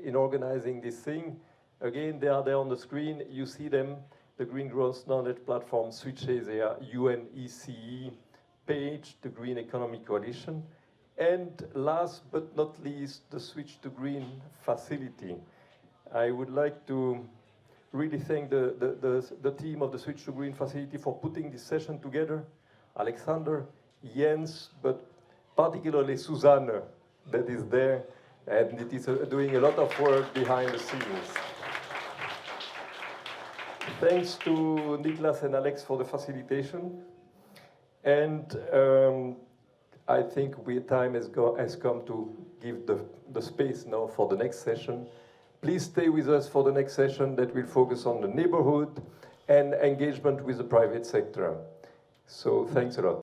in organizing this thing. Again, they are there on the screen. You see them, the Green Growth Knowledge Platform, Switch Asia, UNECE, PAGE, the Green Economy Coalition, and last but not least, the Switch to Green facility. I would like to really thank the team of the Switch to Green facility for putting this session together. Alexander, Jens, but particularly Susanne that is there, and it is doing a lot of work behind the scenes. Thanks to Niklas and Alex for the facilitation. And I think time has come to give the space now for the next session. Please stay with us for the next session that will focus on the neighborhood and engagement with the private sector. So thanks a lot.